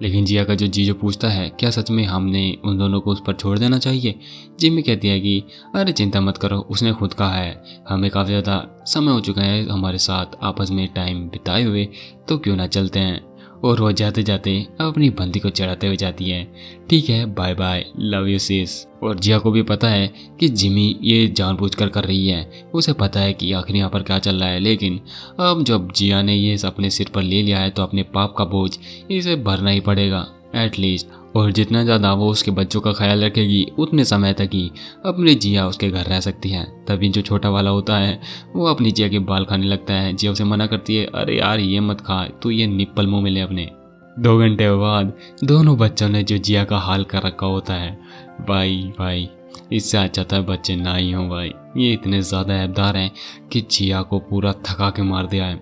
लेकिन जिया का जो जीजू पूछता है क्या सच में हमने उन दोनों को उस पर छोड़ देना चाहिए। जिमी कहती है कि अरे चिंता मत करो, उसने खुद कहा है हमें काफ़ी ज़्यादा समय हो चुका है हमारे साथ आपस में टाइम बिताए हुए, तो क्यों ना चलते हैं। और वो जाते जाते अपनी बंदी को चढ़ाते हुए जाती है, ठीक है बाय बाय, लव यू सिस। और जिया को भी पता है कि जिमी ये जानबूझकर कर रही है, उसे पता है कि आखिर यहाँ पर क्या चल रहा है, लेकिन अब जब जिया ने ये अपने सिर पर ले लिया है तो अपने पाप का बोझ इसे भरना ही पड़ेगा एटलीस्ट। और जितना ज़्यादा वो उसके बच्चों का ख्याल रखेगी उतने समय तक ही अपनी जिया उसके घर रह सकती है। तभी जो छोटा वाला होता है वो अपनी जिया के बाल खाने लगता है। जिया उसे मना करती है, अरे यार ये मत खा, तू ये निप्पल मुँह में ले अपने। 2 घंटे बाद दोनों बच्चों ने जो जिया का हाल कर रखा होता है, भाई इससे अच्छा था बच्चे ना ही हों भाई। ये इतने ज़्यादा ऐबदार हैं कि जिया को पूरा थका के मार दिया है।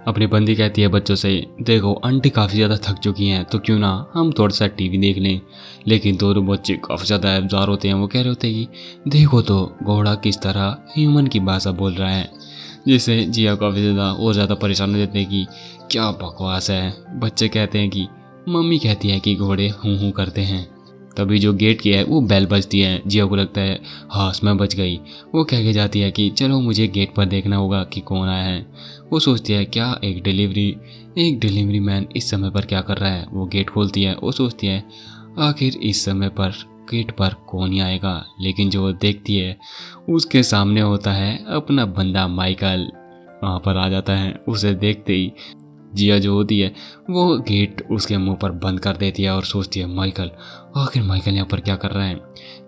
अपनी बंदी कहती है बच्चों से, देखो आंटी काफ़ी ज़्यादा थक चुकी हैं तो क्यों ना हम थोड़ा सा टीवी देख लें। लेकिन दोनों बच्चे काफ़ी ज़्यादा ऐबदार होते हैं। वो कह रहे होते हैं कि देखो तो घोड़ा किस तरह ह्यूमन की भाषा बोल रहा है, जिससे जिया काफ़ी ज़्यादा और ज़्यादा परेशान हो जाते हैं कि क्या बकवास है। बच्चे कहते हैं कि मम्मी कहती है कि घोड़े हूँ हूँ करते हैं। तभी जो गेट की है वो बेल बजती है। जिया को लगता है हाँ मैं बच गई। वो कह के जाती है कि चलो मुझे गेट पर देखना होगा कि कौन आया है। वो सोचती है क्या एक डिलीवरी मैन इस समय पर क्या कर रहा है। वो गेट खोलती है। वो सोचती है आखिर इस समय पर गेट पर कौन ही आएगा, लेकिन जो वो देखती है उसके सामने होता है अपना बंदा माइकल। वहाँ पर आ जाता है। उसे देखते ही जिया जो होती है वो गेट उसके मुंह पर बंद कर देती है और सोचती है आखिर माइकल यहाँ पर क्या कर रहा है।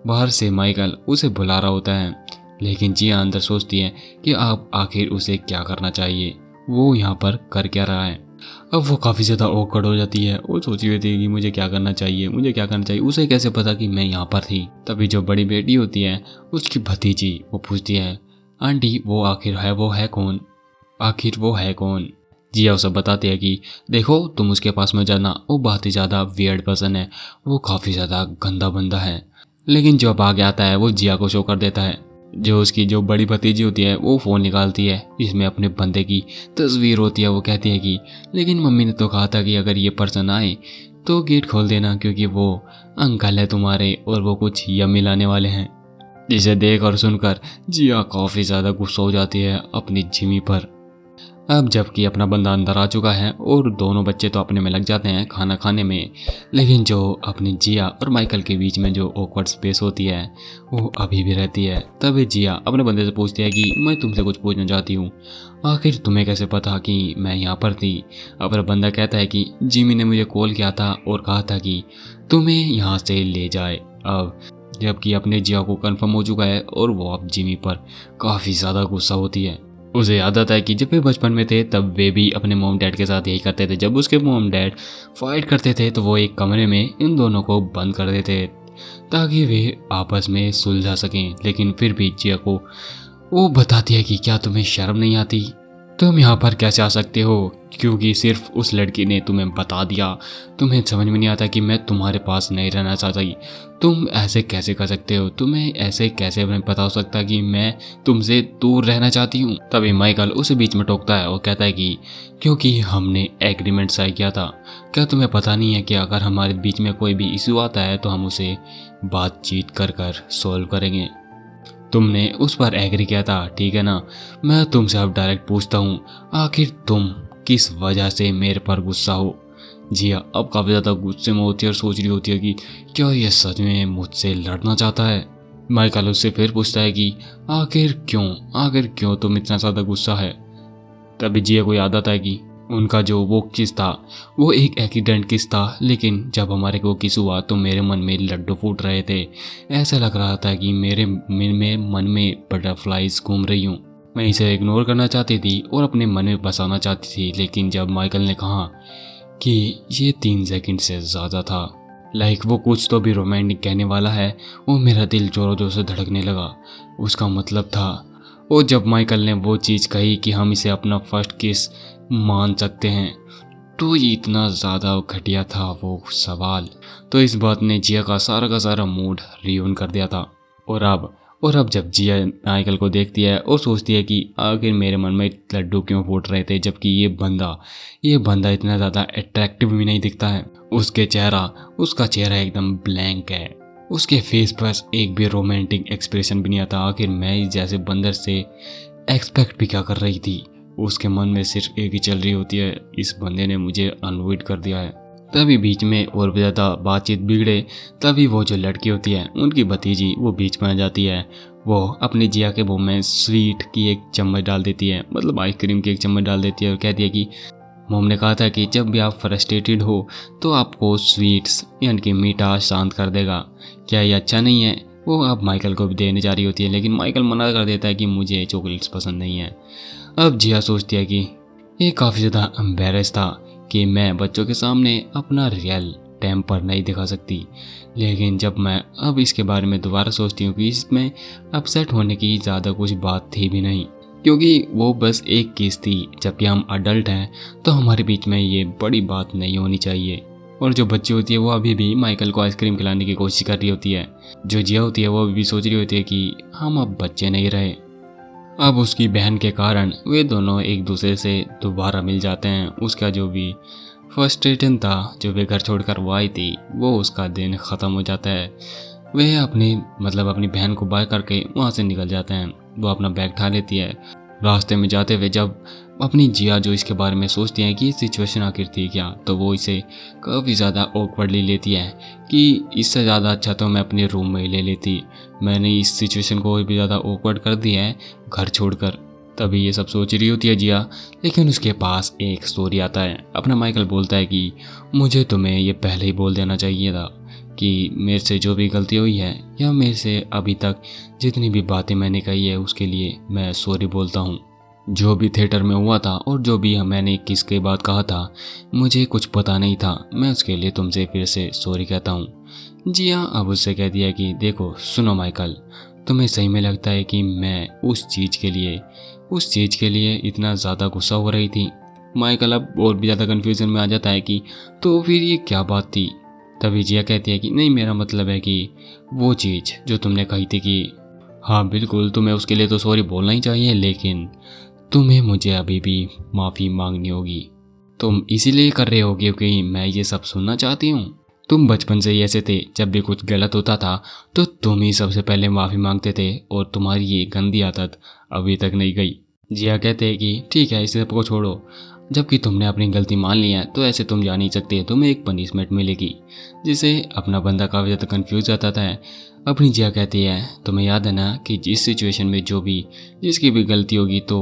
बाहर से माइकल उसे बुला रहा होता है, लेकिन जिया अंदर सोचती है कि अब आखिर उसे क्या करना चाहिए, वो यहाँ पर कर क्या रहा है। अब वो काफ़ी ज़्यादा ऑकवर्ड हो जाती है। वो सोची हुई थी कि मुझे क्या करना चाहिए। उसे कैसे पता कि मैं यहाँ पर थी। तभी जो बड़ी बेटी होती है उसकी भतीजी वो पूछती है, आंटी वो आखिर वो है कौन। जिया उसे बताती है कि देखो तुम उसके पास में जाना, वो बहुत ही ज़्यादा वियर्ड पर्सन है, वो काफ़ी ज़्यादा गंदा बंदा है। लेकिन जब आगे आता है वो जिया को शो कर देता है। जो उसकी जो बड़ी भतीजी होती है वो फ़ोन निकालती है, जिसमें अपने बंदे की तस्वीर होती है। वो कहती है कि लेकिन मम्मी ने तो कहा था कि अगर ये पर्सन आए तो गेट खोल देना, क्योंकि वो अंकल है तुम्हारे और वो कुछ यम्मी लाने वाले हैं। जिसे देख और सुनकर जिया काफ़ी ज़्यादा गुस्सा हो जाती है अपनी जिमी पर। अब जबकि अपना बंदा अंदर आ चुका है और दोनों बच्चे तो अपने में लग जाते हैं खाना खाने में, लेकिन जो अपनी जिया और माइकल के बीच में जो ऑकवर्ड स्पेस होती है वो अभी भी रहती है। तभी जिया अपने बंदे से पूछती है कि मैं तुमसे कुछ पूछना चाहती हूँ, आखिर तुम्हें कैसे पता कि मैं यहाँ पर थी। अपना बंदा कहता है कि जिमी ने मुझे कॉल किया था और कहा था कि तुम्हें यहाँ से ले जाए। अब जबकि अपने जिया को कन्फर्म हो चुका है और वो अब जिमी पर काफ़ी ज़्यादा गुस्सा होती है। उसे याद आता है कि जब वे बचपन में थे तब वे भी अपने मॉम डैड के साथ यही करते थे। जब उसके मॉम डैड फाइट करते थे तो वो एक कमरे में इन दोनों को बंद कर देते ताकि वे आपस में सुलझा सकें। लेकिन फिर भी जिया को वो बताती है कि क्या तुम्हें शर्म नहीं आती, तुम यहाँ पर कैसे आ सकते हो, क्योंकि सिर्फ उस लड़की ने तुम्हें बता दिया। तुम्हें समझ में नहीं आता कि मैं तुम्हारे पास नहीं रहना चाहती। तुम ऐसे कैसे कर सकते हो, तुम्हें ऐसे कैसे नहीं पता हो सकता कि मैं तुमसे दूर रहना चाहती हूँ। तभी माइकल उसे बीच में टोकता है और कहता है कि क्योंकि हमने एग्रीमेंट साइन किया था। क्या तुम्हें पता नहीं है कि अगर हमारे बीच में कोई भी इशू आता है तो हम उसे बातचीत कर सॉल्व करेंगे। तुमने उस पर एग्री किया था, ठीक है ना। मैं तुमसे अब डायरेक्ट पूछता हूँ, आखिर तुम किस वजह से मेरे पर गुस्सा हो। जिया अब काफ़ी ज़्यादा गुस्से में होती है और सोच रही होती है कि क्या ये सच में मुझसे लड़ना चाहता है। माइकल उससे फिर पूछता है कि आखिर क्यों तुम इतना ज़्यादा गुस्सा है। तभी जिया को याद आता है कि उनका जो वो किस था वो एक एक्सीडेंट किस था, लेकिन जब हमारे को किस हुआ तो मेरे मन में लड्डू फूट रहे थे। ऐसा लग रहा था कि मेरे मन में बटरफ्लाइज घूम रही हूँ। मैं इसे इग्नोर करना चाहती थी और अपने मन में बसाना चाहती थी, लेकिन जब माइकल ने कहा कि ये 3 सेकंड से ज़्यादा था, लाइक वो कुछ तो भी रोमांटिक कहने वाला है, वो मेरा दिल जोरों जोरों से धड़कने लगा। उसका मतलब था, और जब माइकल ने वो चीज़ कही कि हम इसे अपना फर्स्ट किस मान सकते हैं, तो ये इतना ज़्यादा घटिया था वो सवाल। तो इस बात ने जिया का सारा मूड रियून कर दिया था। और अब जब जिया माइकल को देखती है और सोचती है कि आखिर मेरे मन में लड्डू क्यों फूट रहे थे, जबकि ये बंदा इतना ज़्यादा अट्रैक्टिव भी नहीं दिखता है। उसका चेहरा एकदम ब्लैंक है, उसके फेस पर एक भी रोमांटिक एक्सप्रेशन भी नहीं आता। आखिर मैं इस जैसे बंदर से एक्सपेक्ट भी क्या कर रही थी। उसके मन में सिर्फ एक ही चल रही होती है, इस बंदे ने मुझे अनवॉइड कर दिया है। तभी बीच में और भी ज़्यादा बातचीत बिगड़े, तभी वो जो लड़की होती है उनकी भतीजी वो बीच में आ जाती है। वो अपनी जिया के मुंह में स्वीट की एक चम्मच डाल देती है, मतलब आइसक्रीम की एक चम्मच डाल देती है और कहती है कि मॉम ने कहा था कि जब भी आप फ्रस्ट्रेटेड हो तो आपको स्वीट्स यानी कि मीठा शांत कर देगा, क्या ये अच्छा नहीं है। वो अब माइकल को भी देने जा रही होती है, लेकिन माइकल मना कर देता है कि मुझे चॉकलेट्स पसंद नहीं है। अब जिया सोचती है कि ये काफ़ी ज़्यादा एम्बेरस था कि मैं बच्चों के सामने अपना रियल टेम्पर नहीं दिखा सकती, लेकिन जब मैं अब इसके बारे में दोबारा सोचती हूँ कि इसमें अपसेट होने की ज़्यादा कुछ बात थी भी नहीं, क्योंकि वो बस एक केस थी। जबकि हम अडल्ट हैं तो हमारे बीच में ये बड़ी बात नहीं होनी चाहिए। और जो बच्ची होती है वो अभी भी माइकल को आइसक्रीम खिलाने की कोशिश कर रही होती है। जो जिया होती है वो अभी भी सोच रही होती है कि हम अब बच्चे नहीं रहे। अब उसकी बहन के कारण वे दोनों एक दूसरे से दोबारा मिल जाते हैं। उसका जो भी फ्रस्ट्रेशन था, जो वे घर छोड़कर वो आई थी, वो उसका दिन ख़त्म हो जाता है। वे अपनी बहन को बाय करके वहाँ से निकल जाते हैं। वो अपना बैग उठा लेती है। रास्ते में जाते हुए जब अपनी जिया जो इसके बारे में सोचती है कि ये सिचुएशन आखिर थी क्या, तो वो इसे काफ़ी ज़्यादा ऑकवर्डली लेती है कि इससे ज़्यादा अच्छा तो मैं अपने रूम में ही ले लेती। मैंने इस सिचुएशन को और भी ज़्यादा ऑकवर्ड कर दिया है घर छोड़कर। तभी ये सब सोच रही होती है जिया, लेकिन उसके पास एक स्टोरी आता है। अपना माइकल बोलता है कि मुझे तुम्हें ये पहले ही बोल देना चाहिए था कि मेरे से जो भी गलती हुई है या मेरे से अभी तक जितनी भी बातें मैंने कही है उसके लिए मैं सॉरी बोलता हूँ। जो भी थिएटर में हुआ था और जो भी मैंने किसके बाद कहा था, मुझे कुछ पता नहीं था, मैं उसके लिए तुमसे फिर से सॉरी कहता हूँ। जिया अब उससे कहती है कि देखो सुनो माइकल, तुम्हें सही में लगता है कि मैं उस चीज़ के लिए इतना ज़्यादा गुस्सा हो रही थी। माइकल अब और भी ज़्यादा कन्फ्यूज़न में आ जाता है कि तो फिर ये क्या बात थी। तभी जिया कहती है कि नहीं, मेरा मतलब है कि वो चीज़ जो तुमने कही थी कि हाँ बिल्कुल तुम्हें उसके लिए तो सॉरी बोलना ही चाहिए, लेकिन तुम्हें मुझे अभी भी माफ़ी मांगनी होगी। तुम इसीलिए कर रहे हो क्योंकि मैं ये सब सुनना चाहती हूँ। तुम बचपन से ही ऐसे थे, जब भी कुछ गलत होता था तो तुम ही सबसे पहले माफ़ी मांगते थे और तुम्हारी ये गंदी आदत अभी तक नहीं गई। जिया कहते हैं कि ठीक है, इस सबको छोड़ो, जबकि तुमने अपनी गलती मान ली है तो ऐसे तुम जा नहीं सकते, तुम्हें एक पनिशमेंट मिलेगी। जिसे अपना बंदा काफ़ी ज़्यादा कन्फ्यूज जाता है। अपनी जिया कहती है तुम्हें याद है ना कि जिस सिचुएशन में जिसकी भी गलती होगी तो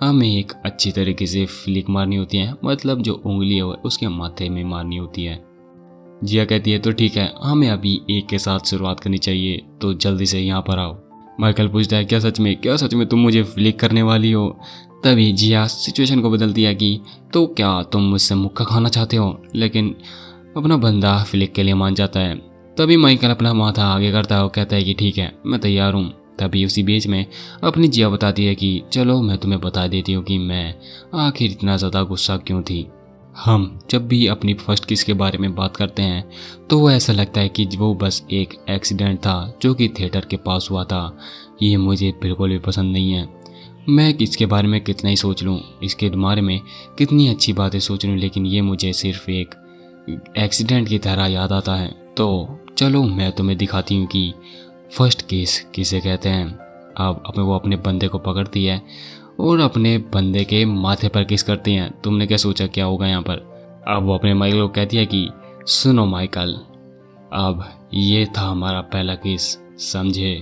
हमें एक अच्छी तरीके से फ्लिक मारनी होती है, मतलब जो उंगली है उसके माथे में मारनी होती है। जिया कहती है तो ठीक है, हमें अभी एक के साथ शुरुआत करनी चाहिए, तो जल्दी से यहाँ पर आओ। माइकल पूछता है क्या सच में तुम मुझे फ्लिक करने वाली हो। तभी जिया सिचुएशन को बदलती है कि तो क्या तुम मुझसे मुक्का खाना चाहते हो, लेकिन अपना बंदा फ्लिक के लिए मान जाता है। तभी माइकल अपना माथा आगे करता है और कहता है कि ठीक है मैं तैयार हूँ। तभी उसी बीच में अपनी जिया बताती है कि चलो मैं तुम्हें बता देती हूँ कि मैं आखिर इतना ज़्यादा गुस्सा क्यों थी। हम जब भी अपनी फर्स्ट किस के बारे में बात करते हैं तो वो ऐसा लगता है कि वो बस एक एक्सीडेंट था जो कि थिएटर के पास हुआ था। ये मुझे बिल्कुल भी पसंद नहीं है। मैं इसके बारे में कितना ही सोच लूँ, इसके बारे में कितनी अच्छी बातें सोच लूँ, लेकिन ये मुझे सिर्फ एक एक्सीडेंट की तरह याद आता है। तो चलो मैं तुम्हें दिखाती हूँ कि फर्स्ट किस किसे कहते हैं। अब वो अपने बंदे को पकड़ती है और अपने बंदे के माथे पर किस करती हैं। तुमने क्या सोचा क्या होगा यहाँ पर। अब वो अपने माइकल को कहती है कि सुनो माइकल, अब ये था हमारा पहला किस, समझे।